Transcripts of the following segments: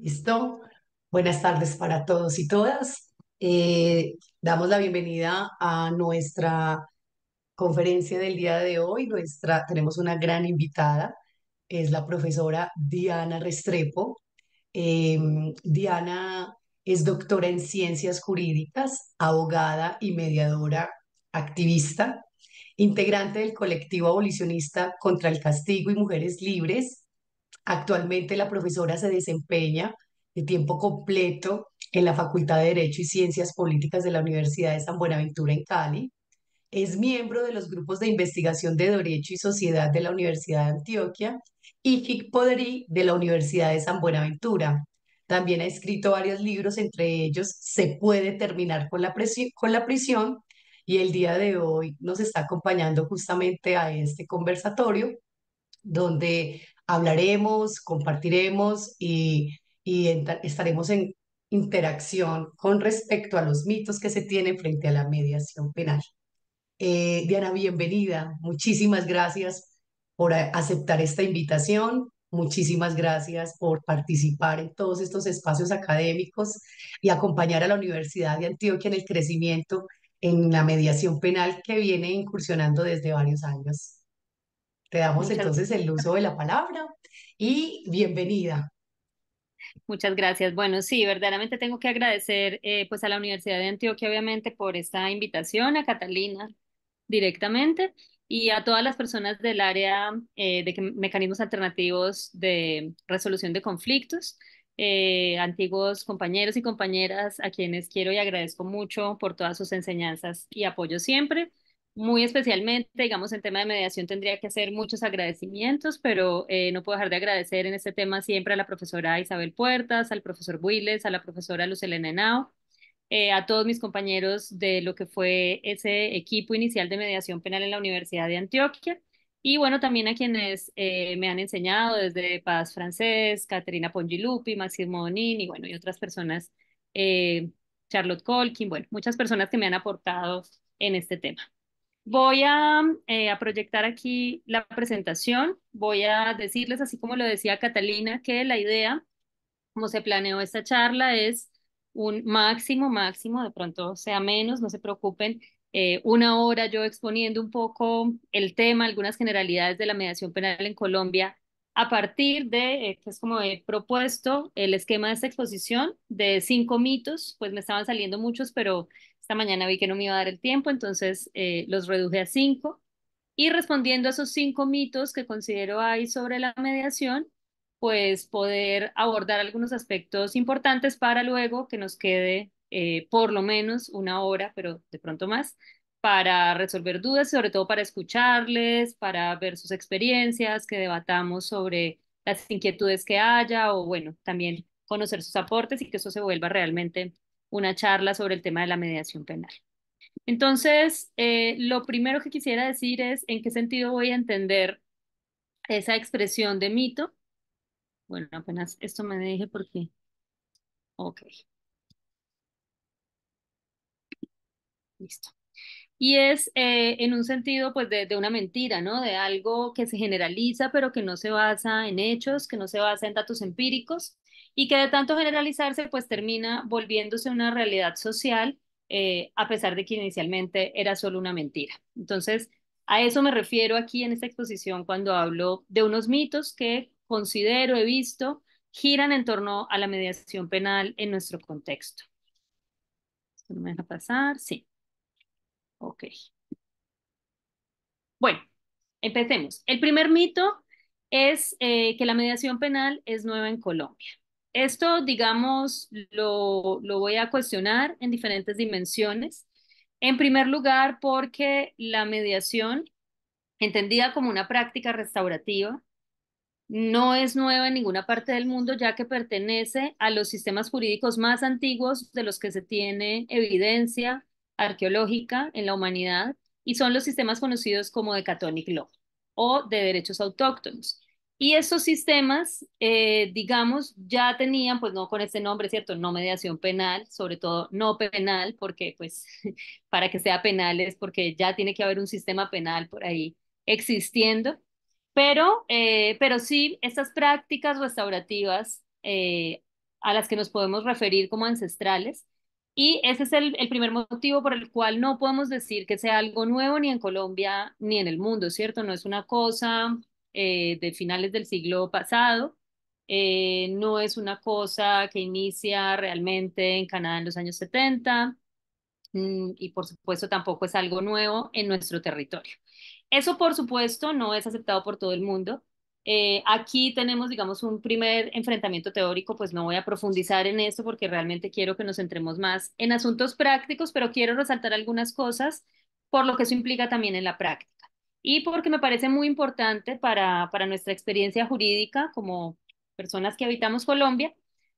¿Listo? Buenas tardes para todos y todas. Damos la bienvenida a nuestra conferencia del día de hoy. Tenemos una gran invitada, es la profesora Diana Restrepo. Eh, Diana es doctora en ciencias jurídicas, abogada y mediadora activista, integrante del colectivo abolicionista contra el castigo y Mujeres Libres. Actualmente la profesora se desempeña de tiempo completo en la Facultad de Derecho y Ciencias Políticas de la Universidad de San Buenaventura en Cali. Es miembro de los grupos de investigación de Derecho y Sociedad de la Universidad de Antioquia y FICPODERI de la Universidad de San Buenaventura. También ha escrito varios libros, entre ellos Se puede terminar con la prisión, y el día de hoy nos está acompañando justamente a este conversatorio donde hablaremos, compartiremos y estaremos en interacción con respecto a los mitos que se tienen frente a la mediación penal. Diana, bienvenida. Muchísimas gracias por aceptar esta invitación. Muchísimas gracias por participar en todos estos espacios académicos y acompañar a la Universidad de Antioquia en el crecimiento en la mediación penal que viene incursionando desde varios años. Te damos Muchas, entonces el uso de la palabra y bienvenida. muchas gracias. Bueno, sí, verdaderamente tengo que agradecer pues a la Universidad de Antioquia, obviamente, por esta invitación, a Catalina directamente y a todas las personas del área mecanismos alternativos de resolución de conflictos, antiguos compañeros y compañeras a quienes quiero y agradezco mucho por todas sus enseñanzas y apoyo siempre. Muy especialmente, digamos, en tema de mediación tendría que hacer muchos agradecimientos, pero no puedo dejar de agradecer en este tema siempre a la profesora Isabel Puertas, al profesor Builes, a la profesora Lucelena Henao, a todos mis compañeros de lo que fue ese equipo inicial de mediación penal en la Universidad de Antioquia. Y bueno, también a quienes me han enseñado desde Paz Francés, Caterina Pongilupi, Máximo Donin y bueno, y otras personas, eh, Charlotte Colkin, bueno, muchas personas que me han aportado en este tema. Voy a proyectar aquí la presentación. Voy a decirles, así como lo decía Catalina, que la idea, como se planeó esta charla, es un máximo, de pronto sea menos, no se preocupen, 1 hora yo exponiendo un poco el tema, algunas generalidades de la mediación penal en Colombia, a partir de, que es como he propuesto el esquema de esta exposición de 5 mitos, pues me estaban saliendo muchos, pero esta mañana vi que no me iba a dar el tiempo, entonces los reduje a 5. Y respondiendo a esos 5 mitos que considero hay sobre la mediación, pues poder abordar algunos aspectos importantes para luego que nos quede por lo menos 1 hora, pero de pronto más, para resolver dudas, sobre todo para escucharles, para ver sus experiencias, que debatamos sobre las inquietudes que haya o bueno, también conocer sus aportes y que eso se vuelva realmente una charla sobre el tema de la mediación penal. Entonces, lo primero que quisiera decir es en qué sentido voy a entender esa expresión de mito. Bueno, apenas esto me dije porque, ok, listo. Y es en un sentido pues de una mentira, ¿no? De algo que se generaliza pero que no se basa en hechos, que no se basa en datos empíricos y que de tanto generalizarse pues termina volviéndose una realidad social a pesar de que inicialmente era solo una mentira. Entonces, a eso me refiero aquí en esta exposición cuando hablo de unos mitos que considero, he visto, giran en torno a la mediación penal en nuestro contexto. ¿Esto no me deja pasar? Sí, ok. Bueno, empecemos. El primer mito es que la mediación penal es nueva en Colombia. Esto, digamos, lo voy a cuestionar en diferentes dimensiones. En primer lugar, porque la mediación, entendida como una práctica restaurativa, no es nueva en ninguna parte del mundo, ya que pertenece a los sistemas jurídicos más antiguos de los que se tiene evidencia arqueológica en la humanidad, y son los sistemas conocidos como de Catonic Law o de derechos autóctonos. Y estos sistemas, digamos, ya tenían, pues no con este nombre, ¿cierto? No mediación penal, sobre todo no penal, porque pues para que sea penal es porque ya tiene que haber un sistema penal por ahí existiendo. Pero sí, estas prácticas restaurativas a las que nos podemos referir como ancestrales. Y ese es el primer motivo por el cual no podemos decir que sea algo nuevo ni en Colombia ni en el mundo, ¿cierto? No es una cosa de finales del siglo pasado, no es una cosa que inicia realmente en Canadá en los años 70, y por supuesto tampoco es algo nuevo en nuestro territorio. Eso, por supuesto, no es aceptado por todo el mundo. Aquí tenemos, digamos, un primer enfrentamiento teórico, pues no voy a profundizar en esto porque realmente quiero que nos centremos más en asuntos prácticos, pero quiero resaltar algunas cosas por lo que eso implica también en la práctica. Y porque me parece muy importante para nuestra experiencia jurídica como personas que habitamos Colombia,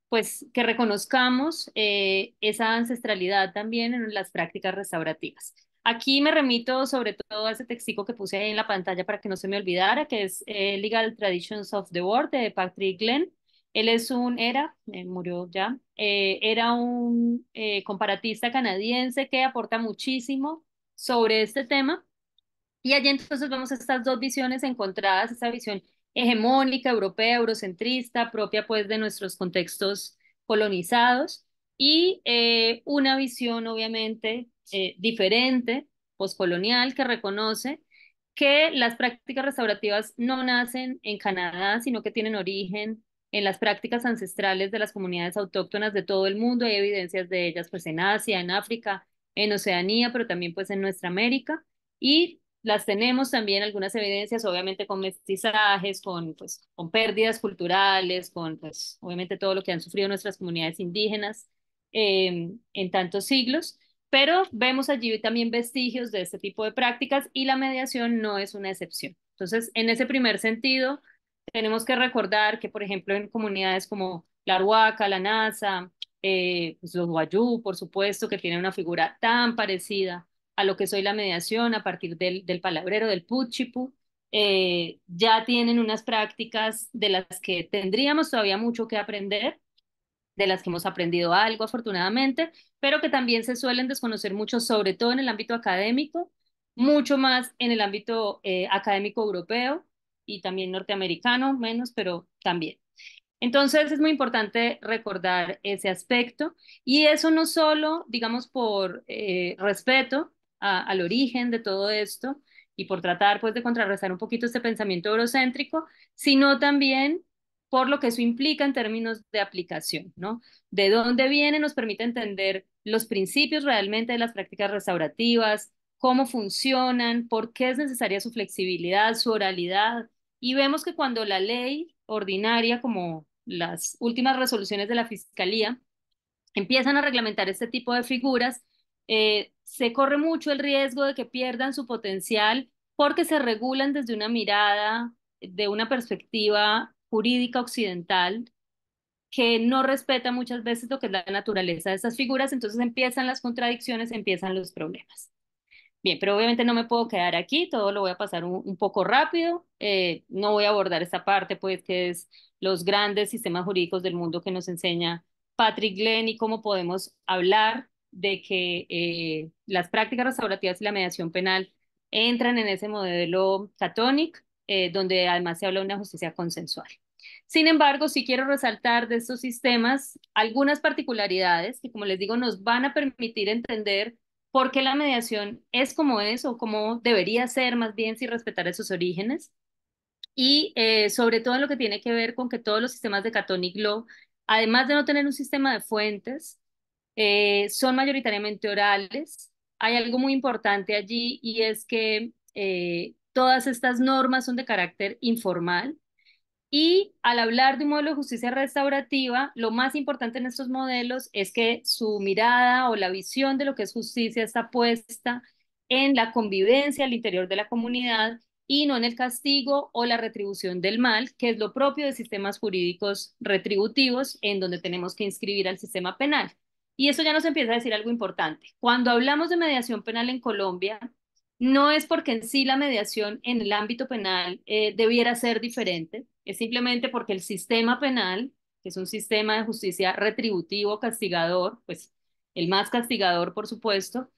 pues que reconozcamos esa ancestralidad también en las prácticas restaurativas. Aquí me remito sobre todo a ese textico que puse ahí en la pantalla para que no se me olvidara, que es Legal Traditions of the World de Patrick Glenn. Él es murió ya, era un comparatista canadiense que aporta muchísimo sobre este tema y allí entonces vemos estas dos visiones encontradas, esa visión hegemónica, europea, eurocentrista, propia pues de nuestros contextos colonizados, y una visión obviamente diferente, poscolonial, que reconoce que las prácticas restaurativas no nacen en Canadá, sino que tienen origen en las prácticas ancestrales de las comunidades autóctonas de todo el mundo. Hay evidencias de ellas pues en Asia, en África, en Oceanía, pero también pues en nuestra América. Y las tenemos también algunas evidencias, obviamente con mestizajes, pues, con pérdidas culturales, con pues, obviamente todo lo que han sufrido nuestras comunidades indígenas en tantos siglos, pero vemos allí también vestigios de este tipo de prácticas y la mediación no es una excepción. Entonces, en ese primer sentido, tenemos que recordar que, por ejemplo, en comunidades como la Arhuaca, la Nasa, pues los Wayuu, por supuesto, que tienen una figura tan parecida a lo que es hoy la mediación a partir del palabrero, del Puchipu, ya tienen unas prácticas de las que tendríamos todavía mucho que aprender, de las que hemos aprendido algo afortunadamente, pero que también se suelen desconocer mucho, sobre todo en el ámbito académico, mucho más en el ámbito académico europeo y también norteamericano, menos, pero también. Entonces es muy importante recordar ese aspecto y eso no solo, digamos, por respeto al origen de todo esto y por tratar pues de contrarrestar un poquito este pensamiento eurocéntrico, sino también por lo que eso implica en términos de aplicación, ¿no? De dónde viene nos permite entender los principios realmente de las prácticas restaurativas, cómo funcionan, por qué es necesaria su flexibilidad, su oralidad, y vemos que cuando la ley ordinaria, como las últimas resoluciones de la Fiscalía, empiezan a reglamentar este tipo de figuras, se corre mucho el riesgo de que pierdan su potencial porque se regulan desde una mirada, de una perspectiva jurídica occidental que no respeta muchas veces lo que es la naturaleza de estas figuras, entonces empiezan las contradicciones, empiezan los problemas. Bien, pero obviamente no me puedo quedar aquí, todo lo voy a pasar un poco rápido. No voy a abordar esta parte, pues, que es los grandes sistemas jurídicos del mundo que nos enseña Patrick Glenn y cómo podemos hablar de que las prácticas restaurativas y la mediación penal entran en ese modelo catónico, donde además se habla de una justicia consensual. Sin embargo, sí quiero resaltar de estos sistemas algunas particularidades que, como les digo, nos van a permitir entender por qué la mediación es como es o cómo debería ser más bien si respetar esos orígenes y sobre todo en lo que tiene que ver con que todos los sistemas de Catonic Law, además de no tener un sistema de fuentes, son mayoritariamente orales. Hay algo muy importante allí y es que todas estas normas son de carácter informal y al hablar de un modelo de justicia restaurativa, lo más importante en estos modelos es que su mirada o la visión de lo que es justicia está puesta en la convivencia al interior de la comunidad y no en el castigo o la retribución del mal, que es lo propio de sistemas jurídicos retributivos en donde tenemos que inscribir al sistema penal. Y eso ya nos empieza a decir algo importante. Cuando hablamos de mediación penal en Colombia, no es porque en sí la mediación en el ámbito penal debiera ser diferente, es simplemente porque el sistema penal, que es un sistema de justicia retributivo, castigador, pues el más castigador, por supuesto,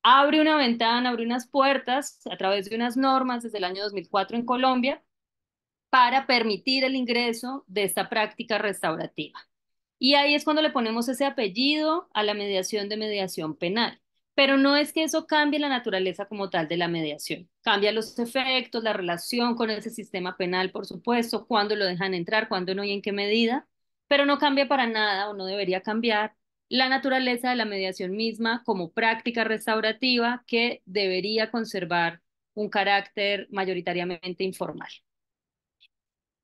abre una ventana, abre unas puertas a través de unas normas desde el año 2004 en Colombia para permitir el ingreso de esta práctica restaurativa. Y ahí es cuando le ponemos ese apellido a la mediación de mediación penal. Pero no es que eso cambie la naturaleza como tal de la mediación. Cambia los efectos, la relación con ese sistema penal, por supuesto, cuándo lo dejan entrar, cuándo no y en qué medida, pero no cambia para nada o no debería cambiar la naturaleza de la mediación misma como práctica restaurativa que debería conservar un carácter mayoritariamente informal.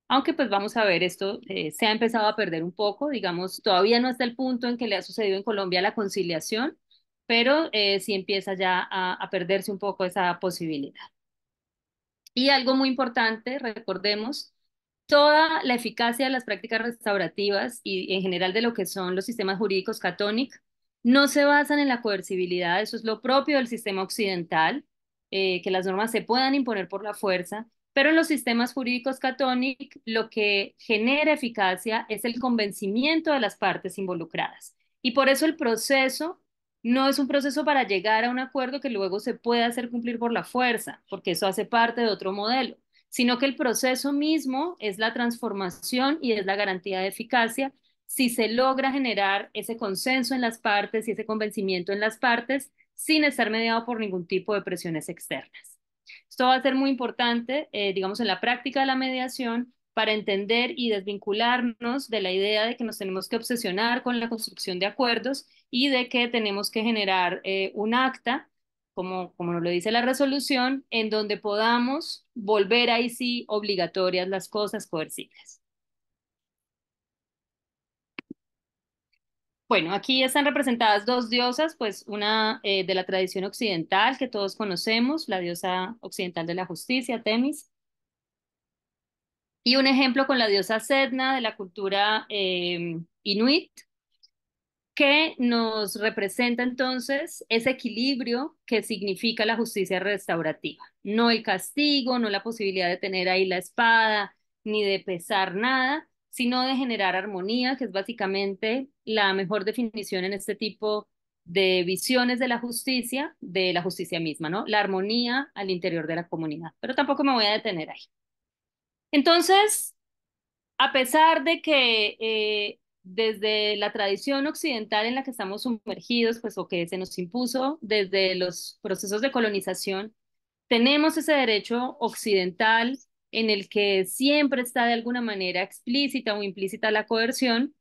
Aunque pues vamos a ver, esto se ha empezado a perder un poco, digamos, todavía no está el punto en que le ha sucedido en Colombia la conciliación, pero sí empieza ya a perderse un poco esa posibilidad. Y algo muy importante, recordemos, toda la eficacia de las prácticas restaurativas y en general de lo que son los sistemas jurídicos catónicos no se basan en la coercibilidad, eso es lo propio del sistema occidental, que las normas se puedan imponer por la fuerza, pero en los sistemas jurídicos catónicos lo que genera eficacia es el convencimiento de las partes involucradas. Y por eso el proceso no es un proceso para llegar a un acuerdo que luego se pueda hacer cumplir por la fuerza, porque eso hace parte de otro modelo, sino que el proceso mismo es la transformación y es la garantía de eficacia si se logra generar ese consenso en las partes y ese convencimiento en las partes sin estar mediado por ningún tipo de presiones externas. Esto va a ser muy importante, digamos, en la práctica de la mediación para entender y desvincularnos de la idea de que nos tenemos que obsesionar con la construcción de acuerdos y de que tenemos que generar un acta, como nos lo dice la resolución, en donde podamos volver ahí sí obligatorias las cosas coercibles. Bueno, aquí están representadas dos diosas, pues una de la tradición occidental que todos conocemos, la diosa occidental de la justicia, Temis, y un ejemplo con la diosa Sedna de la cultura inuit, que nos representa entonces ese equilibrio que significa la justicia restaurativa. No el castigo, no la posibilidad de tener ahí la espada, ni de pesar nada, sino de generar armonía, que es básicamente la mejor definición en este tipo de visiones de la justicia misma, ¿no? La armonía al interior de la comunidad. Pero tampoco me voy a detener ahí. Entonces, a pesar de que desde la tradición occidental en la que estamos sumergidos, pues o que se nos impuso desde los procesos de colonización, tenemos ese derecho occidental en el que siempre está de alguna manera explícita o implícita la coerción.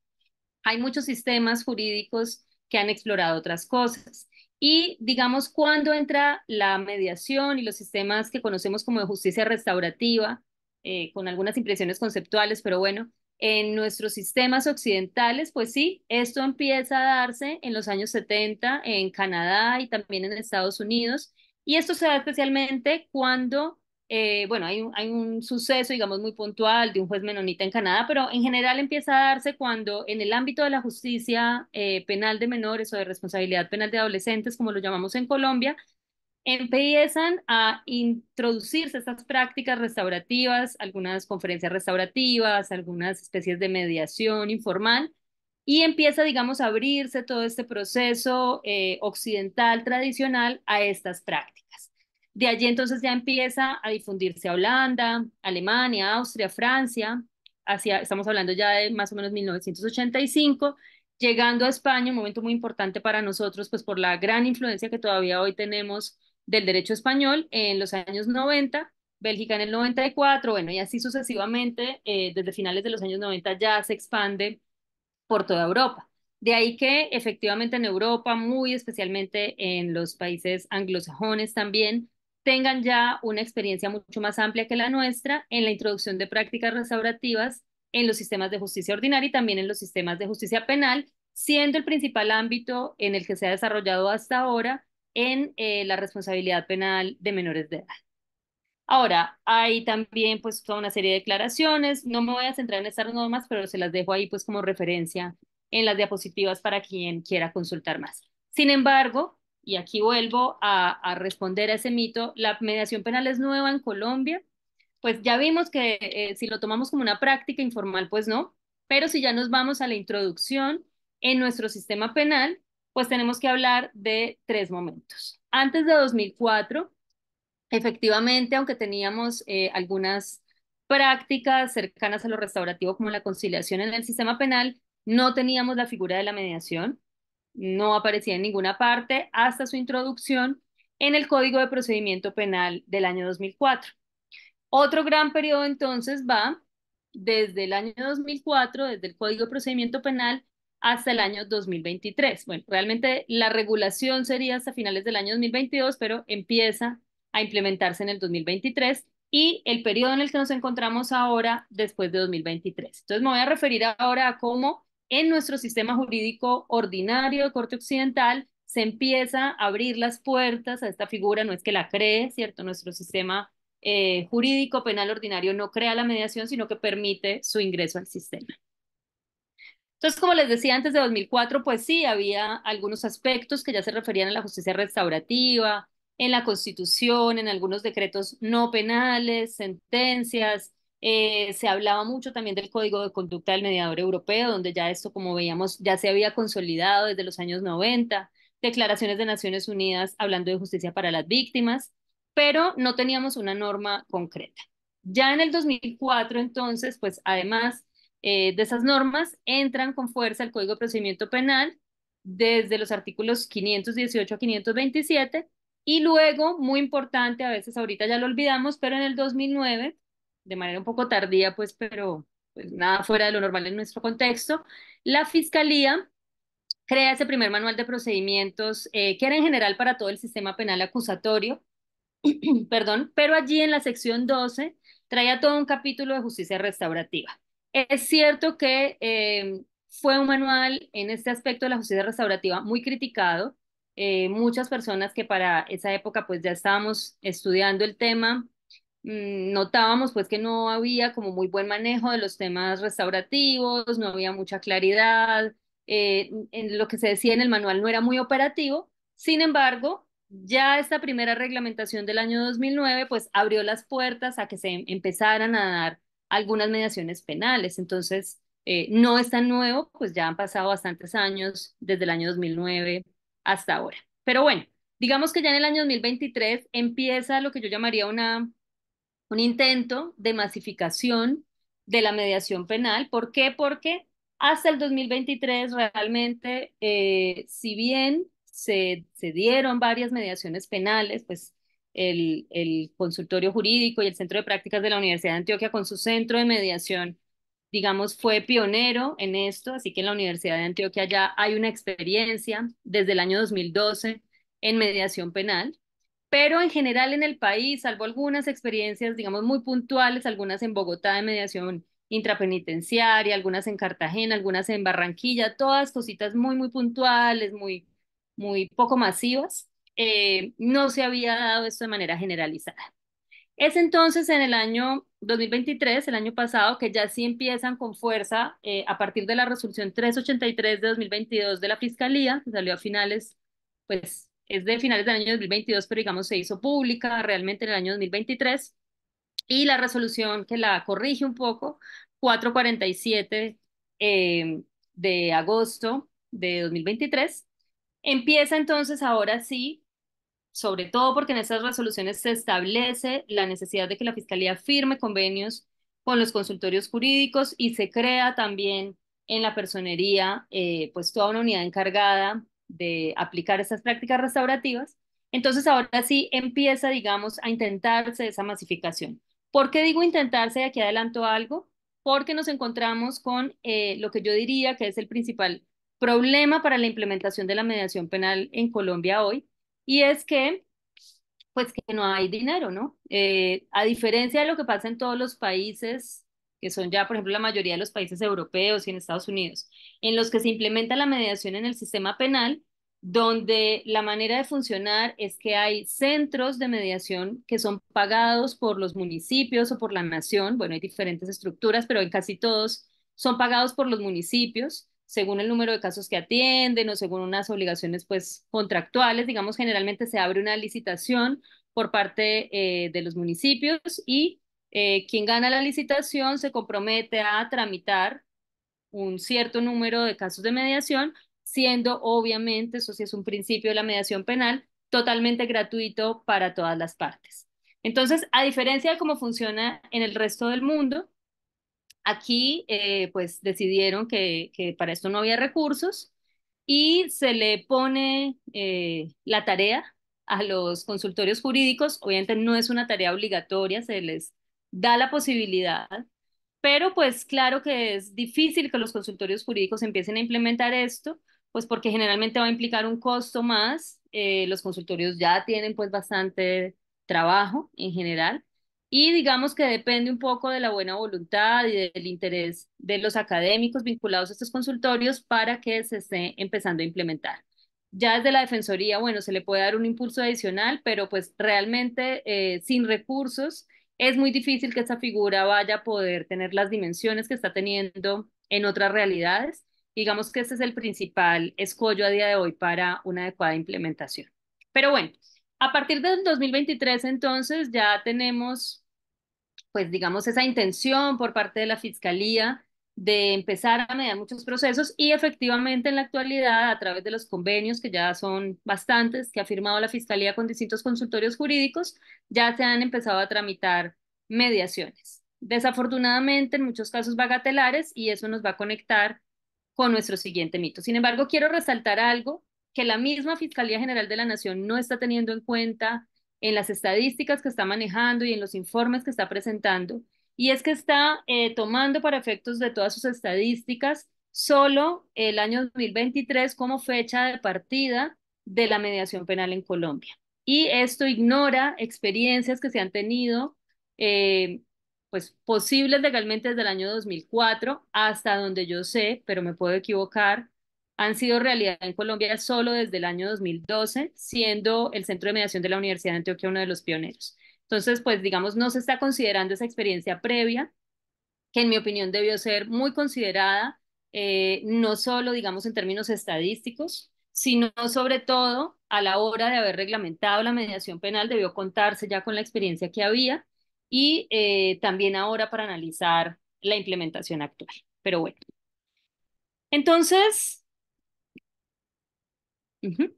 Hay muchos sistemas jurídicos que han explorado otras cosas. Y digamos, cuando entra la mediación y los sistemas que conocemos como de justicia restaurativa, con algunas impresiones conceptuales, pero bueno, en nuestros sistemas occidentales, pues sí, esto empieza a darse en los años 70 en Canadá y también en Estados Unidos. Y esto se da especialmente cuando bueno, hay un suceso, digamos, muy puntual de un juez menonita en Canadá, pero en general empieza a darse cuando en el ámbito de la justicia penal de menores o de responsabilidad penal de adolescentes, como lo llamamos en Colombia, empiezan a introducirse estas prácticas restaurativas, algunas conferencias restaurativas, algunas especies de mediación informal, y empieza, digamos, a abrirse todo este proceso occidental tradicional a estas prácticas. De allí entonces ya empieza a difundirse a Holanda, Alemania, Austria, Francia, estamos hablando ya de más o menos 1985, llegando a España, un momento muy importante para nosotros, pues por la gran influencia que todavía hoy tenemos del derecho español en los años 90, Bélgica en el 94, bueno, y así sucesivamente, desde finales de los años 90 ya se expande por toda Europa. De ahí que efectivamente en Europa, muy especialmente en los países anglosajones también, tengan ya una experiencia mucho más amplia que la nuestra en la introducción de prácticas restaurativas en los sistemas de justicia ordinaria y también en los sistemas de justicia penal, siendo el principal ámbito en el que se ha desarrollado hasta ahora en la responsabilidad penal de menores de edad. Ahora, hay también pues toda una serie de declaraciones, no me voy a centrar en estas normas, pero se las dejo ahí pues como referencia en las diapositivas para quien quiera consultar más. Sin embargo, y aquí vuelvo a responder a ese mito, la mediación penal es nueva en Colombia, pues ya vimos que si lo tomamos como una práctica informal, pues no, pero si ya nos vamos a la introducción en nuestro sistema penal, pues tenemos que hablar de tres momentos. Antes de 2004, efectivamente, aunque teníamos algunas prácticas cercanas a lo restaurativo como la conciliación en el sistema penal, no teníamos la figura de la mediación, no aparecía en ninguna parte hasta su introducción en el Código de Procedimiento Penal del año 2004. Otro gran periodo entonces va desde el año 2004, desde el Código de Procedimiento Penal, hasta el año 2023. Bueno, realmente la regulación sería hasta finales del año 2022, pero empieza a implementarse en el 2023 y el periodo en el que nos encontramos ahora después de 2023. Entonces me voy a referir ahora a cómo en nuestro sistema jurídico ordinario de Corte Occidental se empieza a abrir las puertas a esta figura, no es que la cree, ¿cierto? Nuestro sistema jurídico penal ordinario no crea la mediación, sino que permite su ingreso al sistema. Entonces, como les decía, antes de 2004, pues sí, había algunos aspectos que ya se referían a la justicia restaurativa, en la Constitución, en algunos decretos no penales, sentencias. Se hablaba mucho también del Código de Conducta del Mediador Europeo, donde ya esto, como veíamos, ya se había consolidado desde los años 90, declaraciones de Naciones Unidas hablando de justicia para las víctimas, pero no teníamos una norma concreta. Ya en el 2004, entonces, pues además de esas normas entran con fuerza el Código de Procedimiento Penal desde los artículos 518 a 527 y luego, muy importante, a veces ahorita ya lo olvidamos, pero en el 2009, de manera un poco tardía, pues, pero pues, nada fuera de lo normal en nuestro contexto, la Fiscalía crea ese primer manual de procedimientos que era en general para todo el sistema penal acusatorio, perdón, pero allí en la sección 12 traía todo un capítulo de justicia restaurativa. Es cierto que fue un manual en este aspecto de la justicia restaurativa muy criticado. Muchas personas que para esa época pues ya estábamos estudiando el tema, notábamos pues que no había como muy buen manejo de los temas restaurativos, no había mucha claridad, en lo que se decía en el manual no era muy operativo. Sin embargo, ya esta primera reglamentación del año 2009 pues abrió las puertas a que se empezaran a dar algunas mediaciones penales. Entonces, no es tan nuevo, pues ya han pasado bastantes años desde el año 2009 hasta ahora. Pero bueno, digamos que ya en el año 2023 empieza lo que yo llamaría un intento de masificación de la mediación penal. ¿Por qué? Porque hasta el 2023 realmente, si bien se dieron varias mediaciones penales, pues el consultorio jurídico y el Centro de Prácticas de la Universidad de Antioquia con su centro de mediación, digamos, fue pionero en esto, así que en la Universidad de Antioquia ya hay una experiencia desde el año 2012 en mediación penal. Pero en general en el país, salvo algunas experiencias, digamos, muy puntuales, algunas en Bogotá de mediación intrapenitenciaria, algunas en Cartagena, algunas en Barranquilla, todas cositas muy, muy puntuales, muy, muy poco masivas, no se había dado esto de manera generalizada. Es entonces en el año 2023, el año pasado, que ya sí empiezan con fuerza a partir de la resolución 383 de 2022 de la Fiscalía, que salió a finales, pues es de finales del año 2022, pero digamos se hizo pública realmente en el año 2023, y la resolución que la corrige un poco, 447 de agosto de 2023, empieza entonces ahora sí, sobre todo porque en estas resoluciones se establece la necesidad de que la Fiscalía firme convenios con los consultorios jurídicos y se crea también en la personería pues toda una unidad encargada de aplicar estas prácticas restaurativas. Entonces ahora sí empieza, digamos, a intentarse esa masificación. ¿Por qué digo intentarse? Y aquí adelanto algo, porque nos encontramos con lo que yo diría que es el principal problema para la implementación de la mediación penal en Colombia hoy, y es que, pues que no hay dinero, ¿no? A diferencia de lo que pasa en todos los países, que son ya, por ejemplo, la mayoría de los países europeos y en Estados Unidos, en los que se implementa la mediación en el sistema penal, donde la manera de funcionar es que hay centros de mediación que son pagados por los municipios o por la nación. Bueno, hay diferentes estructuras, pero en casi todos son pagados por los municipios según el número de casos que atienden o según unas obligaciones pues contractuales. Digamos, generalmente se abre una licitación por parte de los municipios y quien gana la licitación se compromete a tramitar un cierto número de casos de mediación, siendo obviamente, eso sí es un principio de la mediación penal, totalmente gratuito para todas las partes. Entonces, a diferencia de cómo funciona en el resto del mundo, Aquí pues decidieron que para esto no había recursos y se le pone la tarea a los consultorios jurídicos. Obviamente no es una tarea obligatoria, se les da la posibilidad, pero pues claro que es difícil que los consultorios jurídicos empiecen a implementar esto, pues porque generalmente va a implicar un costo más. Los consultorios ya tienen pues bastante trabajo en general. Y digamos que depende un poco de la buena voluntad y del interés de los académicos vinculados a estos consultorios para que se esté empezando a implementar. Ya desde la Defensoría, bueno, se le puede dar un impulso adicional, pero pues realmente sin recursos es muy difícil que esta figura vaya a poder tener las dimensiones que está teniendo en otras realidades. Digamos que este es el principal escollo a día de hoy para una adecuada implementación. Pero bueno, a partir del 2023 entonces ya tenemos pues digamos, esa intención por parte de la Fiscalía de empezar a mediar muchos procesos y efectivamente en la actualidad, a través de los convenios, que ya son bastantes, que ha firmado la Fiscalía con distintos consultorios jurídicos, ya se han empezado a tramitar mediaciones. Desafortunadamente, en muchos casos bagatelares, y eso nos va a conectar con nuestro siguiente mito. Sin embargo, quiero resaltar algo que la misma Fiscalía General de la Nación no está teniendo en cuenta en las estadísticas que está manejando y en los informes que está presentando, y es que está tomando para efectos de todas sus estadísticas solo el año 2023 como fecha de partida de la mediación penal en Colombia. Y esto ignora experiencias que se han tenido, eh, pues posibles legalmente desde el año 2004 hasta donde yo sé, pero me puedo equivocar, han sido realidad en Colombia solo desde el año 2012, siendo el Centro de Mediación de la Universidad de Antioquia uno de los pioneros. Entonces, pues digamos, no se está considerando esa experiencia previa, que en mi opinión debió ser muy considerada, no solo, digamos, en términos estadísticos, sino sobre todo a la hora de haber reglamentado la mediación penal, debió contarse ya con la experiencia que había y también ahora para analizar la implementación actual. Pero bueno, entonces, ujú.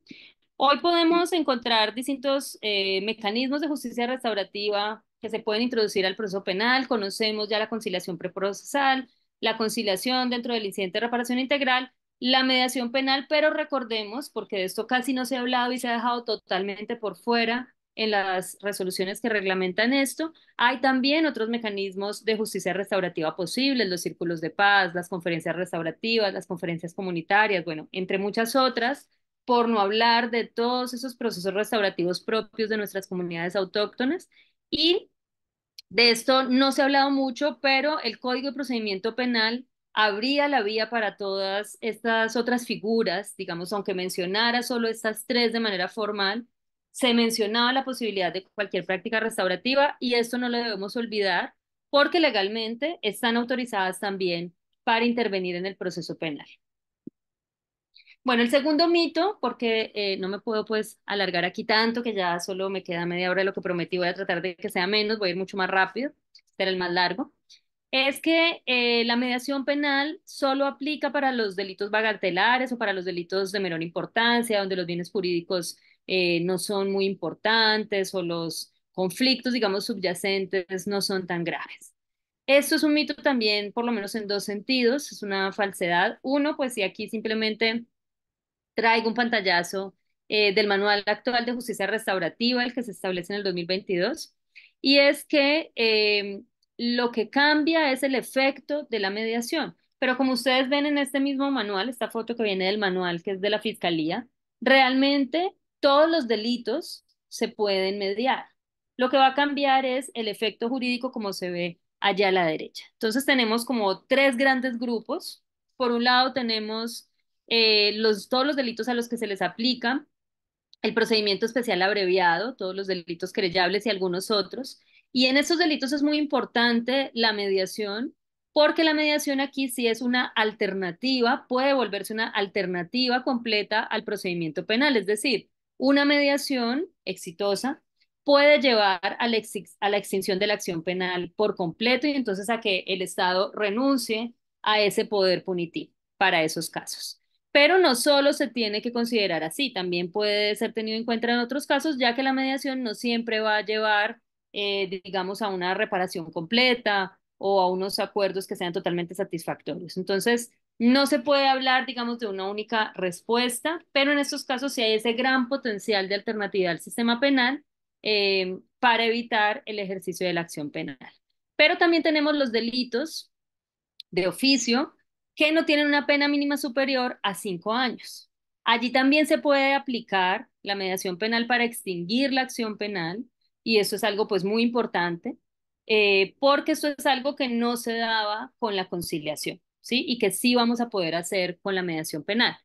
Hoy podemos encontrar distintos mecanismos de justicia restaurativa que se pueden introducir al proceso penal. Conocemos ya la conciliación preprocesal, la conciliación dentro del incidente de reparación integral, la mediación penal, pero recordemos, porque de esto casi no se ha hablado y se ha dejado totalmente por fuera en las resoluciones que reglamentan esto, hay también otros mecanismos de justicia restaurativa posibles, los círculos de paz, las conferencias restaurativas, las conferencias comunitarias, bueno, entre muchas otras, por no hablar de todos esos procesos restaurativos propios de nuestras comunidades autóctonas. Y de esto no se ha hablado mucho, pero el Código de Procedimiento Penal abría la vía para todas estas otras figuras, digamos, aunque mencionara solo estas tres de manera formal, se mencionaba la posibilidad de cualquier práctica restaurativa y esto no lo debemos olvidar porque legalmente están autorizadas también para intervenir en el proceso penal. Bueno, el segundo mito, porque no me puedo pues alargar aquí tanto, que ya solo me queda media hora de lo que prometí, voy a tratar de que sea menos, voy a ir mucho más rápido, este era el más largo, es que la mediación penal solo aplica para los delitos bagatelares o para los delitos de menor importancia, donde los bienes jurídicos no son muy importantes o los conflictos, digamos, subyacentes no son tan graves. Esto es un mito también, por lo menos en dos sentidos, es una falsedad. Uno, pues si aquí simplemente traigo un pantallazo del Manual Actual de Justicia Restaurativa, el que se establece en el 2022, y es que lo que cambia es el efecto de la mediación. Pero como ustedes ven en este mismo manual, esta foto que viene del manual, que es de la Fiscalía, realmente todos los delitos se pueden mediar. Lo que va a cambiar es el efecto jurídico como se ve allá a la derecha. Entonces tenemos como tres grandes grupos. Por un lado tenemos todos los delitos a los que se les aplica el procedimiento especial abreviado, todos los delitos querellables y algunos otros. Y en estos delitos es muy importante la mediación, porque la mediación aquí sí es una alternativa, puede volverse una alternativa completa al procedimiento penal, es decir, una mediación exitosa puede llevar a la extinción de la acción penal por completo y entonces a que el Estado renuncie a ese poder punitivo para esos casos. Pero no solo se tiene que considerar así, también puede ser tenido en cuenta en otros casos, ya que la mediación no siempre va a llevar, digamos, a una reparación completa o a unos acuerdos que sean totalmente satisfactorios. Entonces, no se puede hablar, digamos, de una única respuesta, pero en estos casos sí hay ese gran potencial de alternativa al sistema penal para evitar el ejercicio de la acción penal. Pero también tenemos los delitos de oficio que no tienen una pena mínima superior a 5 años. Allí también se puede aplicar la mediación penal para extinguir la acción penal y eso es algo pues muy importante porque eso es algo que no se daba con la conciliación, ¿sí? Y que sí vamos a poder hacer con la mediación penal.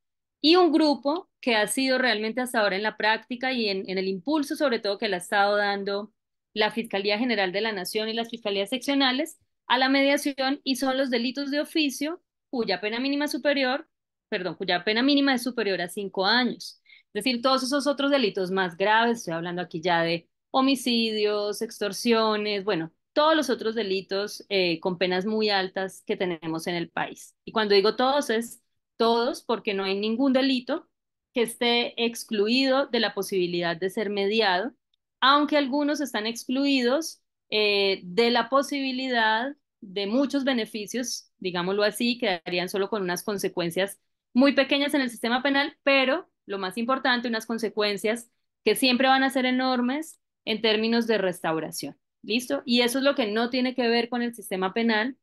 Y un grupo que ha sido realmente hasta ahora en la práctica y en el impulso sobre todo que le ha estado dando la Fiscalía General de la Nación y las fiscalías seccionales a la mediación y son los delitos de oficio cuya pena mínima superior, perdón, cuya pena mínima es superior a 5 años. Es decir, todos esos otros delitos más graves, estoy hablando aquí ya de homicidios, extorsiones, bueno, todos los otros delitos con penas muy altas que tenemos en el país. Y cuando digo todos es todos porque no hay ningún delito que esté excluido de la posibilidad de ser mediado, aunque algunos están excluidos de la posibilidad de muchos beneficios, digámoslo así, quedarían solo con unas consecuencias muy pequeñas en el sistema penal, pero lo más importante, unas consecuencias que siempre van a ser enormes en términos de restauración. ¿Listo? Y eso es lo que no tiene que ver con el sistema penal,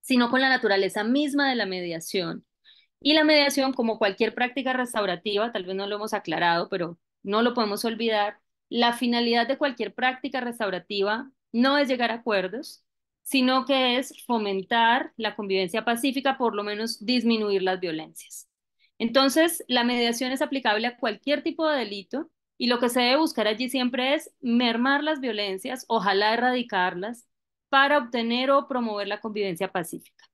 sino con la naturaleza misma de la mediación. Y la mediación, como cualquier práctica restaurativa, tal vez no lo hemos aclarado, pero no lo podemos olvidar, la finalidad de cualquier práctica restaurativa no es llegar a acuerdos, sino que es fomentar la convivencia pacífica, por lo menos disminuir las violencias. Entonces, la mediación es aplicable a cualquier tipo de delito y lo que se debe buscar allí siempre es mermar las violencias, ojalá erradicarlas, para obtener o promover la convivencia pacífica.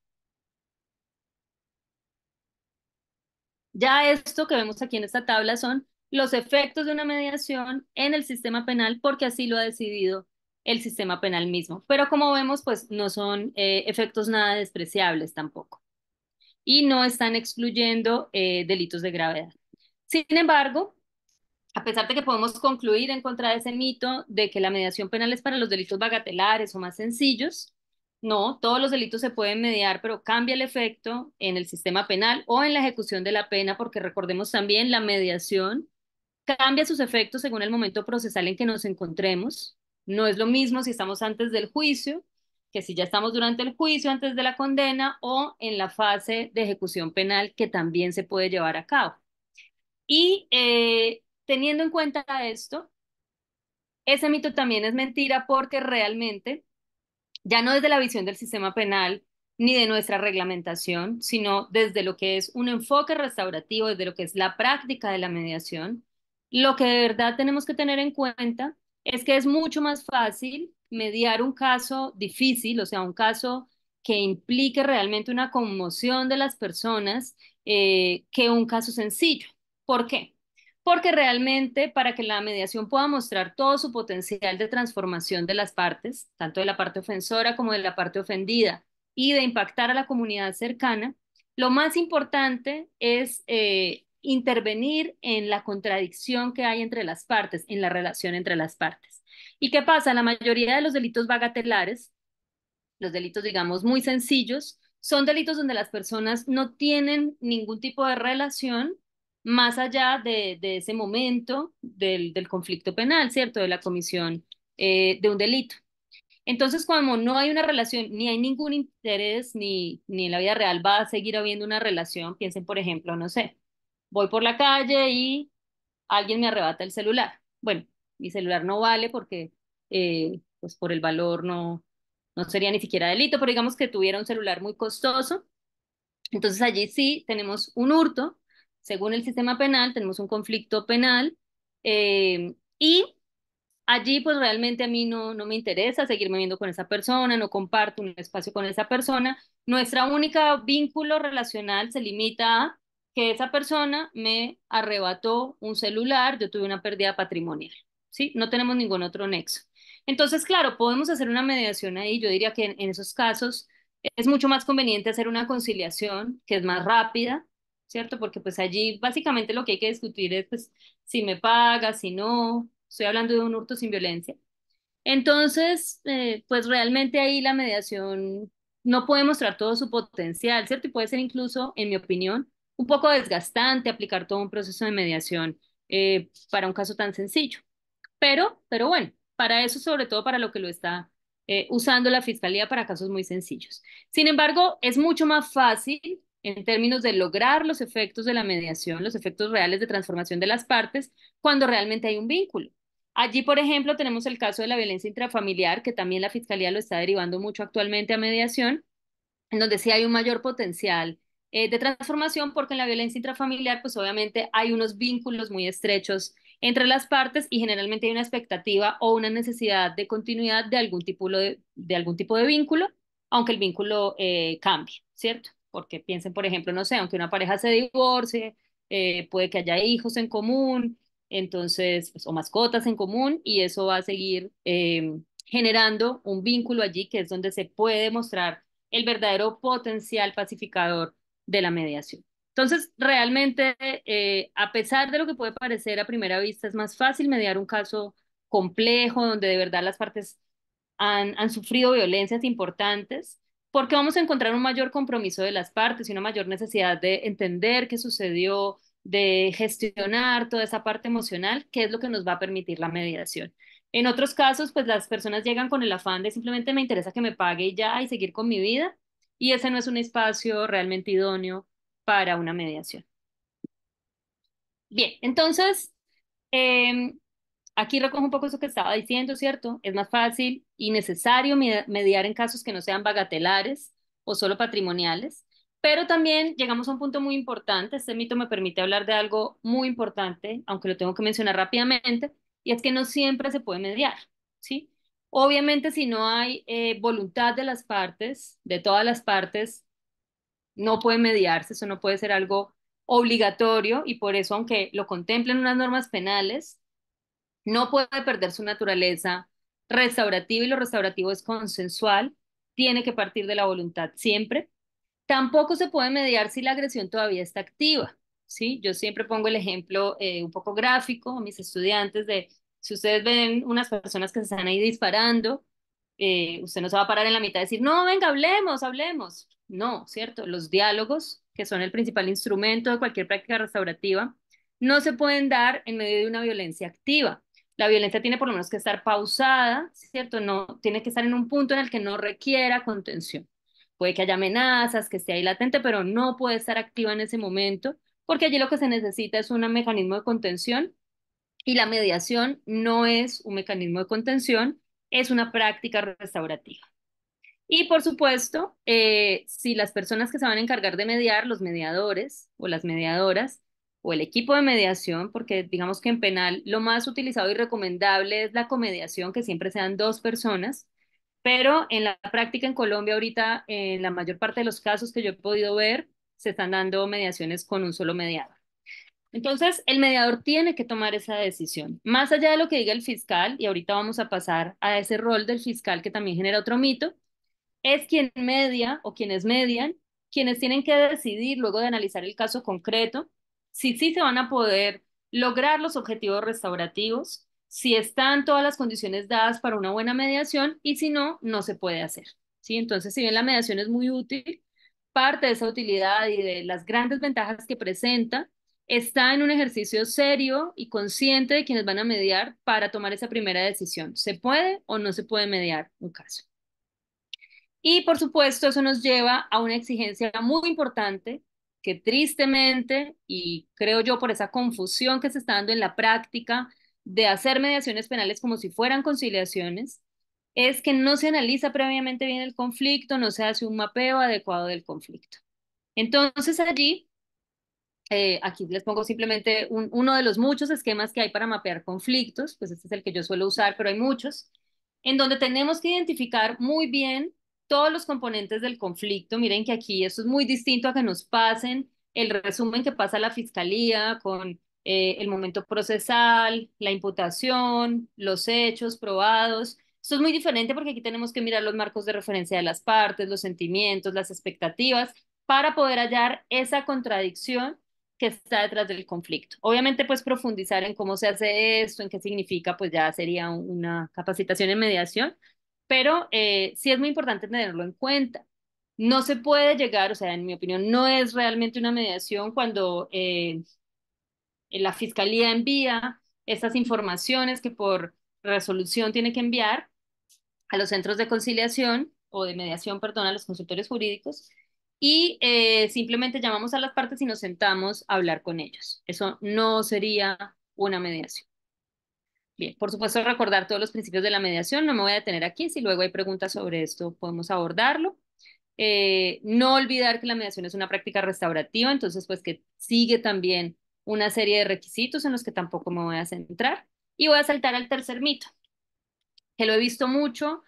Ya esto que vemos aquí en esta tabla son los efectos de una mediación en el sistema penal porque así lo ha decidido el sistema penal mismo. Pero como vemos, pues no son efectos nada despreciables tampoco y no están excluyendo delitos de gravedad. Sin embargo, a pesar de que podemos concluir en contra de ese mito de que la mediación penal es para los delitos bagatelares o más sencillos, no, todos los delitos se pueden mediar, pero cambia el efecto en el sistema penal o en la ejecución de la pena, porque recordemos también la mediación cambia sus efectos según el momento procesal en que nos encontremos. No es lo mismo si estamos antes del juicio que si ya estamos durante el juicio, antes de la condena o en la fase de ejecución penal que también se puede llevar a cabo. Y teniendo en cuenta esto, ese mito también es mentira porque realmente, ya no desde la visión del sistema penal ni de nuestra reglamentación, sino desde lo que es un enfoque restaurativo, desde lo que es la práctica de la mediación, lo que de verdad tenemos que tener en cuenta es que es mucho más fácil mediar un caso difícil, o sea, un caso que implique realmente una conmoción de las personas, que un caso sencillo. ¿Por qué? Porque realmente para que la mediación pueda mostrar todo su potencial de transformación de las partes, tanto de la parte ofensora como de la parte ofendida, y de impactar a la comunidad cercana, lo más importante es intervenir en la contradicción que hay entre las partes, en la relación entre las partes. ¿Y qué pasa? La mayoría de los delitos bagatelares, los delitos, digamos, muy sencillos, son delitos donde las personas no tienen ningún tipo de relación más allá de ese momento del conflicto penal, ¿cierto? De la comisión de un delito. Entonces, como no hay una relación, ni hay ningún interés, ni en la vida real va a seguir habiendo una relación, piensen, por ejemplo, no sé, voy por la calle y alguien me arrebata el celular. Bueno, mi celular no vale porque, pues por el valor no sería ni siquiera delito, pero digamos que tuviera un celular muy costoso. Entonces allí sí tenemos un hurto, según el sistema penal, tenemos un conflicto penal y allí pues realmente a mí no me interesa seguirme viendo con esa persona, no comparto un espacio con esa persona. Nuestra única vínculo relacional se limita a que esa persona me arrebató un celular, yo tuve una pérdida patrimonial, ¿sí? No tenemos ningún otro nexo. Entonces, claro, podemos hacer una mediación ahí. Yo diría que en esos casos es mucho más conveniente hacer una conciliación que es más rápida, ¿cierto? Porque pues allí básicamente lo que hay que discutir es pues si me paga, si no. Estoy hablando de un hurto sin violencia. Entonces, pues realmente ahí la mediación no puede mostrar todo su potencial, ¿cierto? Y puede ser incluso, en mi opinión, un poco desgastante aplicar todo un proceso de mediación para un caso tan sencillo. Pero bueno, para eso, sobre todo para lo que lo está usando la fiscalía para casos muy sencillos. Sin embargo, es mucho más fácil en términos de lograr los efectos de la mediación, los efectos reales de transformación de las partes, cuando realmente hay un vínculo. Allí, por ejemplo, tenemos el caso de la violencia intrafamiliar, que también la fiscalía lo está derivando mucho actualmente a mediación, en donde sí hay un mayor potencial de transformación, porque en la violencia intrafamiliar, pues obviamente hay unos vínculos muy estrechos entre las partes y generalmente hay una expectativa o una necesidad de continuidad de algún tipo de vínculo, aunque el vínculo cambie, ¿cierto? Porque piensen, por ejemplo, no sé, aunque una pareja se divorcie, puede que haya hijos en común, entonces, pues, o mascotas en común, y eso va a seguir generando un vínculo allí que es donde se puede mostrar el verdadero potencial pacificador de la mediación. Entonces, realmente, a pesar de lo que puede parecer a primera vista, es más fácil mediar un caso complejo donde de verdad las partes han sufrido violencias importantes, porque vamos a encontrar un mayor compromiso de las partes y una mayor necesidad de entender qué sucedió, de gestionar toda esa parte emocional, que es lo que nos va a permitir la mediación. En otros casos, pues las personas llegan con el afán de simplemente me interesa que me pague y ya y seguir con mi vida, y ese no es un espacio realmente idóneo para una mediación. Bien, entonces, eh, aquí recojo un poco eso que estaba diciendo, ¿cierto? Es más fácil y necesario mediar en casos que no sean bagatelares o solo patrimoniales, pero también llegamos a un punto muy importante. Este mito me permite hablar de algo muy importante, aunque lo tengo que mencionar rápidamente, y es que no siempre se puede mediar, ¿sí? Obviamente, si no hay voluntad de las partes, de todas las partes, no puede mediarse, eso no puede ser algo obligatorio y por eso, aunque lo contemplen unas normas penales, no puede perder su naturaleza restaurativa y lo restaurativo es consensual, tiene que partir de la voluntad siempre. Tampoco se puede mediar si la agresión todavía está activa, ¿sí? Yo siempre pongo el ejemplo un poco gráfico a mis estudiantes de si ustedes ven unas personas que se están ahí disparando, usted no se va a parar en la mitad y decir, no, venga, hablemos, hablemos. No, ¿cierto? Los diálogos, que son el principal instrumento de cualquier práctica restaurativa, no se pueden dar en medio de una violencia activa. La violencia tiene por lo menos que estar pausada, ¿cierto? No, tiene que estar en un punto en el que no requiera contención. Puede que haya amenazas, que esté ahí latente, pero no puede estar activa en ese momento, porque allí lo que se necesita es un mecanismo de contención y la mediación no es un mecanismo de contención, es una práctica restaurativa. Y por supuesto, si las personas que se van a encargar de mediar, los mediadores o las mediadoras o el equipo de mediación, porque digamos que en penal lo más utilizado y recomendable es la comediación, que siempre sean dos personas, pero en la práctica en Colombia ahorita, en la mayor parte de los casos que yo he podido ver, se están dando mediaciones con un solo mediador. Entonces, el mediador tiene que tomar esa decisión. Más allá de lo que diga el fiscal, y ahorita vamos a pasar a ese rol del fiscal que también genera otro mito, es quien media o quienes median, quienes tienen que decidir luego de analizar el caso concreto si sí se van a poder lograr los objetivos restaurativos, si están todas las condiciones dadas para una buena mediación y si no, no se puede hacer. ¿Sí? Entonces, si bien la mediación es muy útil, parte de esa utilidad y de las grandes ventajas que presenta está en un ejercicio serio y consciente de quienes van a mediar para tomar esa primera decisión. ¿Se puede o no se puede mediar un caso? Y por supuesto, eso nos lleva a una exigencia muy importante que tristemente, y creo yo por esa confusión que se está dando en la práctica de hacer mediaciones penales como si fueran conciliaciones, es que no se analiza previamente bien el conflicto, no se hace un mapeo adecuado del conflicto. Entonces allí, aquí les pongo simplemente uno de los muchos esquemas que hay para mapear conflictos, pues este es el que yo suelo usar, pero hay muchos, en donde tenemos que identificar muy bien todos los componentes del conflicto. Miren que aquí esto es muy distinto a que nos pasen el resumen que pasa a la fiscalía con el momento procesal, la imputación, los hechos probados. Esto es muy diferente porque aquí tenemos que mirar los marcos de referencia de las partes, los sentimientos, las expectativas, para poder hallar esa contradicción que está detrás del conflicto. Obviamente, pues profundizar en cómo se hace esto, en qué significa, pues ya sería una capacitación en mediación, pero sí es muy importante tenerlo en cuenta. No se puede llegar, o sea, en mi opinión, no es realmente una mediación cuando la fiscalía envía estas informaciones que por resolución tiene que enviar a los centros de conciliación o de mediación, perdón, a los consultorios jurídicos y simplemente llamamos a las partes y nos sentamos a hablar con ellos. Eso no sería una mediación. Bien, por supuesto, recordar todos los principios de la mediación. No me voy a detener aquí. Si luego hay preguntas sobre esto, podemos abordarlo. No olvidar que la mediación es una práctica restaurativa, entonces pues que sigue también una serie de requisitos en los que tampoco me voy a centrar. Y voy a saltar al tercer mito, que lo he visto mucho,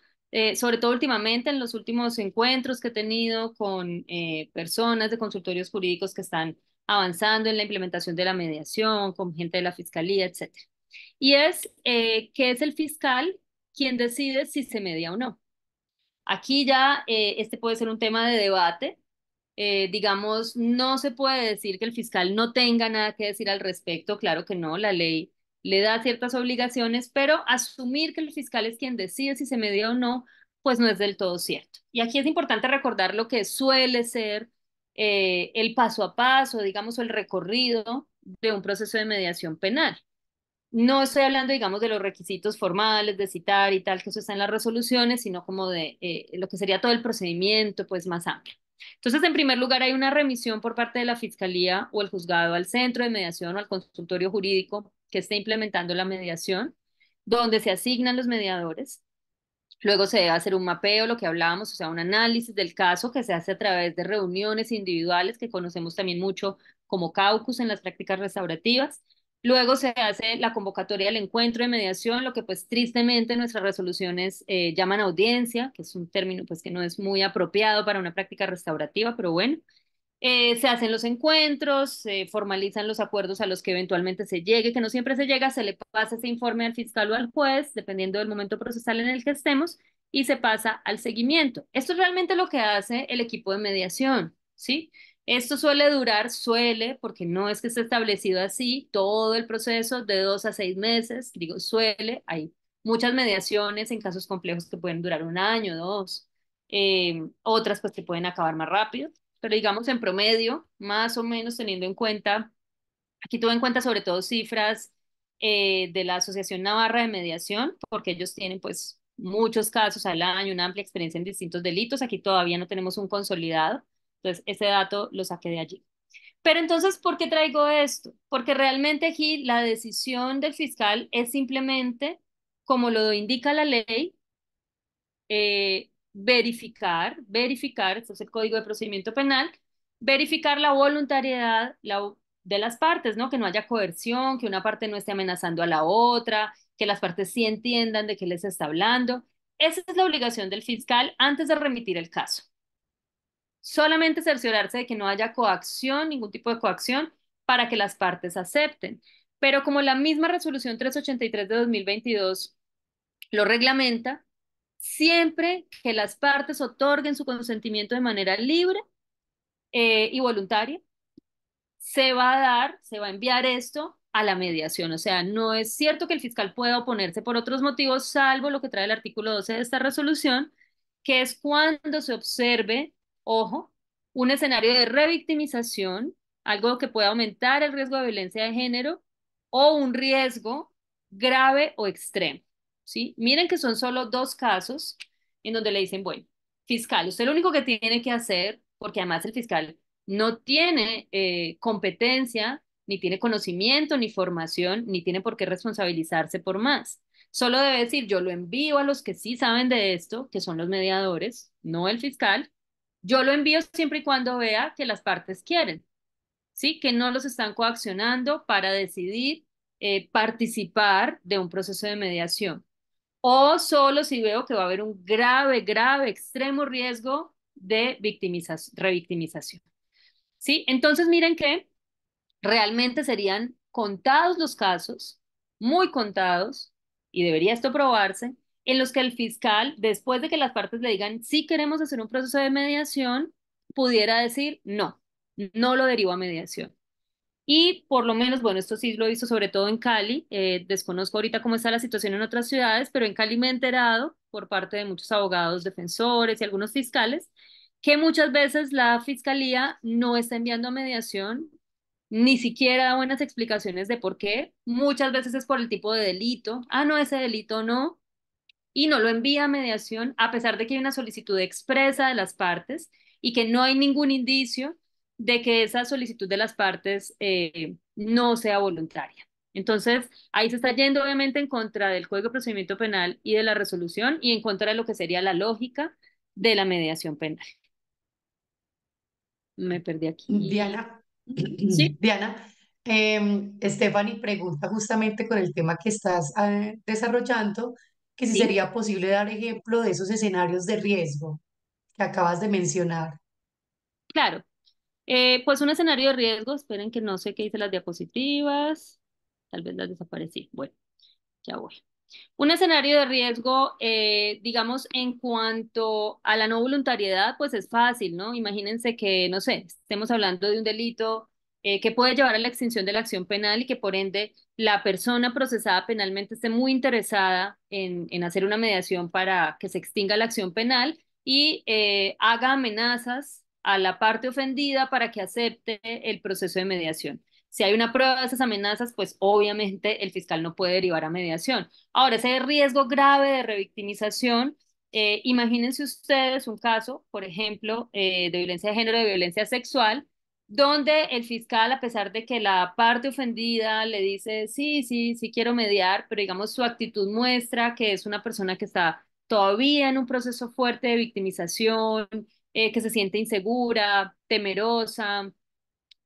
sobre todo últimamente en los últimos encuentros que he tenido con personas de consultorios jurídicos que están avanzando en la implementación de la mediación, con gente de la fiscalía, etcétera. Y es que es el fiscal quien decide si se media o no. Aquí ya este puede ser un tema de debate. Digamos, no se puede decir que el fiscal no tenga nada que decir al respecto, claro que no, la ley le da ciertas obligaciones, pero asumir que el fiscal es quien decide si se media o no, pues no es del todo cierto. Y aquí es importante recordar lo que suele ser el paso a paso, digamos, o el recorrido de un proceso de mediación penal. No estoy hablando, digamos, de los requisitos formales, de citar y tal, que eso está en las resoluciones, sino como de lo que sería todo el procedimiento, pues más amplio. Entonces, en primer lugar, hay una remisión por parte de la Fiscalía o el juzgado al centro de mediación o al consultorio jurídico que esté implementando la mediación, donde se asignan los mediadores. Luego se debe hacer un mapeo, lo que hablábamos, o sea, un análisis del caso que se hace a través de reuniones individuales que conocemos también mucho como caucus en las prácticas restaurativas. Luego se hace la convocatoria al encuentro de mediación, lo que pues tristemente nuestras resoluciones llaman audiencia, que es un término pues que no es muy apropiado para una práctica restaurativa, pero bueno. Se hacen los encuentros, se formalizan los acuerdos a los que eventualmente se llegue, que no siempre se llega, se le pasa ese informe al fiscal o al juez, dependiendo del momento procesal en el que estemos, y se pasa al seguimiento. Esto es realmente lo que hace el equipo de mediación, ¿sí? Esto suele, porque no es que esté establecido así, todo el proceso de 2 a 6 meses, digo, hay muchas mediaciones en casos complejos que pueden durar un año, dos, otras pues que pueden acabar más rápido, pero digamos en promedio, más o menos teniendo en cuenta, aquí tuve en cuenta sobre todo cifras de la Asociación Navarra de Mediación, porque ellos tienen pues muchos casos al año, una amplia experiencia en distintos delitos, aquí todavía no tenemos un consolidado, entonces ese dato lo saqué de allí. Pero entonces, ¿por qué traigo esto? Porque realmente aquí la decisión del fiscal es simplemente, como lo indica la ley, verificar, esto es el Código de Procedimiento Penal, verificar la voluntariedad de las partes, ¿no? Que no haya coerción, que una parte no esté amenazando a la otra, que las partes sí entiendan de qué les está hablando. Esa es la obligación del fiscal antes de remitir el caso. Solamente cerciorarse de que no haya coacción, ningún tipo de coacción, para que las partes acepten. Pero como la misma resolución 383 de 2022 lo reglamenta, siempre que las partes otorguen su consentimiento de manera libre y voluntaria, se va a enviar esto a la mediación. O sea, no es cierto que el fiscal pueda oponerse por otros motivos, salvo lo que trae el artículo 12 de esta resolución, que es cuando se observe, ojo, un escenario de revictimización, algo que pueda aumentar el riesgo de violencia de género o un riesgo grave o extremo. ¿Sí? Miren que son solo 2 casos en donde le dicen, bueno, fiscal, usted lo único que tiene que hacer, porque además el fiscal no tiene competencia, ni tiene conocimiento, ni formación, ni tiene por qué responsabilizarse por más. Solo debe decir, yo lo envío a los que sí saben de esto, que son los mediadores, no el fiscal. Yo lo envío siempre y cuando vea que las partes quieren, ¿sí? Que no los están coaccionando para decidir participar de un proceso de mediación. O solo si veo que va a haber un grave, grave, extremo riesgo de revictimización. ¿Sí? Entonces miren que realmente serían contados los casos, muy contados, y debería esto probarse, en los que el fiscal, después de que las partes le digan si queremos hacer un proceso de mediación, pudiera decir no, no lo derivo a mediación. Y por lo menos, bueno, esto sí lo he visto sobre todo en Cali, desconozco ahorita cómo está la situación en otras ciudades, pero en Cali me he enterado por parte de muchos abogados defensores y algunos fiscales que muchas veces la fiscalía no está enviando a mediación, ni siquiera da buenas explicaciones de por qué. Muchas veces es por el tipo de delito. Ah, no, ese delito no, y no lo envía a mediación a pesar de que hay una solicitud expresa de las partes y que no hay ningún indicio de que esa solicitud de las partes no sea voluntaria. Entonces, ahí se está yendo obviamente en contra del Código de Procedimiento Penal y de la resolución y en contra de lo que sería la lógica de la mediación penal. Me perdí aquí. Diana, Sí, Diana, Stephanie pregunta justamente con el tema que estás desarrollando, que si sí, sería posible dar ejemplo de esos escenarios de riesgo que acabas de mencionar. claro. Pues un escenario de riesgo, esperen que no sé qué dice las diapositivas, tal vez las desaparecí. Bueno, ya voy. Un escenario de riesgo, digamos, en cuanto a la no voluntariedad, pues es fácil, ¿no? Imagínense que, no sé, estemos hablando de un delito que puede llevar a la extinción de la acción penal y que por ende la persona procesada penalmente esté muy interesada en hacer una mediación para que se extinga la acción penal y haga amenazas a la parte ofendida para que acepte el proceso de mediación. Si hay una prueba de esas amenazas, pues obviamente el fiscal no puede derivar a mediación. Ahora, ese riesgo grave de revictimización, imagínense ustedes un caso, por ejemplo, de violencia de género, de violencia sexual, donde el fiscal, a pesar de que la parte ofendida le dice, sí, sí, sí quiero mediar, pero digamos su actitud muestra que es una persona que está todavía en un proceso fuerte de victimización, que se siente insegura, temerosa,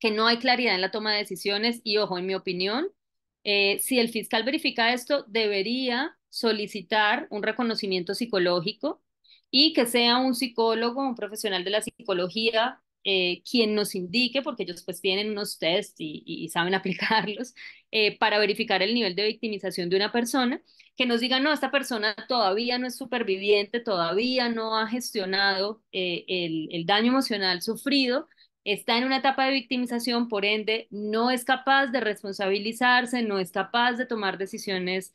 que no hay claridad en la toma de decisiones y, ojo, en mi opinión, si el fiscal verifica esto, debería solicitar un reconocimiento psicológico y que sea un psicólogo, un profesional de la psicología, quien nos indique, porque ellos pues tienen unos test y saben aplicarlos, para verificar el nivel de victimización de una persona, que nos diga, no, esta persona todavía no es superviviente, todavía no ha gestionado el daño emocional sufrido, está en una etapa de victimización, por ende, no es capaz de responsabilizarse, no es capaz de tomar decisiones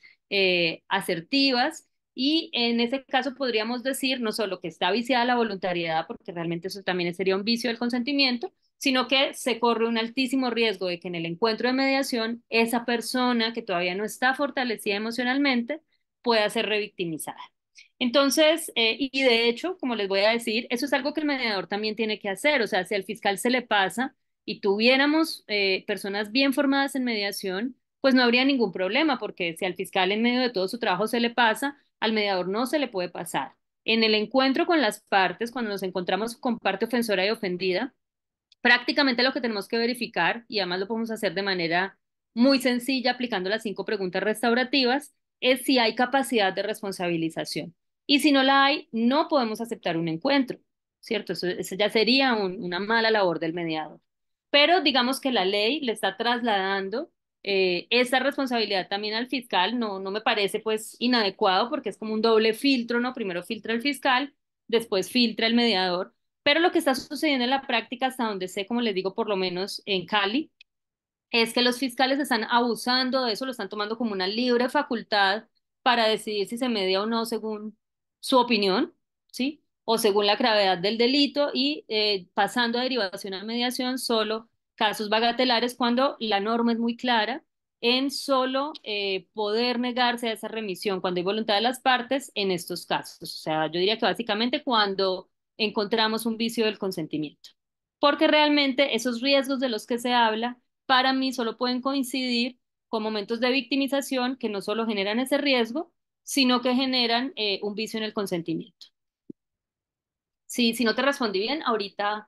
asertivas. Y en ese caso podríamos decir no solo que está viciada la voluntariedad, porque realmente eso también sería un vicio del consentimiento, sino que se corre un altísimo riesgo de que en el encuentro de mediación esa persona que todavía no está fortalecida emocionalmente pueda ser revictimizada. Entonces, y de hecho, como les voy a decir, eso es algo que el mediador también tiene que hacer. O sea, si al fiscal se le pasa y tuviéramos personas bien formadas en mediación, pues no habría ningún problema, porque si al fiscal en medio de todo su trabajo se le pasa, al mediador no se le puede pasar. En el encuentro con las partes, cuando nos encontramos con parte ofensora y ofendida, prácticamente lo que tenemos que verificar, y además lo podemos hacer de manera muy sencilla aplicando las 5 preguntas restaurativas, es si hay capacidad de responsabilización. Y si no la hay, no podemos aceptar un encuentro, ¿cierto? Eso ya sería una mala labor del mediador. Pero digamos que la ley le está trasladando esa responsabilidad también al fiscal, no, no me parece pues inadecuado porque es como un doble filtro, ¿no? Primero filtra el fiscal, después filtra el mediador, pero lo que está sucediendo en la práctica, hasta donde sé, como les digo, por lo menos en Cali, es que los fiscales están abusando de eso, lo están tomando como una libre facultad para decidir si se media o no según su opinión, ¿sí? O según la gravedad del delito y pasando a derivación a mediación solo casos bagatelares cuando la norma es muy clara en solo poder negarse a esa remisión cuando hay voluntad de las partes en estos casos. O sea, yo diría que básicamente cuando encontramos un vicio del consentimiento. Porque realmente esos riesgos de los que se habla para mí solo pueden coincidir con momentos de victimización que no solo generan ese riesgo, sino que generan un vicio en el consentimiento. Si no te respondí bien, ahorita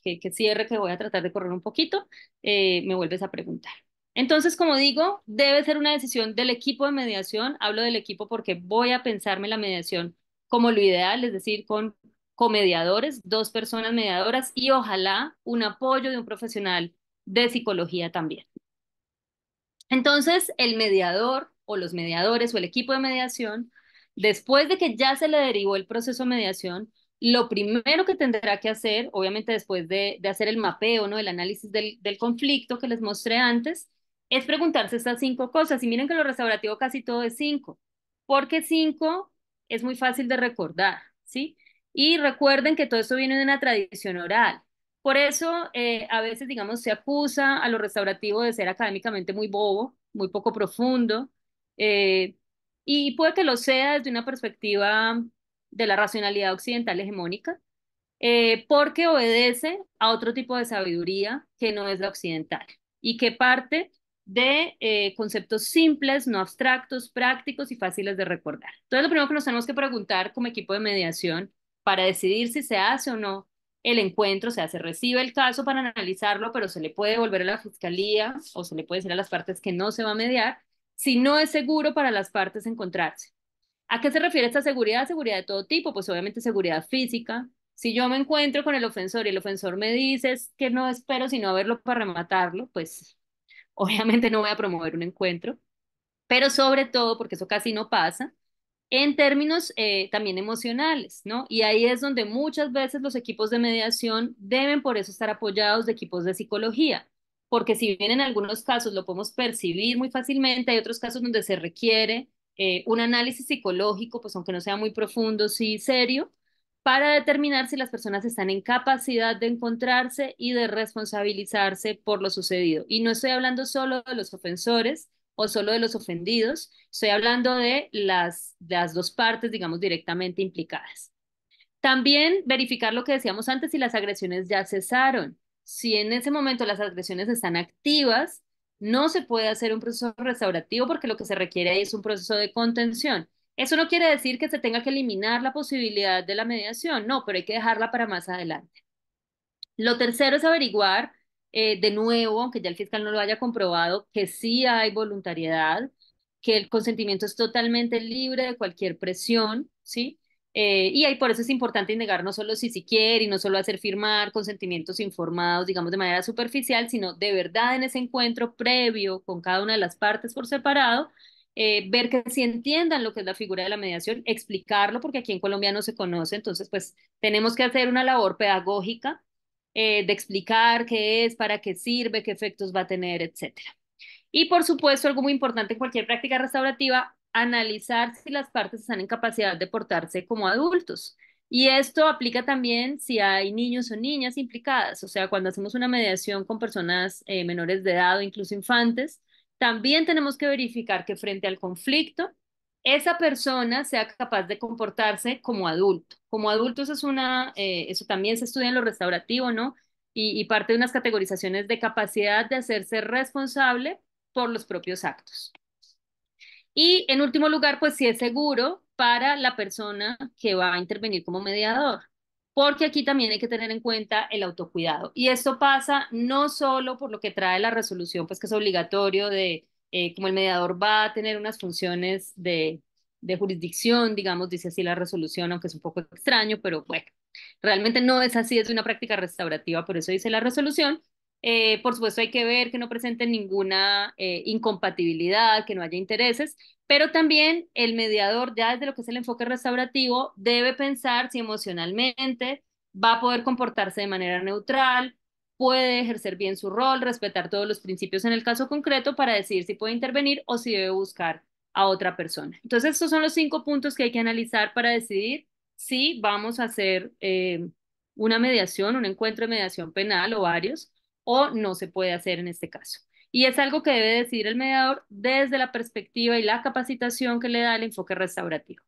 que cierre, que voy a tratar de correr un poquito, me vuelves a preguntar. Entonces, como digo, debe ser una decisión del equipo de mediación. Hablo del equipo porque voy a pensarme la mediación como lo ideal, es decir, con comediadores, 2 personas mediadoras y ojalá un apoyo de un profesional de psicología también. Entonces, el mediador o los mediadores o el equipo de mediación, después de que ya se le derivó el proceso de mediación, lo primero que tendrá que hacer, obviamente después de hacer el mapeo, ¿no? El análisis del conflicto que les mostré antes, es preguntarse estas 5 cosas. Y miren que lo restaurativo casi todo es 5, porque 5 es muy fácil de recordar, ¿sí? Y recuerden que todo esto viene de una tradición oral. Por eso, a veces, digamos, se acusa a lo restaurativo de ser académicamente muy bobo, muy poco profundo, eh, y puede que lo sea desde una perspectiva de la racionalidad occidental hegemónica, porque obedece a otro tipo de sabiduría que no es la occidental y que parte de conceptos simples, no abstractos, prácticos y fáciles de recordar. Entonces, lo primero que nos tenemos que preguntar como equipo de mediación para decidir si se hace o no el encuentro, o sea, se recibe el caso para analizarlo, pero se le puede devolver a la fiscalía o se le puede decir a las partes que no se va a mediar si no es seguro para las partes encontrarse. ¿A qué se refiere esta seguridad? Seguridad de todo tipo, pues obviamente seguridad física. Si yo me encuentro con el ofensor y el ofensor me dice que no espero sino verlo para rematarlo, pues obviamente no voy a promover un encuentro, pero sobre todo, porque eso casi no pasa, en términos también emocionales, ¿no? Y ahí es donde muchas veces los equipos de mediación deben por eso estar apoyados de equipos de psicología, porque si bien en algunos casos lo podemos percibir muy fácilmente, hay otros casos donde se requiere un análisis psicológico, pues aunque no sea muy profundo, sí serio, para determinar si las personas están en capacidad de encontrarse y de responsabilizarse por lo sucedido. Y no estoy hablando solo de los ofensores o solo de los ofendidos, estoy hablando de las dos partes, digamos, directamente implicadas. También verificar lo que decíamos antes, si las agresiones ya cesaron. Si en ese momento las agresiones están activas, no se puede hacer un proceso restaurativo porque lo que se requiere ahí es un proceso de contención. Eso no quiere decir que se tenga que eliminar la posibilidad de la mediación, no, pero hay que dejarla para más adelante. Lo tercero es averiguar, de nuevo, aunque ya el fiscal no lo haya comprobado, que sí hay voluntariedad, que el consentimiento es totalmente libre de cualquier presión, ¿sí? Y ahí por eso es importante negar no solo si quiere y no solo hacer firmar consentimientos informados, digamos, de manera superficial, sino de verdad en ese encuentro previo con cada una de las partes por separado, ver que sí entiendan lo que es la figura de la mediación, explicarlo, porque aquí en Colombia no se conoce, entonces pues tenemos que hacer una labor pedagógica de explicar qué es, para qué sirve, qué efectos va a tener, etcétera. Y por supuesto, algo muy importante en cualquier práctica restaurativa, analizar si las partes están en capacidad de portarse como adultos. Y esto aplica también si hay niños o niñas implicadas, o sea, cuando hacemos una mediación con personas menores de edad o incluso infantes, también tenemos que verificar que frente al conflicto, esa persona sea capaz de comportarse como adulto. Como adulto, eso también se estudia en lo restaurativo, ¿no? Y parte de unas categorizaciones de capacidad de hacerse responsable por los propios actos. Y en último lugar, pues si es seguro para la persona que va a intervenir como mediador, porque aquí también hay que tener en cuenta el autocuidado. Y esto pasa no solo por lo que trae la resolución, pues que es obligatorio de, como el mediador va a tener unas funciones de jurisdicción, digamos, dice así la resolución, aunque es un poco extraño, pero bueno, realmente no es así, es una práctica restaurativa, por eso dice la resolución. Por supuesto, hay que ver que no presenten ninguna incompatibilidad, que no haya intereses, pero también el mediador, ya desde lo que es el enfoque restaurativo, debe pensar si emocionalmente va a poder comportarse de manera neutral, puede ejercer bien su rol, respetar todos los principios en el caso concreto para decidir si puede intervenir o si debe buscar a otra persona. Entonces, estos son los 5 puntos que hay que analizar para decidir si vamos a hacer una mediación, un encuentro de mediación penal o varios, o no se puede hacer en este caso. Y es algo que debe decidir el mediador desde la perspectiva y la capacitación que le da el enfoque restaurativo.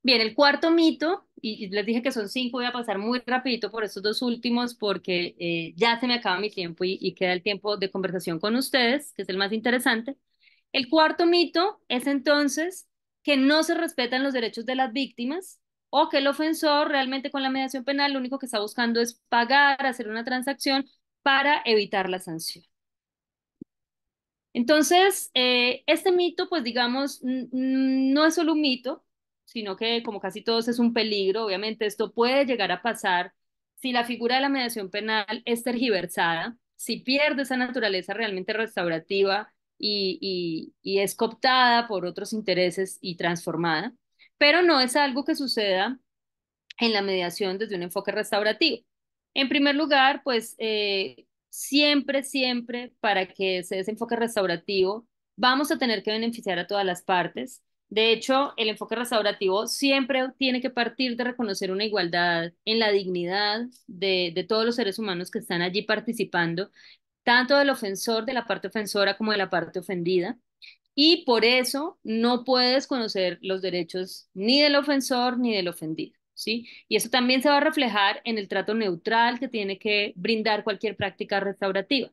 Bien, el cuarto mito, y les dije que son 5, voy a pasar muy rapidito por estos dos últimos porque ya se me acaba mi tiempo y queda el tiempo de conversación con ustedes, que es el más interesante. El cuarto mito es entonces que no se respetan los derechos de las víctimas o que el ofensor realmente con la mediación penal lo único que está buscando es pagar, hacer una transacción para evitar la sanción. Entonces, este mito, pues digamos, no es solo un mito, sino que como casi todos es un peligro. Obviamente esto puede llegar a pasar si la figura de la mediación penal es tergiversada, si pierde esa naturaleza realmente restaurativa y es cooptada por otros intereses y transformada, pero no es algo que suceda en la mediación desde un enfoque restaurativo. En primer lugar, pues siempre, siempre para que se dé ese enfoque restaurativo, vamos a tener que beneficiar a todas las partes. De hecho, el enfoque restaurativo siempre tiene que partir de reconocer una igualdad en la dignidad de todos los seres humanos que están allí participando, tanto del ofensor, de la parte ofensora, como de la parte ofendida. Y por eso no puedes conocer los derechos ni del ofensor ni del ofendido, ¿sí? Y eso también se va a reflejar en el trato neutral que tiene que brindar cualquier práctica restaurativa.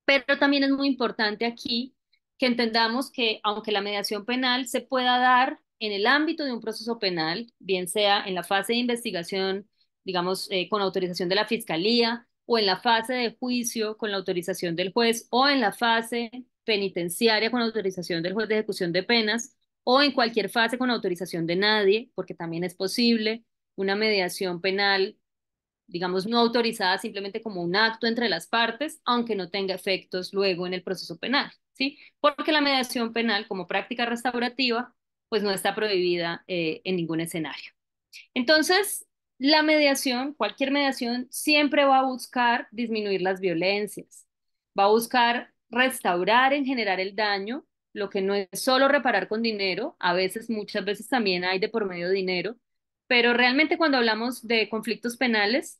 Pero también es muy importante aquí que entendamos que aunque la mediación penal se pueda dar en el ámbito de un proceso penal, bien sea en la fase de investigación, digamos, con autorización de la fiscalía, o en la fase de juicio con la autorización del juez, o en la fase penitenciaria con autorización del juez de ejecución de penas, o en cualquier fase con autorización de nadie, porque también es posible una mediación penal, digamos, no autorizada simplemente como un acto entre las partes, aunque no tenga efectos luego en el proceso penal, ¿sí? Porque la mediación penal como práctica restaurativa, pues no está prohibida en ningún escenario. Entonces, la mediación, cualquier mediación, siempre va a buscar disminuir las violencias, va a buscar restaurar en generar el daño, lo que no es solo reparar con dinero, a veces, muchas veces también hay de por medio dinero, pero realmente cuando hablamos de conflictos penales,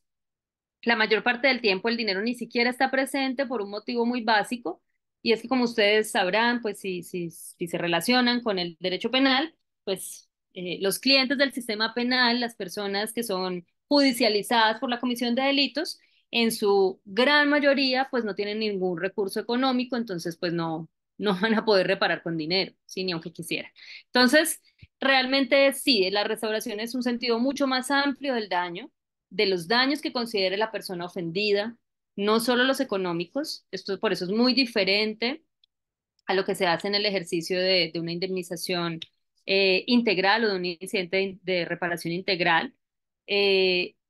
la mayor parte del tiempo el dinero ni siquiera está presente por un motivo muy básico, y es que como ustedes sabrán, pues si se relacionan con el derecho penal, pues los clientes del sistema penal, las personas que son judicializadas por la comisión de delitos, en su gran mayoría, pues no tienen ningún recurso económico, entonces pues no van a poder reparar con dinero, ¿sí? Ni aunque quisieran. Entonces, realmente sí, la restauración es un sentido mucho más amplio del daño, de los daños que considere la persona ofendida, no solo los económicos. Esto por eso es muy diferente a lo que se hace en el ejercicio de una indemnización integral o de un incidente de reparación integral.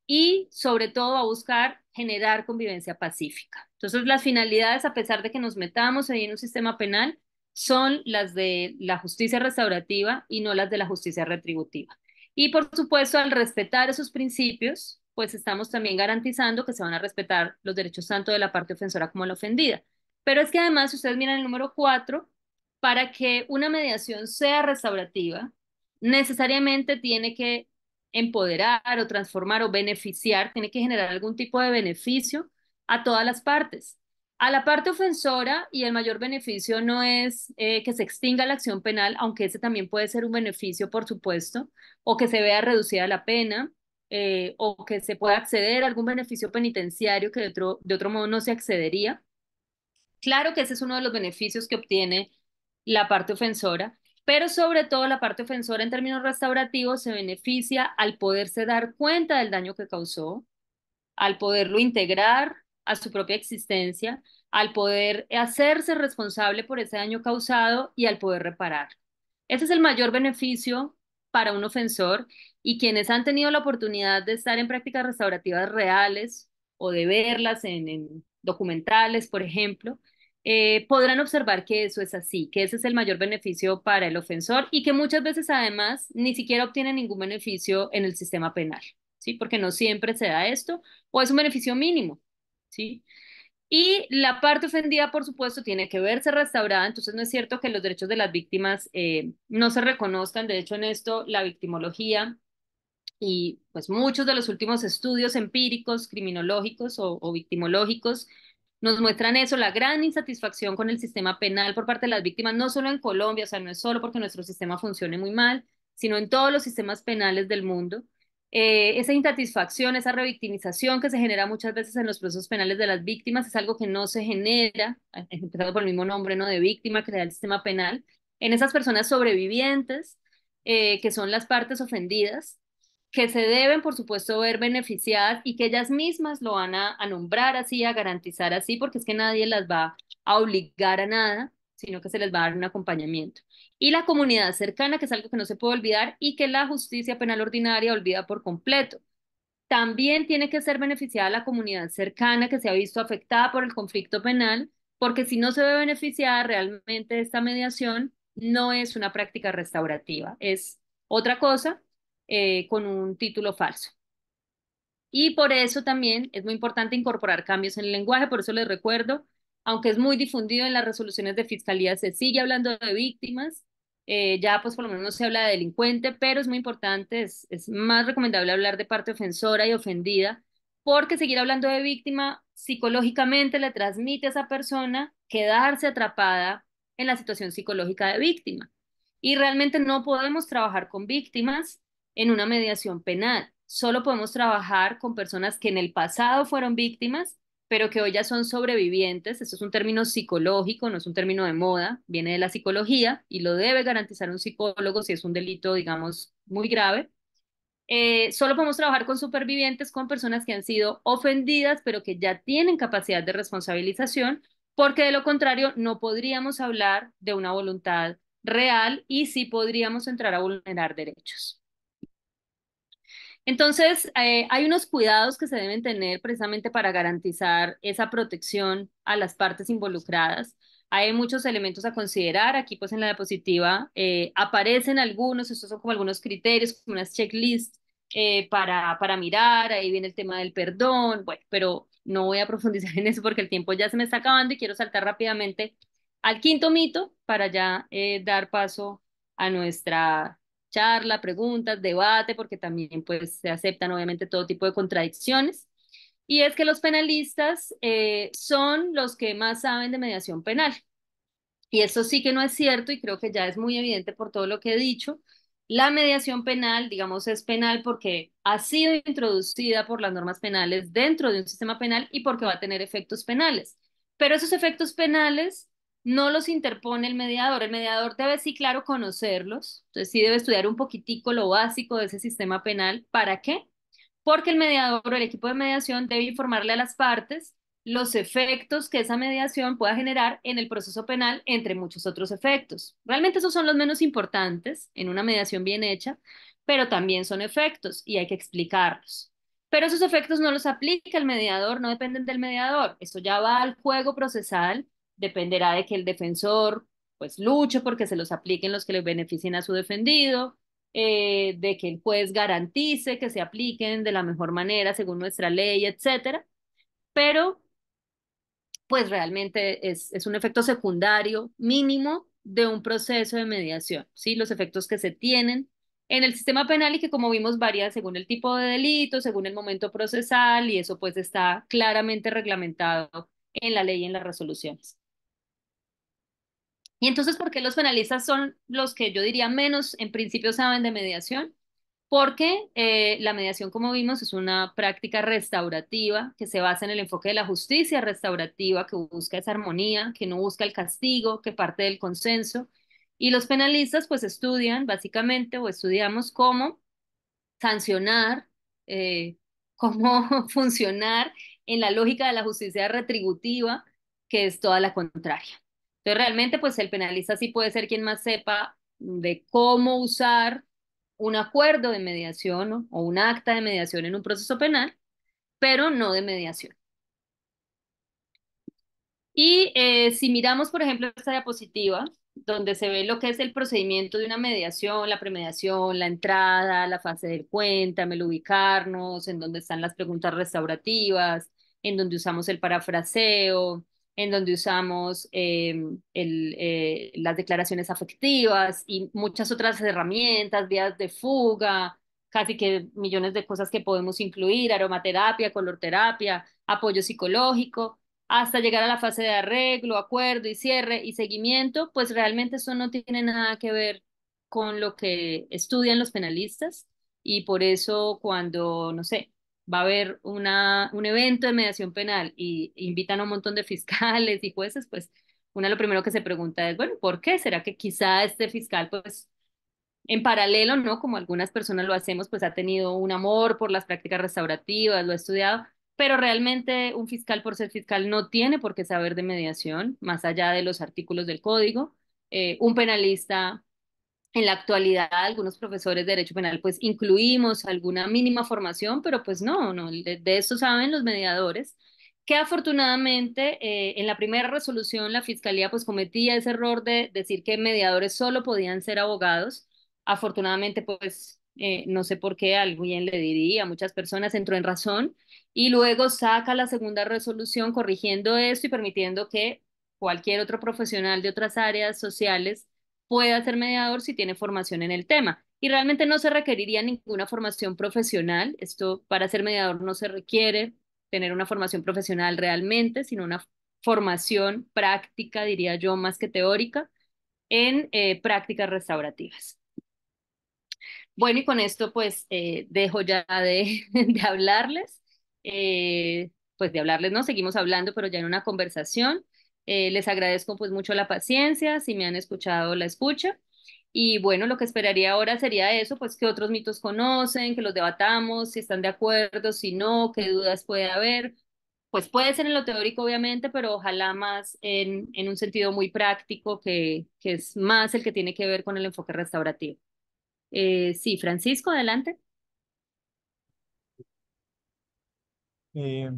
Y sobre todo a buscar generar convivencia pacífica. Entonces, las finalidades, a pesar de que nos metamos ahí en un sistema penal, son las de la justicia restaurativa y no las de la justicia retributiva. Y por supuesto, al respetar esos principios, pues estamos también garantizando que se van a respetar los derechos tanto de la parte ofensora como de la ofendida. Pero es que además, si ustedes miran el número 4, para que una mediación sea restaurativa, necesariamente tiene que empoderar o transformar o beneficiar, tiene que generar algún tipo de beneficio a todas las partes. A la parte ofensora, y el mayor beneficio no es que se extinga la acción penal, aunque ese también puede ser un beneficio, por supuesto, o que se vea reducida la pena, o que se pueda acceder a algún beneficio penitenciario que de otro modo no se accedería. Claro que ese es uno de los beneficios que obtiene la parte ofensora, pero sobre todo la parte ofensora en términos restaurativos se beneficia al poderse dar cuenta del daño que causó, al poderlo integrar a su propia existencia, al poder hacerse responsable por ese daño causado y al poder reparar. Ese es el mayor beneficio para un ofensor, y quienes han tenido la oportunidad de estar en prácticas restaurativas reales o de verlas en documentales, por ejemplo, podrán observar que eso es así, que ese es el mayor beneficio para el ofensor y que muchas veces además ni siquiera obtiene ningún beneficio en el sistema penal, ¿sí? Porque no siempre se da esto o es un beneficio mínimo, ¿sí? Y la parte ofendida, por supuesto, tiene que verse restaurada. Entonces, no es cierto que los derechos de las víctimas no se reconozcan. De hecho, en esto, la victimología y pues muchos de los últimos estudios empíricos, criminológicos o victimológicos, nos muestran eso, la gran insatisfacción con el sistema penal por parte de las víctimas, no solo en Colombia, o sea, no es solo porque nuestro sistema funcione muy mal, sino en todos los sistemas penales del mundo. Esa insatisfacción, esa revictimización que se genera muchas veces en los procesos penales de las víctimas es algo que no se genera, empezando por el mismo nombre, ¿no? De víctima que le da el sistema penal, en esas personas sobrevivientes, que son las partes ofendidas, que se deben, por supuesto, ver beneficiadas y que ellas mismas lo van a nombrar así, a garantizar así, porque es que nadie las va a obligar a nada, sino que se les va a dar un acompañamiento. Y la comunidad cercana, que es algo que no se puede olvidar y que la justicia penal ordinaria olvida por completo. También tiene que ser beneficiada la comunidad cercana que se ha visto afectada por el conflicto penal, porque si no se ve beneficiada realmente esta mediación, no es una práctica restaurativa, es otra cosa, con un título falso. Y por eso también es muy importante incorporar cambios en el lenguaje, por eso les recuerdo, aunque es muy difundido en las resoluciones de fiscalía, se sigue hablando de víctimas, ya pues por lo menos no se habla de delincuente, pero es muy importante, es más recomendable hablar de parte ofensora y ofendida, porque seguir hablando de víctima psicológicamente le transmite a esa persona quedarse atrapada en la situación psicológica de víctima. Y realmente no podemos trabajar con víctimas en una mediación penal. Solo podemos trabajar con personas que en el pasado fueron víctimas, pero que hoy ya son sobrevivientes. Eso es un término psicológico, no es un término de moda, viene de la psicología y lo debe garantizar un psicólogo si es un delito, digamos, muy grave. Solo podemos trabajar con supervivientes, con personas que han sido ofendidas, pero que ya tienen capacidad de responsabilización, porque de lo contrario no podríamos hablar de una voluntad real y sí podríamos entrar a vulnerar derechos. Entonces, hay unos cuidados que se deben tener precisamente para garantizar esa protección a las partes involucradas. Hay muchos elementos a considerar. Aquí, pues, en la diapositiva aparecen algunos, estos son como algunos criterios, como unas checklists para mirar. Ahí viene el tema del perdón. Bueno, pero no voy a profundizar en eso porque el tiempo ya se me está acabando y quiero saltar rápidamente al quinto mito para ya dar paso a nuestra charla, preguntas, debate, porque también pues se aceptan obviamente todo tipo de contradicciones. Y es que los penalistas son los que más saben de mediación penal. Y eso sí que no es cierto y creo que ya es muy evidente por todo lo que he dicho. La mediación penal, digamos, es penal porque ha sido introducida por las normas penales dentro de un sistema penal y porque va a tener efectos penales. Pero esos efectos penales no los interpone el mediador. El mediador debe, sí, claro, conocerlos. Entonces sí debe estudiar un poquitico lo básico de ese sistema penal. ¿Para qué? Porque el mediador o el equipo de mediación debe informarle a las partes los efectos que esa mediación pueda generar en el proceso penal, entre muchos otros efectos. Realmente esos son los menos importantes en una mediación bien hecha, pero también son efectos y hay que explicarlos. Pero esos efectos no los aplica el mediador, no dependen del mediador. Eso ya va al juego procesal, dependerá de que el defensor pues luche porque se los apliquen los que le beneficien a su defendido, de que el juez garantice que se apliquen de la mejor manera según nuestra ley, etcétera. Pero pues realmente es un efecto secundario mínimo de un proceso de mediación, ¿sí? Los efectos que se tienen en el sistema penal y que como vimos varía según el tipo de delito, según el momento procesal y eso pues está claramente reglamentado en la ley y en las resoluciones. Y entonces, ¿por qué los penalistas son los que yo diría menos en principio saben de mediación? Porque la mediación, como vimos, es una práctica restaurativa que se basa en el enfoque de la justicia restaurativa, que busca esa armonía, que no busca el castigo, que parte del consenso. Y los penalistas, pues, estudian básicamente o estudiamos cómo sancionar, cómo funcionar en la lógica de la justicia retributiva, que es toda la contraria. Entonces, realmente, pues el penalista sí puede ser quien más sepa de cómo usar un acuerdo de mediación, ¿no? O un acta de mediación en un proceso penal, pero no de mediación. Y si miramos, por ejemplo, esta diapositiva, donde se ve lo que es el procedimiento de una mediación, la premediación, la entrada, la fase del cuéntamelo, ubicarnos, en donde están las preguntas restaurativas, en donde usamos el parafraseo, en donde usamos las declaraciones afectivas y muchas otras herramientas, vías de fuga, casi que millones de cosas que podemos incluir, aromaterapia, colorterapia, apoyo psicológico hasta llegar a la fase de arreglo, acuerdo y cierre y seguimiento, pues realmente eso no tiene nada que ver con lo que estudian los penalistas y por eso cuando, no sé, va a haber un evento de mediación penal y invitan a un montón de fiscales y jueces, pues uno lo primero que se pregunta es, bueno, ¿por qué? ¿Será que quizá este fiscal, pues en paralelo, ¿no? Como algunas personas lo hacemos, pues ha tenido un amor por las prácticas restaurativas, lo ha estudiado, pero realmente un fiscal por ser fiscal no tiene por qué saber de mediación, más allá de los artículos del código. Un penalista, en la actualidad, algunos profesores de derecho penal, pues incluimos alguna mínima formación, pero pues no, de eso saben los mediadores que afortunadamente en la primera resolución la fiscalía pues cometía ese error de decir que mediadores solo podían ser abogados. Afortunadamente pues no sé por qué, alguien le diría, muchas personas entró en razón y luego saca la segunda resolución corrigiendo esto y permitiendo que cualquier otro profesional de otras áreas sociales pueda ser mediador si tiene formación en el tema. Y realmente no se requeriría ninguna formación profesional. Esto para ser mediador no se requiere tener una formación profesional realmente, sino una formación práctica, diría yo, más que teórica, en prácticas restaurativas. Bueno, y con esto pues dejo ya de hablarles, pues de hablarles no, seguimos hablando, pero ya en una conversación. Les agradezco pues mucho la paciencia, si me han escuchado la escucha. Y bueno, lo que esperaría ahora sería eso, pues que otros mitos conocen, que los debatamos, si están de acuerdo, si no, qué dudas puede haber. Pues puede ser en lo teórico, obviamente, pero ojalá más en un sentido muy práctico, que es más el que tiene que ver con el enfoque restaurativo. Sí, Francisco, adelante. Eh,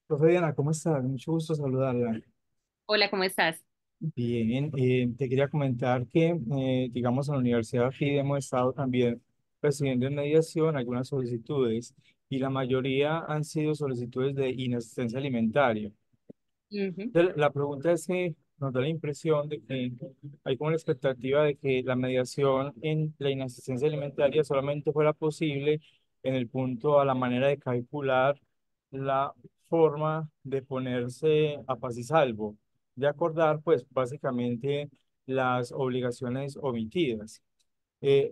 Profe Diana, ¿cómo estás? Mucho gusto saludarla. Hola, ¿cómo estás? Bien, te quería comentar que, digamos, en la Universidad FIDE hemos estado también recibiendo en mediación algunas solicitudes y la mayoría han sido solicitudes de inasistencia alimentaria. Ujú, La pregunta es que nos da la impresión de que hay como la expectativa de que la mediación en la inasistencia alimentaria solamente fuera posible en el punto a la manera de calcular la forma de ponerse a paz y salvo, de acordar pues básicamente las obligaciones omitidas.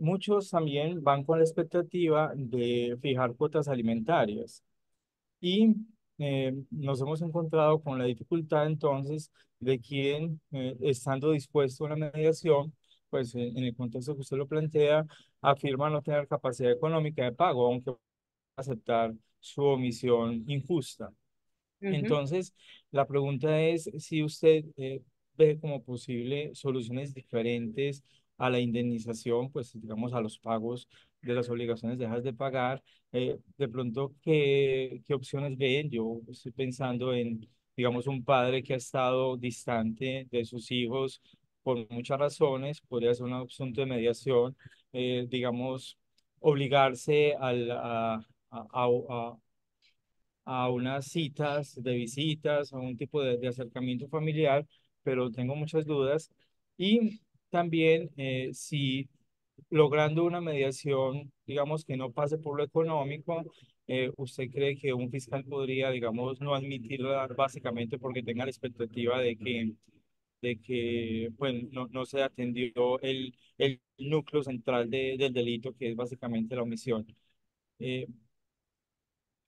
Muchos también van con la expectativa de fijar cuotas alimentarias. Y nos hemos encontrado con la dificultad entonces de quien, estando dispuesto a una mediación, pues en el contexto que usted lo plantea, afirma no tener capacidad económica de pago, aunque aceptar su omisión injusta. ujú, Entonces, la pregunta es si usted ve como posible soluciones diferentes a la indemnización, pues digamos a los pagos de las obligaciones dejas de pagar. De pronto, ¿qué opciones ven? Yo estoy pensando en, digamos, un padre que ha estado distante de sus hijos por muchas razones, podría ser un asunto de mediación, digamos, obligarse a unas citas de visitas, a un tipo de acercamiento familiar, pero tengo muchas dudas. Y también si logrando una mediación, digamos que no pase por lo económico, ¿usted cree que un fiscal podría, digamos, no admitirla básicamente porque tenga la expectativa de que pues, no se atendió el núcleo central del delito, que es básicamente la omisión? Eh,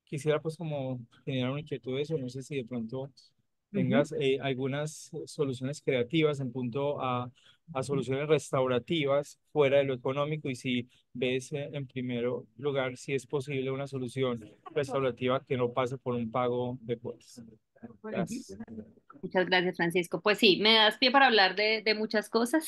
Quisiera pues como generar una inquietud de eso, no sé si de pronto ujú. tengas algunas soluciones creativas en punto a soluciones restaurativas fuera de lo económico y si ves en primer lugar si es posible una solución restaurativa que no pase por un pago de cuotas. Ujú. Gracias. Muchas gracias, Francisco. Pues sí, me das pie para hablar de muchas cosas,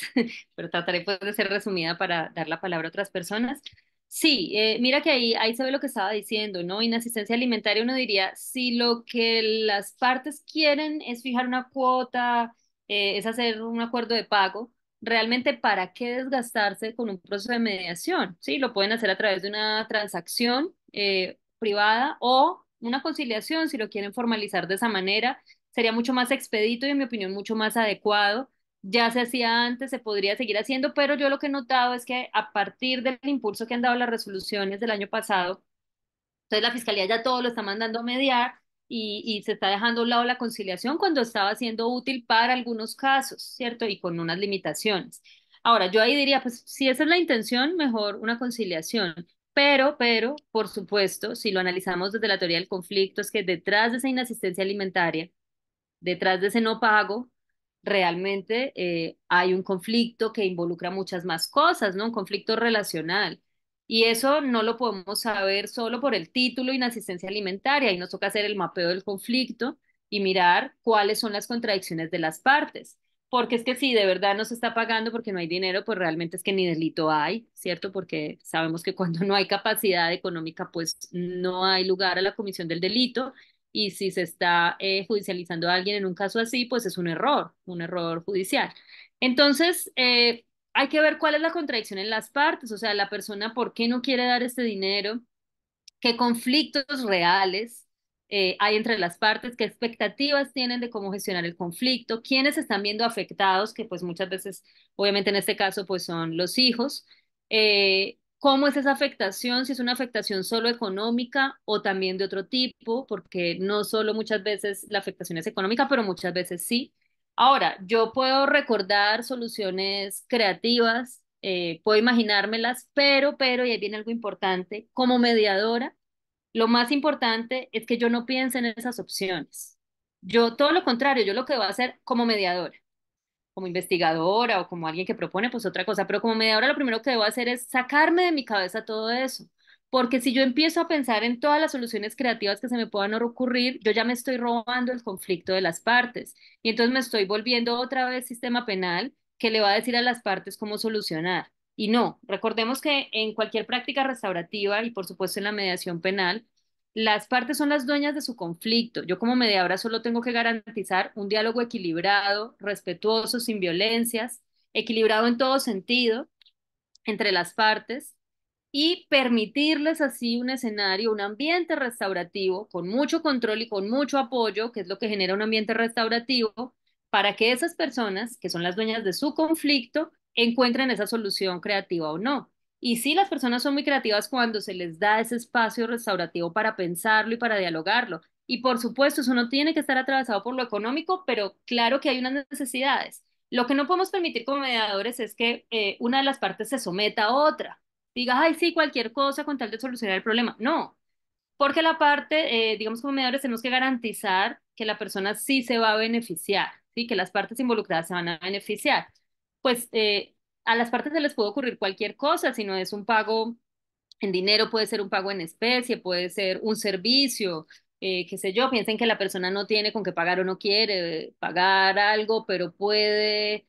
pero trataré pues, de ser resumida para dar la palabra a otras personas. Sí, mira que ahí se ve lo que estaba diciendo, ¿no? Inasistencia alimentaria, uno diría, si lo que las partes quieren es fijar una cuota, es hacer un acuerdo de pago, realmente ¿para qué desgastarse con un proceso de mediación? Sí, lo pueden hacer a través de una transacción privada o una conciliación, si lo quieren formalizar de esa manera sería mucho más expedito y en mi opinión mucho más adecuado. Ya se hacía antes, se podría seguir haciendo, pero yo lo que he notado es que a partir del impulso que han dado las resoluciones del año pasado, entonces la fiscalía ya todo lo está mandando a mediar y se está dejando a un lado la conciliación cuando estaba siendo útil para algunos casos, ¿cierto? Y con unas limitaciones. Ahora, yo ahí diría, pues si esa es la intención, mejor una conciliación. Por supuesto, si lo analizamos desde la teoría del conflicto, es que detrás de esa inasistencia alimentaria detrás de ese no pago, realmente hay un conflicto que involucra muchas más cosas, ¿no? Un conflicto relacional. Y eso no lo podemos saber solo por el título inasistencia alimentaria, y nos toca hacer el mapeo del conflicto y mirar cuáles son las contradicciones de las partes. Porque es que si de verdad no se está pagando porque no hay dinero, pues realmente es que ni delito hay, ¿cierto? Porque sabemos que cuando no hay capacidad económica, pues no hay lugar a la comisión del delito y si se está judicializando a alguien en un caso así, pues es un error judicial. Entonces, hay que ver cuál es la contradicción en las partes, o sea, la persona por qué no quiere dar este dinero, qué conflictos reales hay entre las partes, qué expectativas tienen de cómo gestionar el conflicto, quiénes están viendo afectados, que pues muchas veces, obviamente en este caso, pues son los hijos, cómo es esa afectación, si es una afectación solo económica o también de otro tipo, porque no solo muchas veces la afectación es económica, pero muchas veces sí. Ahora, yo puedo recordar soluciones creativas, puedo imaginármelas, pero, y ahí viene algo importante, como mediadora, lo más importante es que yo no piense en esas opciones. Yo, todo lo contrario, yo lo que voy a hacer como mediadora, como investigadora o como alguien que propone, pues otra cosa, pero como mediadora lo primero que debo hacer es sacarme de mi cabeza todo eso. Porque si yo empiezo a pensar en todas las soluciones creativas que se me puedan ocurrir, yo ya me estoy robando el conflicto de las partes. Y entonces me estoy volviendo otra vez sistema penal que le va a decir a las partes cómo solucionar. Y no, recordemos que en cualquier práctica restaurativa y por supuesto en la mediación penal, las partes son las dueñas de su conflicto. Yo como mediadora solo tengo que garantizar un diálogo equilibrado, respetuoso, sin violencias, equilibrado en todo sentido entre las partes y permitirles así un escenario, un ambiente restaurativo con mucho control y con mucho apoyo, que es lo que genera un ambiente restaurativo, para que esas personas, que son las dueñas de su conflicto, encuentren esa solución creativa o no. Y sí, las personas son muy creativas cuando se les da ese espacio restaurativo para pensarlo y para dialogarlo. Y por supuesto, eso no tiene que estar atravesado por lo económico, pero claro que hay unas necesidades. Lo que no podemos permitir como mediadores es que una de las partes se someta a otra, diga, ay, sí, cualquier cosa con tal de solucionar el problema. No, porque la parte, digamos, como mediadores tenemos que garantizar que la persona sí se va a beneficiar, ¿sí? Que las partes involucradas se van a beneficiar. Pues a las partes se les puede ocurrir cualquier cosa, si no es un pago en dinero, puede ser un pago en especie, puede ser un servicio, qué sé yo, piensen que la persona no tiene con qué pagar o no quiere pagar algo, pero puede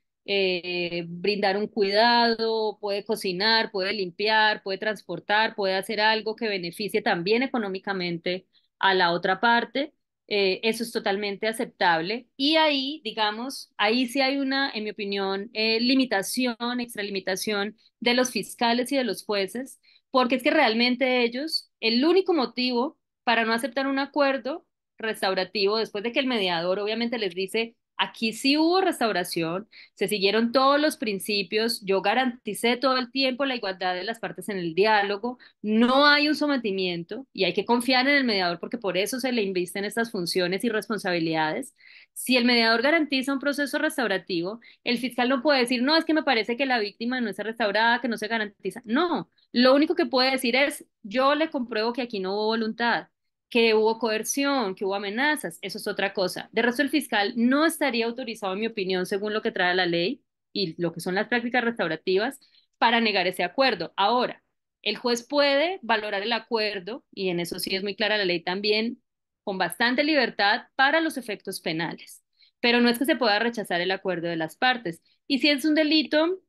brindar un cuidado, puede cocinar, puede limpiar, puede transportar, puede hacer algo que beneficie también económicamente a la otra parte. Eso es totalmente aceptable. Y ahí, digamos, ahí sí hay una, en mi opinión, limitación, extralimitación de los fiscales y de los jueces porque es que realmente ellos, el único motivo para no aceptar un acuerdo restaurativo, después de que el mediador obviamente les dice, aquí sí hubo restauración, se siguieron todos los principios, yo garanticé todo el tiempo la igualdad de las partes en el diálogo, no hay un sometimiento y hay que confiar en el mediador porque por eso se le invisten estas funciones y responsabilidades. Si el mediador garantiza un proceso restaurativo, el fiscal no puede decir, no, es que me parece que la víctima no está restaurada, que no se garantiza. No, lo único que puede decir es, yo le compruebo que aquí no hubo voluntad, que hubo coerción, que hubo amenazas, eso es otra cosa. De resto, el fiscal no estaría autorizado, en mi opinión, según lo que trae la ley y lo que son las prácticas restaurativas, para negar ese acuerdo. Ahora, el juez puede valorar el acuerdo, y en eso sí es muy clara la ley también, con bastante libertad para los efectos penales, pero no es que se pueda rechazar el acuerdo de las partes. Y si es un delito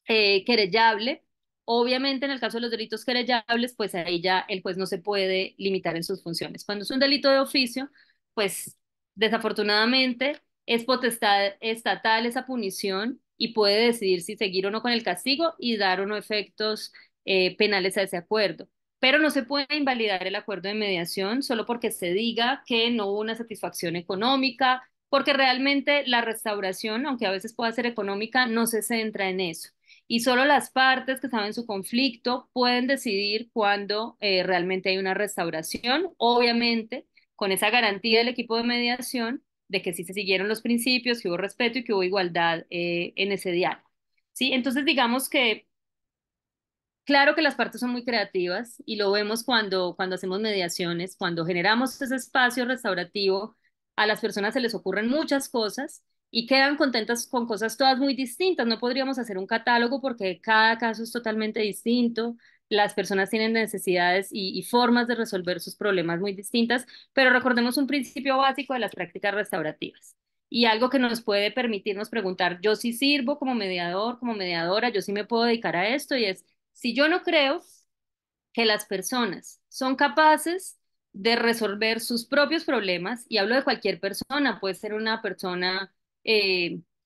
querellable. Obviamente, en el caso de los delitos querellables, pues ahí ya el juez no se puede limitar en sus funciones. Cuando es un delito de oficio, pues desafortunadamente es potestad estatal esa punición y puede decidir si seguir o no con el castigo y dar o no efectos penales a ese acuerdo. Pero no se puede invalidar el acuerdo de mediación solo porque se diga que no hubo una satisfacción económica, porque realmente la restauración, aunque a veces pueda ser económica, no se centra en eso y solo las partes que saben su conflicto pueden decidir cuándo realmente hay una restauración, obviamente con esa garantía del equipo de mediación de que sí se siguieron los principios, que hubo respeto y que hubo igualdad en ese diálogo. ¿Sí? Entonces digamos que claro que las partes son muy creativas y lo vemos cuando hacemos mediaciones, cuando generamos ese espacio restaurativo, a las personas se les ocurren muchas cosas y quedan contentas con cosas todas muy distintas. No podríamos hacer un catálogo porque cada caso es totalmente distinto. Las personas tienen necesidades y formas de resolver sus problemas muy distintas, pero recordemos un principio básico de las prácticas restaurativas. Y algo que nos puede permitirnos preguntar, yo sí sirvo como mediador, como mediadora, yo sí me puedo dedicar a esto y es si yo no creo que las personas son capaces de resolver sus propios problemas, y hablo de cualquier persona, puede ser una persona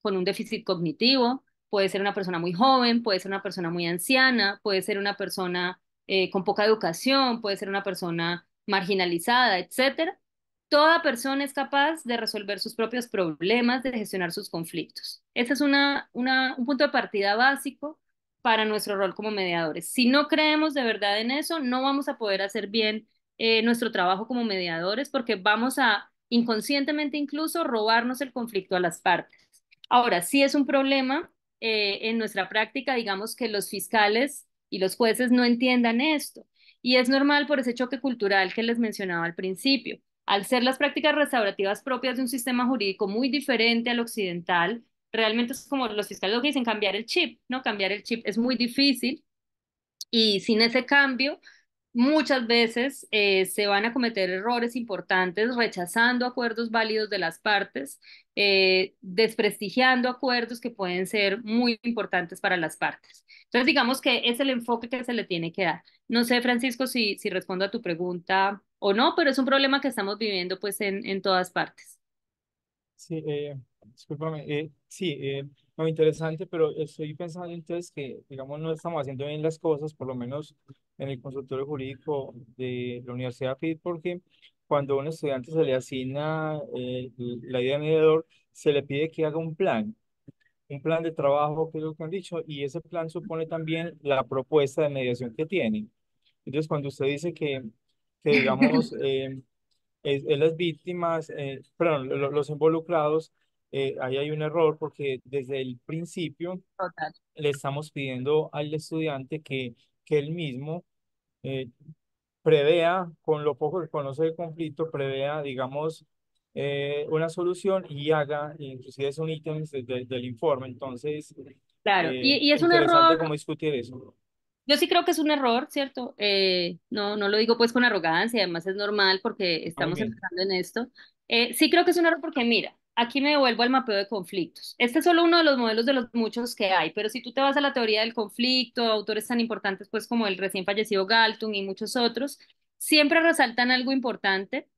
con un déficit cognitivo, puede ser una persona muy joven, puede ser una persona muy anciana, puede ser una persona con poca educación, puede ser una persona marginalizada, etcétera. Toda persona es capaz de resolver sus propios problemas, de gestionar sus conflictos. Ese es un punto de partida básico para nuestro rol como mediadores. Si no creemos de verdad en eso, no vamos a poder hacer bien nuestro trabajo como mediadores porque vamos a inconscientemente incluso robarnos el conflicto a las partes. Ahora, sí es un problema en nuestra práctica, digamos que los fiscales y los jueces no entiendan esto. Y es normal por ese choque cultural que les mencionaba al principio. Al ser las prácticas restaurativas propias de un sistema jurídico muy diferente al occidental, realmente es como los fiscales lo que dicen, cambiar el chip, ¿no? Cambiar el chip es muy difícil y sin ese cambio, muchas veces se van a cometer errores importantes, rechazando acuerdos válidos de las partes, desprestigiando acuerdos que pueden ser muy importantes para las partes. Entonces, digamos que es el enfoque que se le tiene que dar. No sé, Francisco, si respondo a tu pregunta o no, pero es un problema que estamos viviendo pues en todas partes. Sí, discúlpame, sí, no, interesante, pero estoy pensando entonces que, digamos, no estamos haciendo bien las cosas, por lo menos en el consultorio jurídico de la Universidad FIT, porque cuando a un estudiante se le asigna la idea de mediador, se le pide que haga un plan de trabajo, que es lo que han dicho, y ese plan supone también la propuesta de mediación que tienen. Entonces, cuando usted dice que digamos, las víctimas, perdón, los involucrados, ahí hay un error porque desde el principio Total. le estamos pidiendo al estudiante que él mismo eh, prevea, con lo poco que conoce del conflicto, prevea, digamos, una solución y haga, inclusive son ítems del informe. Entonces, Claro, y es un interesante error. cómo discutir eso. Yo sí creo que es un error, ¿cierto? No lo digo pues con arrogancia, además es normal porque Muy estamos bien. empezando en esto. Sí creo que es un error porque mira, aquí me devuelvo al mapeo de conflictos. Este es solo uno de los modelos de los muchos que hay, pero si tú te vas a la teoría del conflicto, autores tan importantes pues como el recién fallecido Galtung y muchos otros, siempre resaltan algo importante.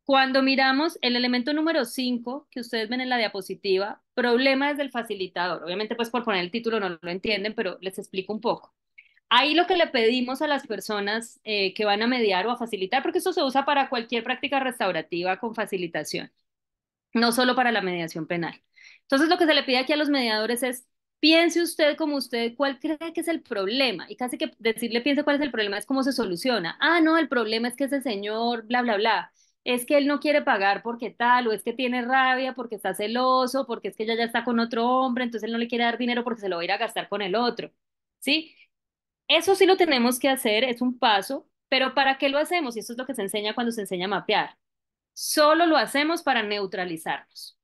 Cuando miramos el elemento número 5 que ustedes ven en la diapositiva, problema es del facilitador. Obviamente pues por poner el título no lo entienden, pero les explico un poco. Ahí lo que le pedimos a las personas que van a mediar o a facilitar, porque esto se usa para cualquier práctica restaurativa con facilitación, no solo para la mediación penal. Entonces, lo que se le pide aquí a los mediadores es, piense usted como usted, ¿cuál cree que es el problema? Y casi que decirle piense cuál es el problema es cómo se soluciona. Ah, no, el problema es que ese señor, bla, bla, bla, es que él no quiere pagar porque tal, o es que tiene rabia porque está celoso, porque es que ella ya está con otro hombre, entonces él no le quiere dar dinero porque se lo va a ir a gastar con el otro. ¿Sí? Eso sí lo tenemos que hacer, es un paso, pero ¿para qué lo hacemos? Y esto es lo que se enseña cuando se enseña a mapear. Solo lo hacemos para neutralizarnos.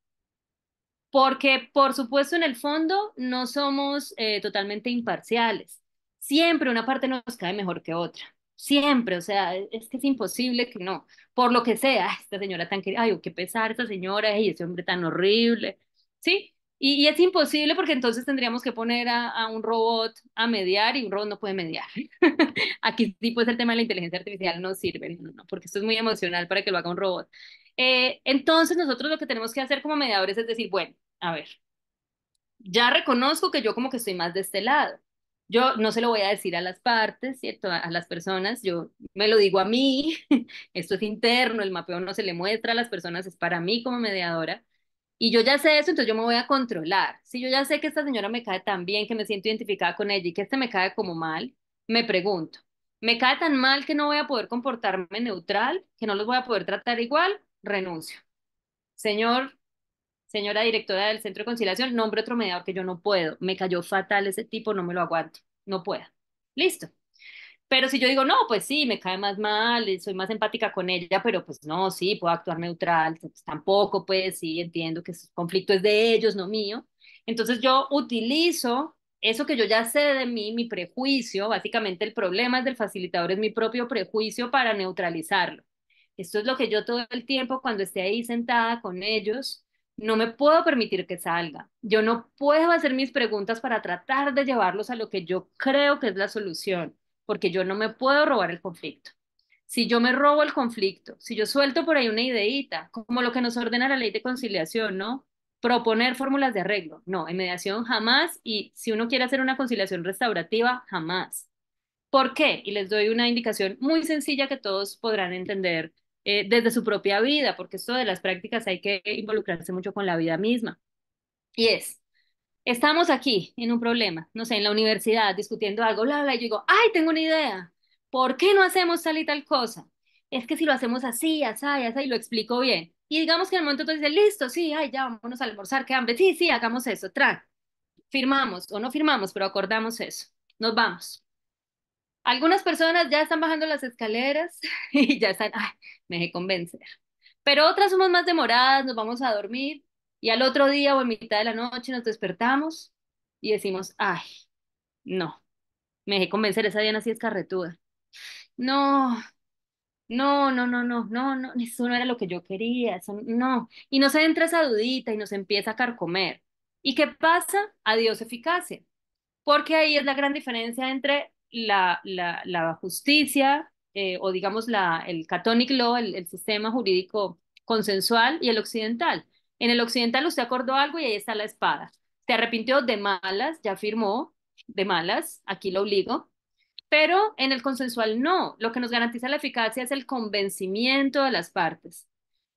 Porque, por supuesto, en el fondo no somos totalmente imparciales. Siempre una parte nos cae mejor que otra. Siempre, o sea, es que es imposible que no. Por lo que sea, "Ay, esta señora tan querida, ay, oh, qué pesar esta señora, y ese hombre tan horrible. ¿Sí? Y es imposible porque entonces tendríamos que poner a un robot a mediar y un robot no puede mediar. Aquí sí, pues el tema de la inteligencia artificial no sirve, no, no, porque esto es muy emocional para que lo haga un robot. Entonces nosotros lo que tenemos que hacer como mediadores es decir, bueno, a ver, ya reconozco que yo como que estoy más de este lado. Yo no se lo voy a decir a las partes, ¿cierto? A las personas, yo me lo digo a mí, esto es interno, el mapeo no se le muestra a las personas, es para mí como mediadora. Y yo ya sé eso, entonces yo me voy a controlar. Si yo ya sé que esta señora me cae tan bien, que me siento identificada con ella y que este me cae como mal, me pregunto, ¿me cae tan mal que no voy a poder comportarme neutral, que no los voy a poder tratar igual? Renuncio. Señor Señora directora del Centro de Conciliación, nombre otro mediador que yo no puedo. Me cayó fatal ese tipo, no me lo aguanto. No puedo. Listo. Pero si yo digo, no, pues sí, me cae más mal, soy más empática con ella, pero pues no, sí, puedo actuar neutral, pues tampoco, pues sí, entiendo que ese conflicto es de ellos, no mío. Entonces yo utilizo eso que yo ya sé de mí, mi prejuicio, básicamente el problema es del facilitador, es mi propio prejuicio para neutralizarlo. Esto es lo que yo todo el tiempo, cuando esté ahí sentada con ellos, no me puedo permitir que salga. Yo no puedo hacer mis preguntas para tratar de llevarlos a lo que yo creo que es la solución porque yo no me puedo robar el conflicto. Si yo me robo el conflicto, si yo suelto por ahí una ideita, como lo que nos ordena la ley de conciliación, ¿no? proponer fórmulas de arreglo. No, en mediación jamás y si uno quiere hacer una conciliación restaurativa, jamás. ¿Por qué? Y les doy una indicación muy sencilla que todos podrán entender desde su propia vida, porque esto de las prácticas hay que involucrarse mucho con la vida misma. Y es, estamos aquí en un problema, no sé, en la universidad discutiendo algo, bla, bla, y yo digo, ay, tengo una idea. ¿Por qué no hacemos tal y tal cosa? Es que si lo hacemos así, así, así, y lo explico bien. Y digamos que en el momento tú dices, listo, sí, ay, ya, vámonos a almorzar, qué hambre. Sí, sí, hagamos eso, firmamos o no firmamos, pero acordamos eso. Nos vamos. Algunas personas ya están bajando las escaleras y ya están, ay, me dejé convencer. Pero otras somos más demoradas, nos vamos a dormir y al otro día o en mitad de la noche nos despertamos y decimos, ay, no, me dejé convencer, esa Diana sí es carretuda. No, no, eso no era lo que yo quería, eso no. Y nos entra esa dudita y nos empieza a carcomer. ¿Y qué pasa? Adiós eficacia. Porque ahí es la gran diferencia entre la justicia o digamos el Catholic Law, el sistema jurídico consensual y el occidental. En el occidental usted acordó algo y ahí está la espada. Se arrepintió de malas, ya firmó de malas, aquí lo obligo, pero en el consensual no. Lo que nos garantiza la eficacia es el convencimiento de las partes.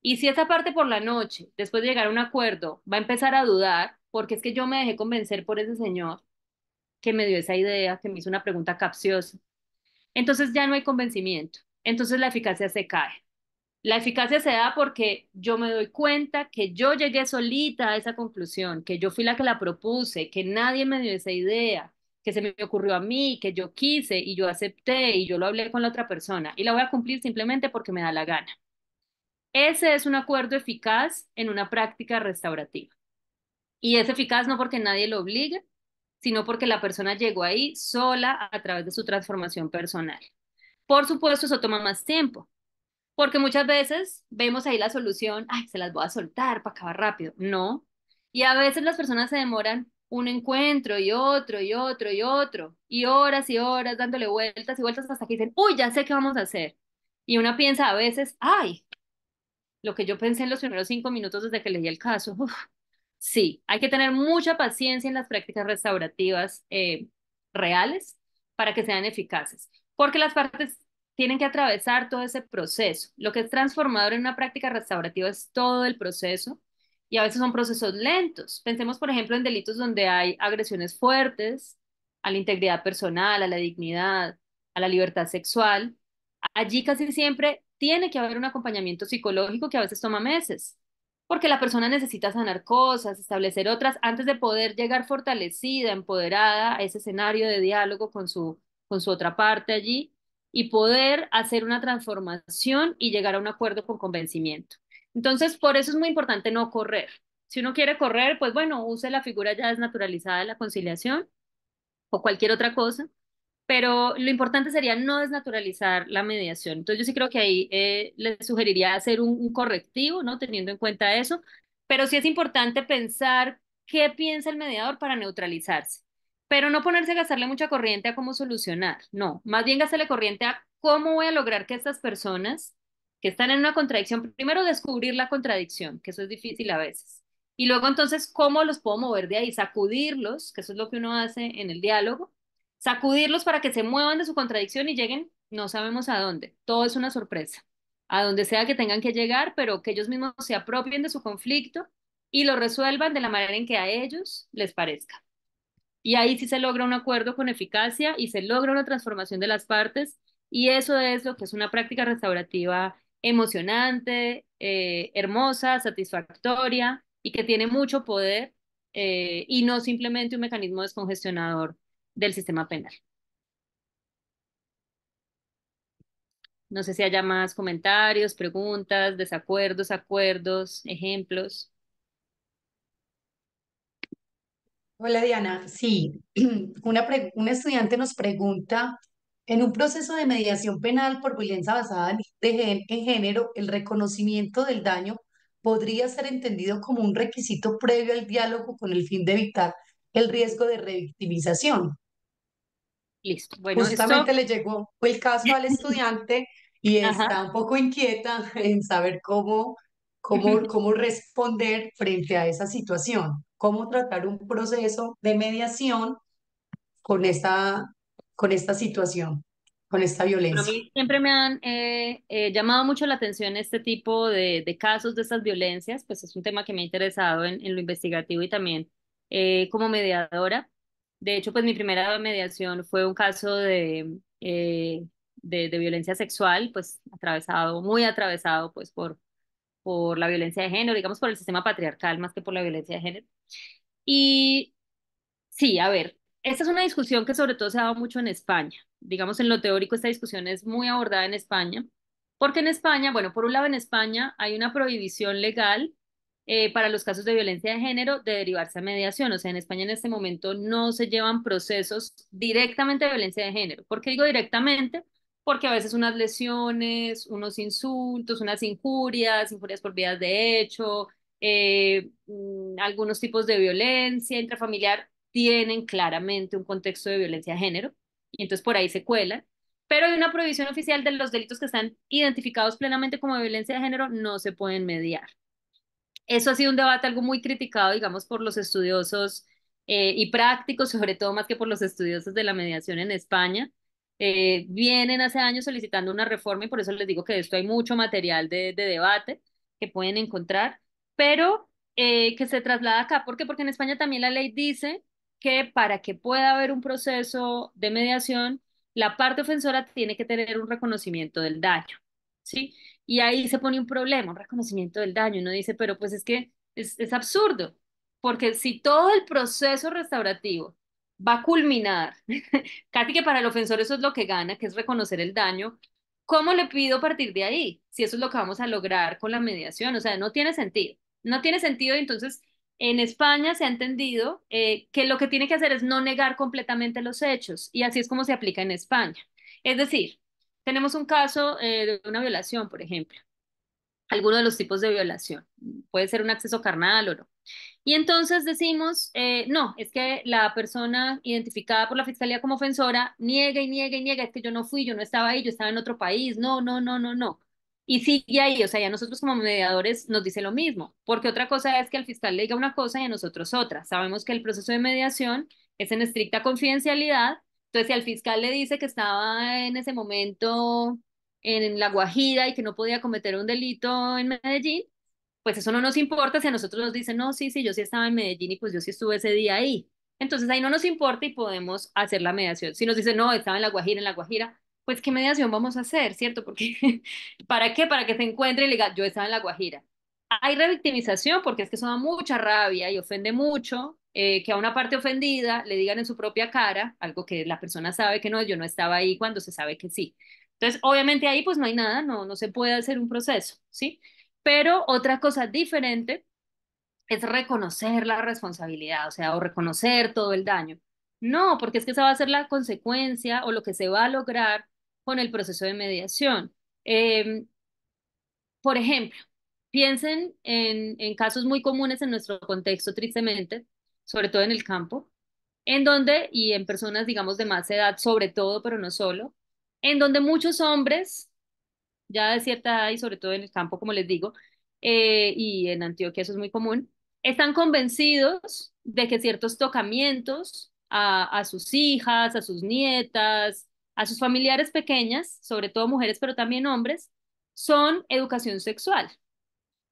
Y si esa parte por la noche, después de llegar a un acuerdo, va a empezar a dudar, porque es que yo me dejé convencer por ese señor, que me dio esa idea, que me hizo una pregunta capciosa. Entonces ya no hay convencimiento. Entonces la eficacia se cae. La eficacia se da porque yo me doy cuenta que yo llegué solita a esa conclusión, que yo fui la que la propuse, que nadie me dio esa idea, que se me ocurrió a mí, que yo quise y yo acepté y yo lo hablé con la otra persona y la voy a cumplir simplemente porque me da la gana. Ese es un acuerdo eficaz en una práctica restaurativa. Y es eficaz no porque nadie lo obligue, sino porque la persona llegó ahí sola a través de su transformación personal. Por supuesto, eso toma más tiempo, porque muchas veces vemos ahí la solución, ay, se las voy a soltar para acabar rápido. No. Y a veces las personas se demoran un encuentro y otro y otro y otro, y horas dándole vueltas y vueltas hasta que dicen, uy, ya sé qué vamos a hacer. Y una piensa a veces, ay, lo que yo pensé en los primeros 5 minutos desde que leí el caso, uf, sí, hay que tener mucha paciencia en las prácticas restaurativas reales para que sean eficaces, porque las partes tienen que atravesar todo ese proceso. Lo que es transformador en una práctica restaurativa es todo el proceso y a veces son procesos lentos. Pensemos, por ejemplo, en delitos donde hay agresiones fuertes a la integridad personal, a la dignidad, a la libertad sexual. Allí casi siempre tiene que haber un acompañamiento psicológico que a veces toma meses porque la persona necesita sanar cosas, establecer otras, antes de poder llegar fortalecida, empoderada a ese escenario de diálogo con su otra parte allí y poder hacer una transformación y llegar a un acuerdo con convencimiento. Entonces, por eso es muy importante no correr. Si uno quiere correr, pues bueno, use la figura ya desnaturalizada de la conciliación o cualquier otra cosa, pero lo importante sería no desnaturalizar la mediación. Entonces yo sí creo que ahí les sugeriría hacer un correctivo, ¿no? Teniendo en cuenta eso, pero sí es importante pensar qué piensa el mediador para neutralizarse, pero no ponerse a gastarle mucha corriente a cómo solucionar, no, más bien gastarle corriente a cómo voy a lograr que estas personas que están en una contradicción, primero descubrir la contradicción, que eso es difícil a veces, y luego entonces cómo los puedo mover de ahí, sacudirlos, que eso es lo que uno hace en el diálogo, sacudirlos para que se muevan de su contradicción y lleguen, no sabemos a dónde. Todo es una sorpresa. A donde sea que tengan que llegar, pero que ellos mismos se apropien de su conflicto y lo resuelvan de la manera en que a ellos les parezca. Y ahí sí se logra un acuerdo con eficacia y se logra una transformación de las partes y eso es lo que es una práctica restaurativa emocionante, hermosa, satisfactoria y que tiene mucho poder y no simplemente un mecanismo descongestionador del sistema penal. No sé si haya más comentarios, preguntas, desacuerdos, acuerdos, ejemplos. Hola Diana, sí, una estudiante nos pregunta, en un proceso de mediación penal por violencia basada en género, ¿el reconocimiento del daño podría ser entendido como un requisito previo al diálogo con el fin de evitar el riesgo de revictimización? Listo. Bueno, Justamente esto, le llegó el caso al estudiante y ajá, está un poco inquieta en saber cómo responder frente a esa situación, cómo tratar un proceso de mediación con con esta situación, con esta Bueno, a violencia. mí siempre me han llamado mucho la atención este tipo de casos de estas violencias, pues es un tema que me ha interesado en lo investigativo y también como mediadora. De hecho, pues mi primera mediación fue un caso de violencia sexual, pues atravesado, muy atravesado pues por la violencia de género, digamos por el sistema patriarcal más que por la violencia de género. Y sí, a ver, esta es una discusión que sobre todo se ha dado mucho en España. Digamos, en lo teórico, esta discusión es muy abordada en España, porque en España, bueno, por un lado en España hay una prohibición legal para los casos de violencia de género de derivarse a mediación. O sea, en España en este momento no se llevan procesos directamente de violencia de género. ¿Por qué digo directamente? Porque a veces unas lesiones, unos insultos, unas injurias, injurias por vías de hecho, algunos tipos de violencia intrafamiliar tienen claramente un contexto de violencia de género y entonces por ahí se cuelan, pero hay una prohibición oficial de los delitos que están identificados plenamente como de violencia de género, no se pueden mediar. Eso ha sido un debate algo muy criticado, digamos, por los estudiosos y prácticos, sobre todo más que por los estudiosos de la mediación en España. Vienen hace años solicitando una reforma y por eso les digo que de esto hay mucho material de debate que pueden encontrar, pero que se traslada acá. ¿Por qué? Porque en España también la ley dice que para que pueda haber un proceso de mediación, la parte ofensora tiene que tener un reconocimiento del daño, ¿sí? Y ahí se pone un problema, un reconocimiento del daño. Uno dice, pero pues es que es absurdo, porque si todo el proceso restaurativo va a culminar, casi que para el ofensor eso es lo que gana, que es reconocer el daño, ¿cómo le pido partir de ahí? Si eso es lo que vamos a lograr con la mediación, o sea, no tiene sentido. No tiene sentido, entonces en España se ha entendido que lo que tiene que hacer es no negar completamente los hechos, y así es como se aplica en España. Es decir, tenemos un caso de una violación, por ejemplo, alguno de los tipos de violación. Puede ser un acceso carnal o no. Y entonces decimos, no, es que la persona identificada por la fiscalía como ofensora niega y niega y niega, es que yo no fui, yo no estaba ahí, yo estaba en otro país, no, no, no, no, no. Y sigue ahí, o sea, ya nosotros como mediadores nos dice lo mismo, porque otra cosa es que al fiscal le diga una cosa y a nosotros otra. Sabemos que el proceso de mediación es en estricta confidencialidad, entonces si al fiscal le dice que estaba en ese momento en La Guajira y que no podía cometer un delito en Medellín, pues eso no nos importa si a nosotros nos dicen, no, sí, sí, yo sí estaba en Medellín y pues yo sí estuve ese día ahí. Entonces ahí no nos importa y podemos hacer la mediación. Si nos dicen, no, estaba en La Guajira, pues ¿qué mediación vamos a hacer, cierto? Porque, ¿para qué? Para que se encuentre y le diga, yo estaba en La Guajira. Hay revictimización porque es que eso da mucha rabia y ofende mucho que a una parte ofendida le digan en su propia cara algo que la persona sabe que no, yo no estaba ahí cuando se sabe que sí. Entonces, obviamente ahí pues no hay nada, no se puede hacer un proceso, ¿sí? Pero otra cosa diferente es reconocer la responsabilidad, o sea, o reconocer todo el daño. No, porque es que esa va a ser la consecuencia o lo que se va a lograr con el proceso de mediación. Eh, por ejemplo, piensen en casos muy comunes en nuestro contexto, tristemente, sobre todo en el campo, en donde, y en personas, digamos, de más edad, sobre todo, pero no solo, en donde muchos hombres ya de cierta edad y sobre todo en el campo, como les digo, y en Antioquia eso es muy común, están convencidos de que ciertos tocamientos a sus hijas, a sus nietas, a sus familiares pequeñas, sobre todo mujeres, pero también hombres, son educación sexual.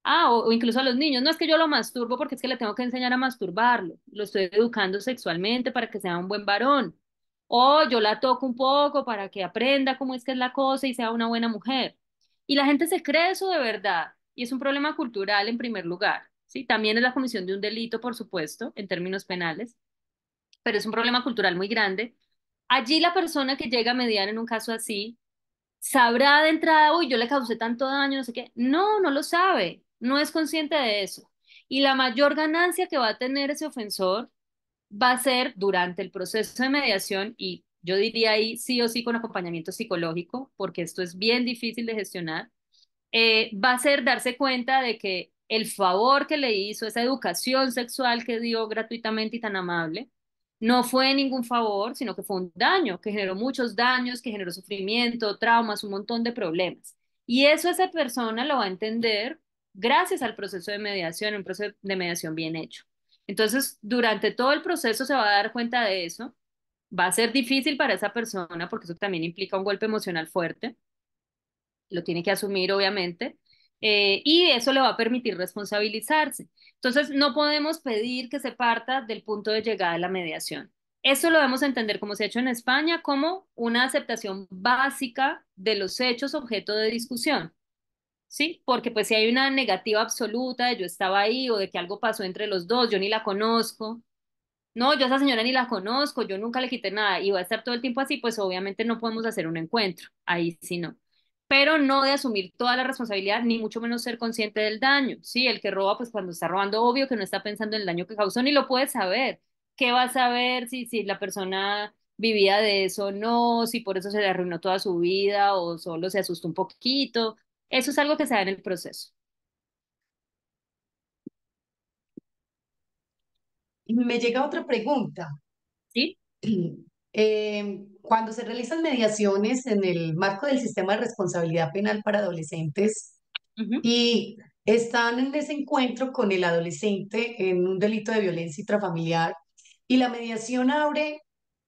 O incluso a los niños, no es que yo lo masturbo porque es que le tengo que enseñar a masturbarlo, lo estoy educando sexualmente para que sea un buen varón, o yo la toco un poco para que aprenda cómo es que es la cosa y sea una buena mujer. Y la gente se cree eso de verdad, y es un problema cultural en primer lugar, ¿sí? También es la comisión de un delito, por supuesto, en términos penales, pero es un problema cultural muy grande. Allí la persona que llega a mediar en un caso así sabrá de entrada, uy, yo le causé tanto daño, no sé qué. No, no lo sabe, no es consciente de eso. Y la mayor ganancia que va a tener ese ofensor va a ser durante el proceso de mediación y yo diría ahí sí o sí con acompañamiento psicológico, porque esto es bien difícil de gestionar, va a ser darse cuenta de que el favor que le hizo, esa educación sexual que dio gratuitamente y tan amable, no fue ningún favor, sino que fue un daño, que generó muchos daños, que generó sufrimiento, traumas, un montón de problemas. Y eso esa persona lo va a entender gracias al proceso de mediación, un proceso de mediación bien hecho. Entonces, durante todo el proceso se va a dar cuenta de eso. Va a ser difícil para esa persona porque eso también implica un golpe emocional fuerte, lo tiene que asumir obviamente, y eso le va a permitir responsabilizarse. Entonces, no podemos pedir que se parta del punto de llegada de la mediación. Eso lo debemos entender como se ha hecho en España como una aceptación básica de los hechos objeto de discusión. ¿Sí? Porque pues si hay una negativa absoluta de yo estaba ahí o de que algo pasó entre los dos, yo ni la conozco, no, yo a esa señora ni la conozco, yo nunca le quité nada y va a estar todo el tiempo así, pues obviamente no podemos hacer un encuentro, ahí sí no. Pero no de asumir toda la responsabilidad, ni mucho menos ser consciente del daño, ¿sí? El que roba, pues cuando está robando, obvio que no está pensando en el daño que causó, ni lo puede saber. ¿Qué va a saber si la persona vivía de eso o no, si por eso se le arruinó toda su vida o solo se asustó un poquito? Eso es algo que se da en el proceso, Y me llega otra pregunta. ¿sí? Cuando se realizan mediaciones en el marco del sistema de responsabilidad penal para adolescentes Ujú, y están en ese encuentro con el adolescente en un delito de violencia intrafamiliar y la mediación abre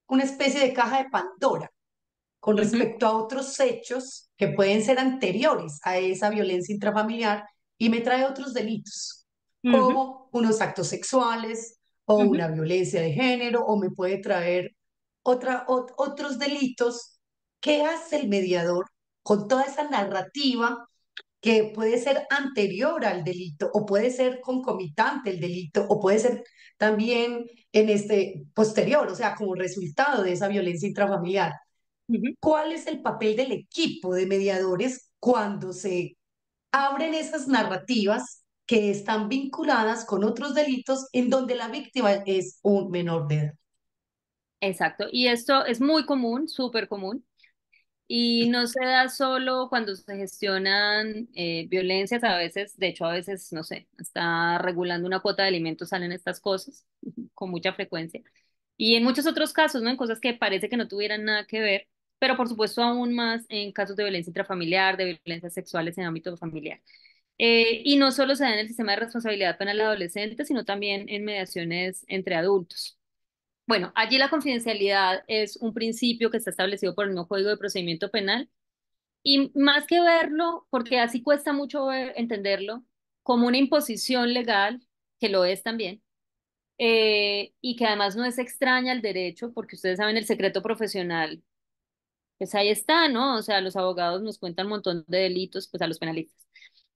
una especie de caja de Pandora con ujú, respecto a otros hechos que pueden ser anteriores a esa violencia intrafamiliar y me trae otros delitos, ujú, como unos actos sexuales o ujú, una violencia de género, o me puede traer otros delitos. ¿Qué hace el mediador con toda esa narrativa que puede ser anterior al delito o puede ser concomitante el delito o puede ser también en este posterior, o sea, como resultado de esa violencia intrafamiliar? ujú. ¿Cuál es el papel del equipo de mediadores cuando se abren esas narrativas que están vinculadas con otros delitos en donde la víctima es un menor de edad? Exacto. Y esto es muy común, súper común. Y no se da solo cuando se gestionan violencias, a veces, de hecho, a veces, no sé, está regulando una cuota de alimentos, salen estas cosas con mucha frecuencia. Y en muchos otros casos, ¿no? En cosas que parece que no tuvieran nada que ver, pero por supuesto aún más en casos de violencia intrafamiliar, de violencias sexuales en ámbito familiar. Y no solo se da en el sistema de responsabilidad penal de adolescentes, sino también en mediaciones entre adultos. Bueno, allí la confidencialidad es un principio que está establecido por el nuevo Código de Procedimiento Penal y más que verlo, porque así cuesta mucho entenderlo, como una imposición legal, que lo es también, y que además no es extraña al derecho, porque ustedes saben el secreto profesional, pues ahí está, ¿no? O sea, los abogados nos cuentan un montón de delitos, pues a los penalistas.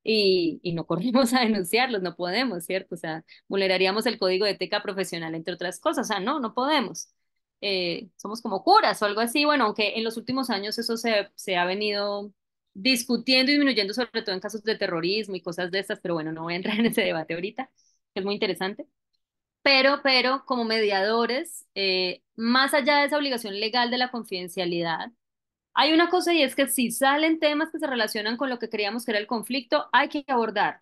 Y no corremos a denunciarlos, no podemos, ¿cierto? O sea, vulneraríamos el código de ética profesional, entre otras cosas. O sea, no, no podemos. Somos como curas o algo así. Bueno, aunque en los últimos años eso se ha venido discutiendo y disminuyendo, sobre todo en casos de terrorismo y cosas de estas, pero bueno, no voy a entrar en ese debate ahorita, que es muy interesante. Pero como mediadores, más allá de esa obligación legal de la confidencialidad, hay una cosa y es que si salen temas que se relacionan con lo que creíamos que era el conflicto, hay que abordar.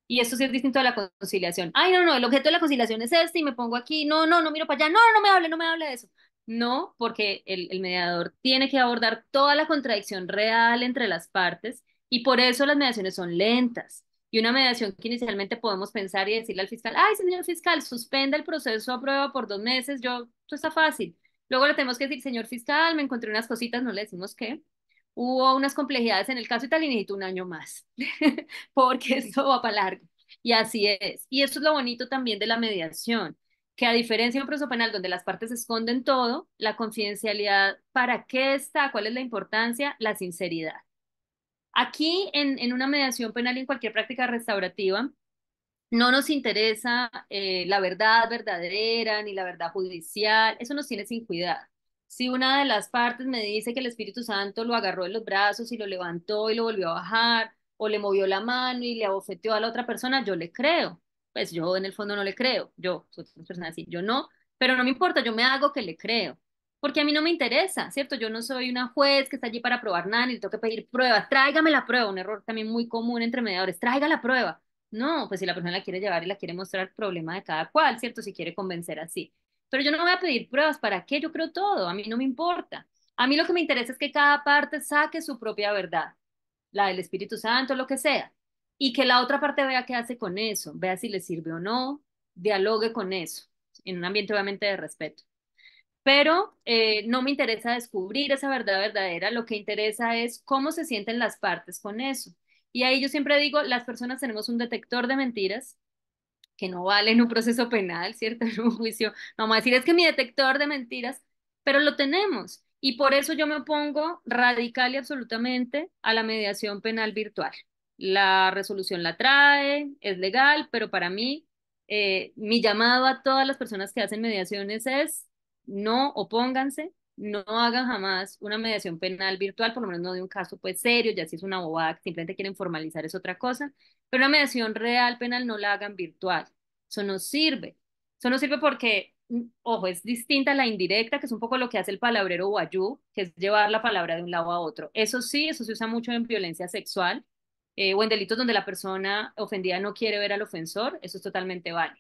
Y esto sí es distinto a la conciliación. Ay, no, no, el objeto de la conciliación es este y me pongo aquí. No, no, no miro para allá. No, no, no me hable de eso. No, porque el mediador tiene que abordar toda la contradicción real entre las partes y por eso las mediaciones son lentas. Y una mediación que inicialmente podemos pensar y decirle al fiscal, ay, señor fiscal, suspenda el proceso a prueba por 2 meses, esto está fácil. Luego le tenemos que decir, señor fiscal, me encontré unas cositas, no le decimos qué. Hubo unas complejidades en el caso y tal y necesito un año más. Porque esto va para largo. Y así es. Y eso es lo bonito también de la mediación, que a diferencia de un proceso penal donde las partes esconden todo, la confidencialidad, ¿para qué está? ¿Cuál es la importancia? La sinceridad. Aquí en una mediación penal y en cualquier práctica restaurativa, no nos interesa la verdad verdadera ni la verdad judicial, eso nos tiene sin cuidado. Si una de las partes me dice que el Espíritu Santo lo agarró en los brazos y lo levantó y lo volvió a bajar, o le movió la mano y le abofeteó a la otra persona, yo le creo. Pues yo en el fondo no le creo, soy una persona así, yo no, pero no me importa, yo me hago que le creo, porque a mí no me interesa, ¿cierto? Yo no soy una juez que está allí para probar nada, ni le tengo que pedir pruebas, tráigame la prueba, un error también muy común entre mediadores, traiga la prueba. No, pues si la persona la quiere llevar y la quiere mostrar, problema de cada cual, ¿cierto? Si quiere convencer así. Pero yo no voy a pedir pruebas, ¿para qué? Yo creo todo, a mí no me importa. A mí lo que me interesa es que cada parte saque su propia verdad, la del Espíritu Santo, lo que sea. y que la otra parte vea qué hace con eso, vea si le sirve o no, dialogue con eso, en un ambiente obviamente de respeto. Pero no me interesa descubrir esa verdad verdadera, lo que interesa es cómo se sienten las partes con eso. Y ahí yo siempre digo, las personas tenemos un detector de mentiras que no vale en un proceso penal, ¿cierto? En un juicio, no vamos a decir, es que mi detector de mentiras, pero lo tenemos. Y por eso yo me opongo radical y absolutamente a la mediación penal virtual. La resolución la trae, es legal, pero para mí, mi llamado a todas las personas que hacen mediaciones es no opónganse, no hagan jamás una mediación penal virtual, por lo menos no de un caso pues serio, ya si es una bobada que simplemente quieren formalizar es otra cosa, pero una mediación real penal no la hagan virtual. Eso no sirve. Eso no sirve porque, ojo, es distinta a la indirecta, que es un poco lo que hace el palabrero guayú, que es llevar la palabra de un lado a otro. Eso sí, eso se usa mucho en violencia sexual o en delitos donde la persona ofendida no quiere ver al ofensor. Eso es totalmente válido.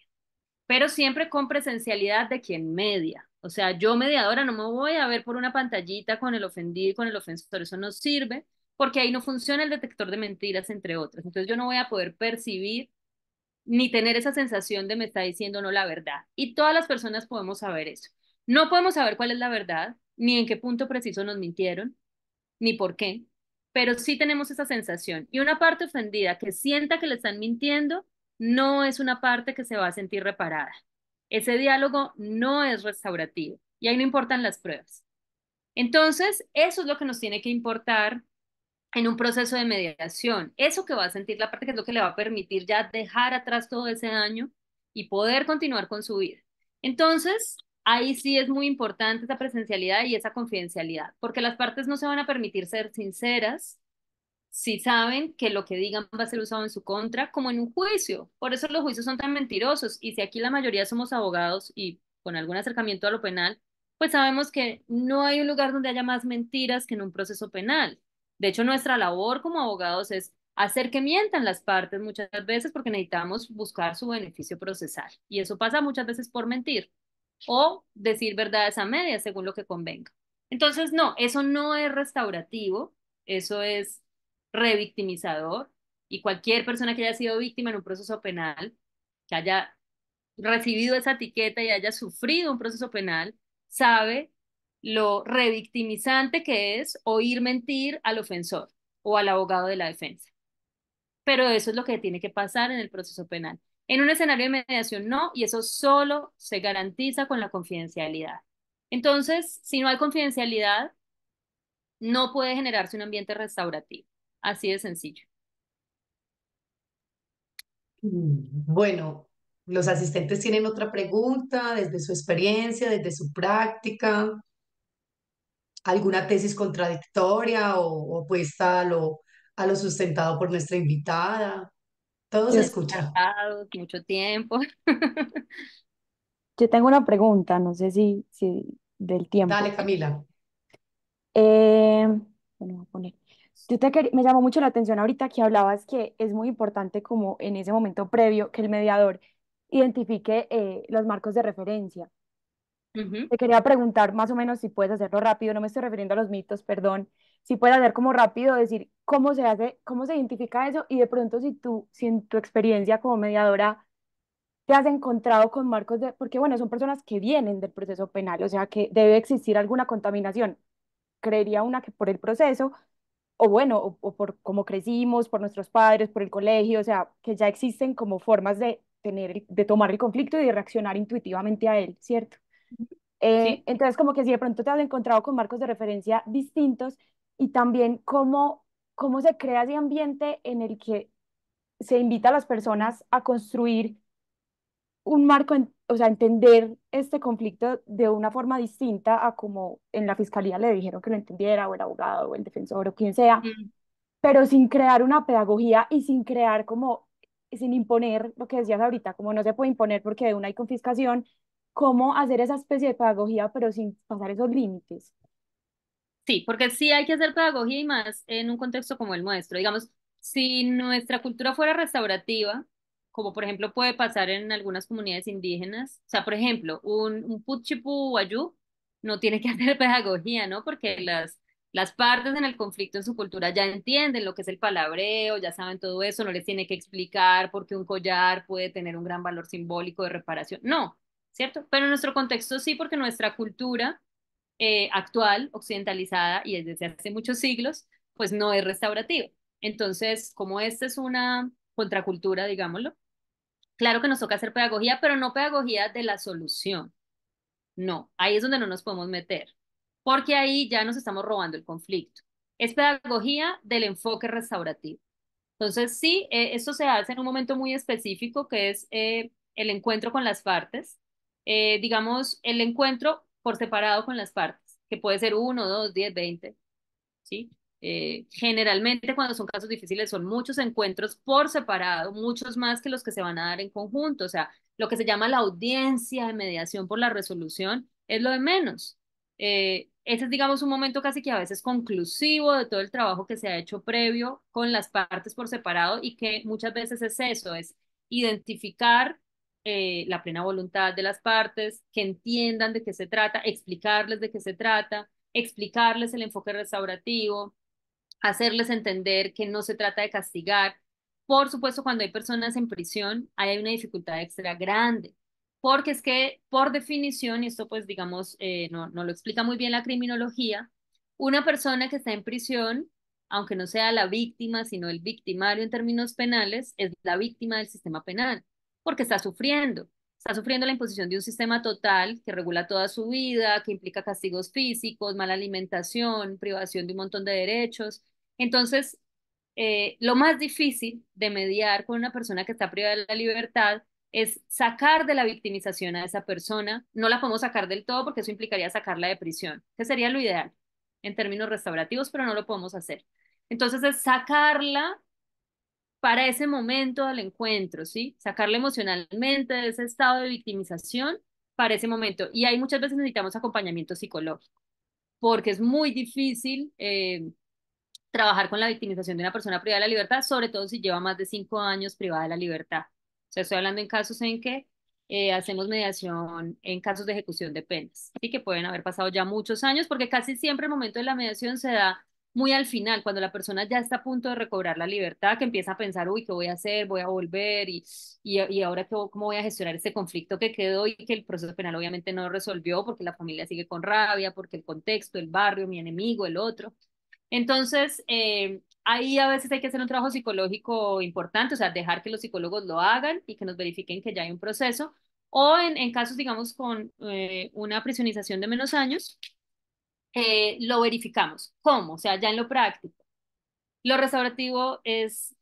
Pero siempre con presencialidad de quien media. O sea, yo mediadora no me voy a ver por una pantallita con el ofendido y con el ofensor. Eso no sirve porque ahí no funciona el detector de mentiras, entre otras. Entonces yo no voy a poder percibir ni tener esa sensación de me está diciendo no la verdad. Y todas las personas podemos saber eso. No podemos saber cuál es la verdad, ni en qué punto preciso nos mintieron, ni por qué, pero sí tenemos esa sensación. Y una parte ofendida que sienta que le están mintiendo, no es una parte que se va a sentir reparada. Ese diálogo no es restaurativo y ahí no importan las pruebas. Entonces, eso es lo que nos tiene que importar en un proceso de mediación. Eso que va a sentir la parte que es lo que le va a permitir ya dejar atrás todo ese daño y poder continuar con su vida. Entonces, ahí sí es muy importante esa presencialidad y esa confidencialidad, porque las partes no se van a permitir ser sinceras si saben que lo que digan va a ser usado en su contra, como en un juicio. Por eso los juicios son tan mentirosos. Y si aquí la mayoría somos abogados y con algún acercamiento a lo penal, pues sabemos que no hay un lugar donde haya más mentiras que en un proceso penal. De hecho, nuestra labor como abogados es hacer que mientan las partes muchas veces porque necesitamos buscar su beneficio procesal. Y eso pasa muchas veces por mentir o decir verdades a medias según lo que convenga. Entonces, no, eso no es restaurativo, eso es revictimizador y cualquier persona que haya sido víctima en un proceso penal, que haya recibido esa etiqueta y haya sufrido un proceso penal, sabe lo revictimizante que es oír mentir al ofensor o al abogado de la defensa. Pero eso es lo que tiene que pasar en el proceso penal. En un escenario de mediación no, y eso solo se garantiza con la confidencialidad. Entonces, si no hay confidencialidad, no puede generarse un ambiente restaurativo. Así de sencillo. Bueno, los asistentes tienen otra pregunta desde su experiencia, desde su práctica, alguna tesis contradictoria o opuesta a lo sustentado por nuestra invitada. Todo se Yo escucha. mucho tiempo. Yo tengo una pregunta, no sé si del Dale, tiempo. Camila. Eh, bueno, voy a poner. Me llamó mucho la atención ahorita que hablabas que es muy importante como en ese momento previo que el mediador identifique los marcos de referencia. Ujú. Te quería preguntar más o menos si puedes hacerlo rápido, no me estoy refiriendo a los mitos, perdón, si puedes hacer como rápido, decir cómo se hace, cómo se identifica eso y de pronto si en tu experiencia como mediadora te has encontrado con marcos de, porque bueno, son personas que vienen del proceso penal, o sea que debe existir alguna contaminación. Creería una que por el proceso, o bueno, o por cómo crecimos, por nuestros padres, por el colegio, o sea, que ya existen como formas de de tomar el conflicto y de reaccionar intuitivamente a él, ¿cierto? Sí, Entonces, como que si de pronto te has encontrado con marcos de referencia distintos y también cómo se crea ese ambiente en el que se invita a las personas a construir un marco, o sea, entender este conflicto de una forma distinta a como en la fiscalía le dijeron que lo entendiera, o el abogado, o el defensor, o quien sea, mm, pero sin crear una pedagogía y sin crear como, sin imponer lo que decías ahorita, como no se puede imponer porque de una hay confiscación, cómo hacer esa especie de pedagogía, pero sin pasar esos límites. sí, porque sí hay que hacer pedagogía y más en un contexto como el nuestro. Digamos, si nuestra cultura fuera restaurativa, como por ejemplo puede pasar en algunas comunidades indígenas, o sea, por ejemplo, un Puchipu Wayuu no tiene que hacer pedagogía, ¿no? Porque Las partes en el conflicto en su cultura ya entienden lo que es el palabreo, ya saben todo eso, no les tiene que explicar por qué un collar puede tener un gran valor simbólico de reparación. No, ¿cierto? Pero en nuestro contexto sí, porque nuestra cultura actual, occidentalizada y desde hace muchos siglos, pues no es restaurativa. Entonces, como esta es una contracultura, digámoslo, claro que nos toca hacer pedagogía, pero no pedagogía de la solución. No, ahí es donde no nos podemos meter, porque ahí ya nos estamos robando el conflicto. Es pedagogía del enfoque restaurativo. Entonces, sí, esto se hace en un momento muy específico, que es el encuentro con las partes. Digamos, el encuentro por separado con las partes, que puede ser uno, dos, 10, 20. ¿Sí? Generalmente cuando son casos difíciles son muchos encuentros por separado, muchos más que los que se van a dar en conjunto. O sea, lo que se llama la audiencia de mediación por la resolución es lo de menos. Ese es, digamos, un momento casi que a veces conclusivo de todo el trabajo que se ha hecho previo con las partes por separado y que muchas veces es eso, es identificar la plena voluntad de las partes, que entiendan de qué se trata, explicarles de qué se trata, explicarles el enfoque restaurativo, hacerles entender que no se trata de castigar. Por supuesto, cuando hay personas en prisión, ahí hay una dificultad extra grande, porque es que por definición, y esto pues digamos, no lo explica muy bien la criminología, una persona que está en prisión, aunque no sea la víctima, sino el victimario en términos penales, es la víctima del sistema penal, porque está sufriendo la imposición de un sistema total que regula toda su vida, que implica castigos físicos, mala alimentación, privación de un montón de derechos. Entonces, lo más difícil de mediar con una persona que está privada de la libertad es sacar de la victimización a esa persona. No la podemos sacar del todo porque eso implicaría sacarla de prisión, que sería lo ideal en términos restaurativos, pero no lo podemos hacer. Entonces, es sacarla para ese momento del encuentro, ¿sí? Sacarla emocionalmente de ese estado de victimización para ese momento. Y ahí muchas veces necesitamos acompañamiento psicológico, porque es muy difícil trabajar con la victimización de una persona privada de la libertad, sobre todo si lleva más de 5 años privada de la libertad. O sea, estoy hablando en casos en que hacemos mediación en casos de ejecución de penas, así que pueden haber pasado ya muchos años, porque casi siempre el momento de la mediación se da muy al final, cuando la persona ya está a punto de recobrar la libertad, que empieza a pensar, uy, ¿qué voy a hacer? Voy a volver y ahora cómo voy a gestionar este conflicto que quedó y que el proceso penal obviamente no resolvió porque la familia sigue con rabia, porque el contexto, el barrio, mi enemigo, el otro. Entonces, ahí a veces hay que hacer un trabajo psicológico importante, o sea, dejar que los psicólogos lo hagan y que nos verifiquen que ya hay un proceso. O en casos, digamos, con una prisionización de menos años, lo verificamos. ¿Cómo? O sea, ya en lo práctico. Lo restaurativo es